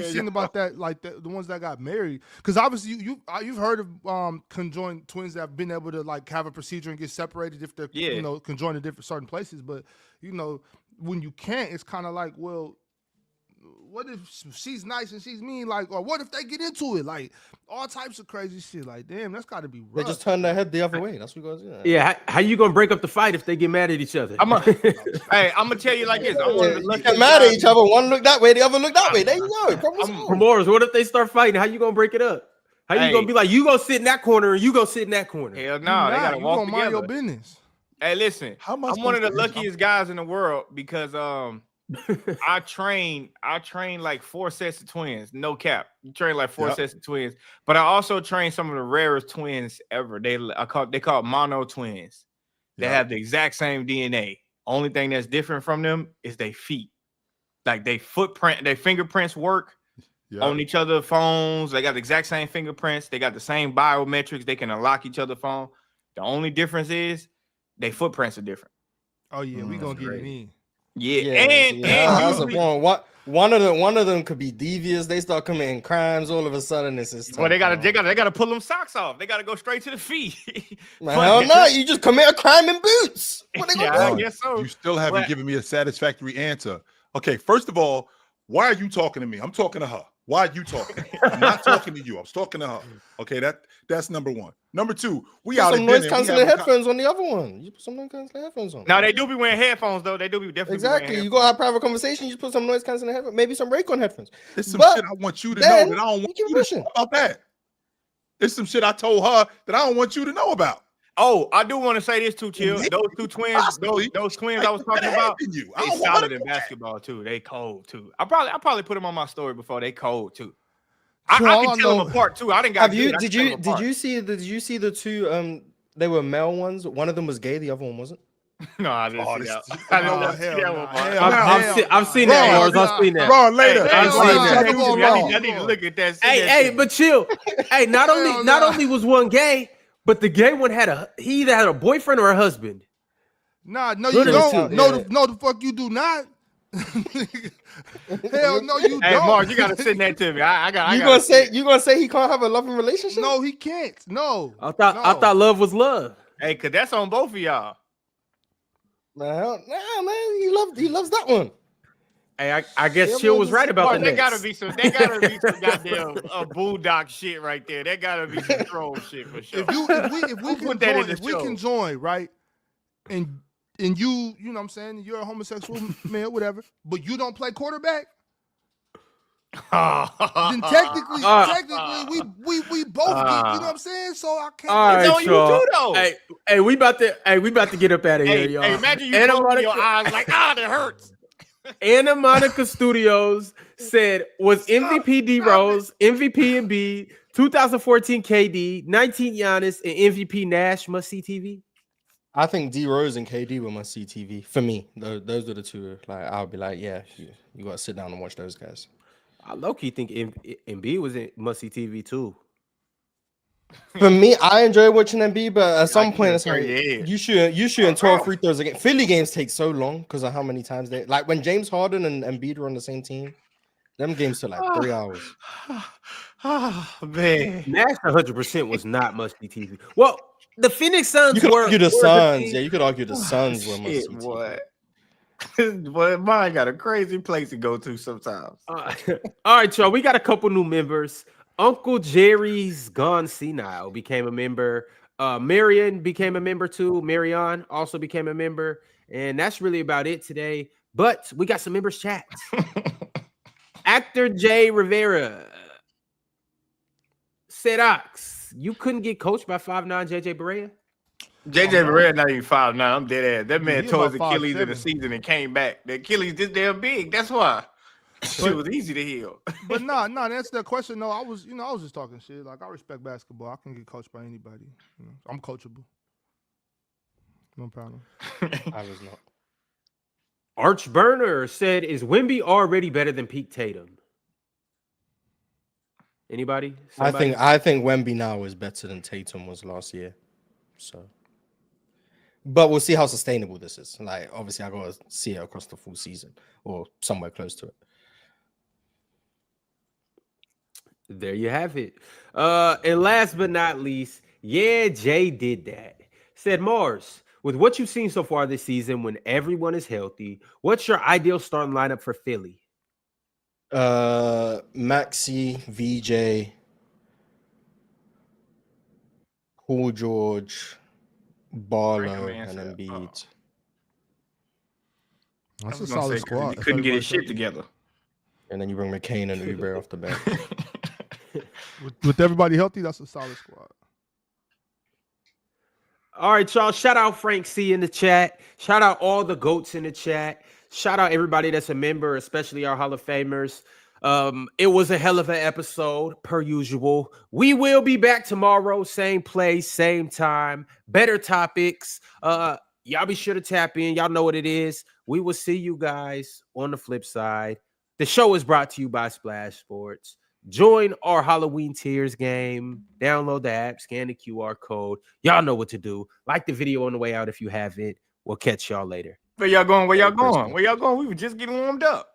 seen about that, like the ones that got married, because obviously you've heard of conjoined twins that have been able to like have a procedure and get separated if they're conjoined in different certain places, but when you can't, it's kind of like, well, what if she's nice and she's mean? Like, or what if they get into it? Like, all types of crazy shit. Like, damn, that's got to be rough. They just turn their head the other way. That's what goes. Yeah, how you gonna break up the fight if they get mad at each other? Hey, I'm gonna tell you like this. I'm one of the luckiest get mad at each other. One look that way, the other look that way. There you go. Morris, what if they start fighting? How you gonna break it up? How you gonna be like, you go sit in that corner and you go sit in that corner? Hell no, they gotta walk together. Mind your business. Hey, listen, I'm one of the luckiest guys in the world because I train like 4 sets of twins, no cap. You train like 4 sets of twins, but I also train some of the rarest twins ever. They call mono twins. They have the exact same DNA. Only thing that's different from them is their feet. Like their fingerprints work on each other's phones. They got the exact same fingerprints. They got the same biometrics. They can unlock each other's phone. The only difference is their footprints are different. Oh yeah, we gonna get it in. And that's a point. What one of them could be devious. They start committing crimes. All of a sudden, it's just well, they gotta pull them socks off. They gotta go straight to the feet. Hell no, you just commit a crime in boots. What they gonna do? I guess so. You still haven't given me a satisfactory answer. Okay, first of all, why are you talking to me? I'm talking to her. Why are you talking? I'm not talking to you. I'm talking to her. Okay, that's number one. Number two, we put out some noise canceling headphones on the other one. You put some noise canceling headphones on. Now they do be wearing headphones though. They do be definitely exactly. You go have private conversation. You just put some noise canceling headphones. Maybe some Raycon headphones. It's some shit I want you to know that I don't want you to know about that. It's some shit I told her that I don't want you to know about. Oh, I do want to say this too, Chill. Those two twins, those twins I was talking about, they solid in basketball too. They cold too. I probably put them on my story before. They cold too. I can tell them apart too. I didn't got. Did you see the two? They were male ones. One of them was gay. The other one wasn't. No, I didn't see that. I've seen that, Morris. I've seen that. Ron, later. I need to look at that. Hey, but chill. Hey, not only was one gay, but the gay one he either had a boyfriend or a husband. Nah, no, you don't. No, the fuck you do not. Hell no, you don't. Hey, Mark, you gotta send that to me. You gonna say he can't have a loving relationship? No, he can't. No. I thought love was love. Hey, cause that's on both of y'all. Nah, man, he loves that one. Hey, I guess Chill was right about that. There gotta be some goddamn bulldog shit right there. There gotta be some troll shit for sure. If we can join, right? And you know what I'm saying, you're a homosexual male, whatever, but you don't play quarterback, then technically we both get, you know what I'm saying? So I can't. All right, you too though. Hey, we about to get up out of here, y'all. Hey, imagine you closing your eyes like, that hurts. Anna Monica Studios said, was MVP D Rose, MVP Embiid, 2014 KD, 19 Giannis, and MVP Nash must see TV? I think D Rose and KD were must see TV for me. Those are the two. Like I'll be like, yeah, you gotta sit down and watch those guys. I low-key think Embiid was in must see TV too. For me, I enjoy watching Embiid, but at some point it's like you shooting 12 free throws again. Philly games take so long because of how many times they like when James Harden and Embiid were on the same team. Them games took like 3 hours. Oh man, Nash 100% was not must see TV. Well, the Phoenix Suns you could were argue the Suns. Yeah, you could argue the Suns were must see TV. What? Boy, mine got a crazy place to go to sometimes. All right, y'all. We got a couple new members. Uncle Jerry's Gone Senile became a member. Marion became a member too. Marion also became a member. And that's really about it today. But we got some members chats. Actor Jay Rivera. Sedox, you couldn't get coached by 5'9" JJ Barea? JJ Barea not even 5'9". I'm dead ass. That man He tore his about Achilles in the 5'7". season and came back. The Achilles this damn big. That's why. Shit was easy to heal. But no, to answer that question, no, I was just talking shit. Like, I respect basketball. I can get coached by anybody. I'm coachable. No problem. I was not. Arch Burner said, "Is Wemby already better than peak Tatum?" Anybody? Somebody? I think Wemby now is better than Tatum was last year. So, but we'll see how sustainable this is. Like, obviously, I gotta see it across the full season or somewhere close to it. There you have it. And last but not least, yeah, Jay did that. Said Mars, with what you've seen so far this season, when everyone is healthy, what's your ideal starting lineup for Philly? Maxey, VJ, Paul George, Barlow, and Embiid. That's a solid squad. He couldn't get his shit together. And then you bring McCain and Oubre off the bench. With everybody healthy, that's a solid squad. All right, y'all. Shout out Frank C in the chat. Shout out all the GOATs in the chat. Shout out everybody that's a member, especially our Hall of Famers. It was a hell of an episode, per usual. We will be back tomorrow, same place, same time, better topics. Y'all be sure to tap in. Y'all know what it is. We will see you guys on the flip side. The show is brought to you by Splash Sports. Join our Halloween Tears game. Download the app, scan the QR code. Y'all know what to do. Like the video on the way out if you haven't. We'll catch y'all later. Where y'all going? Where y'all going? Where y'all going? We were just getting warmed up.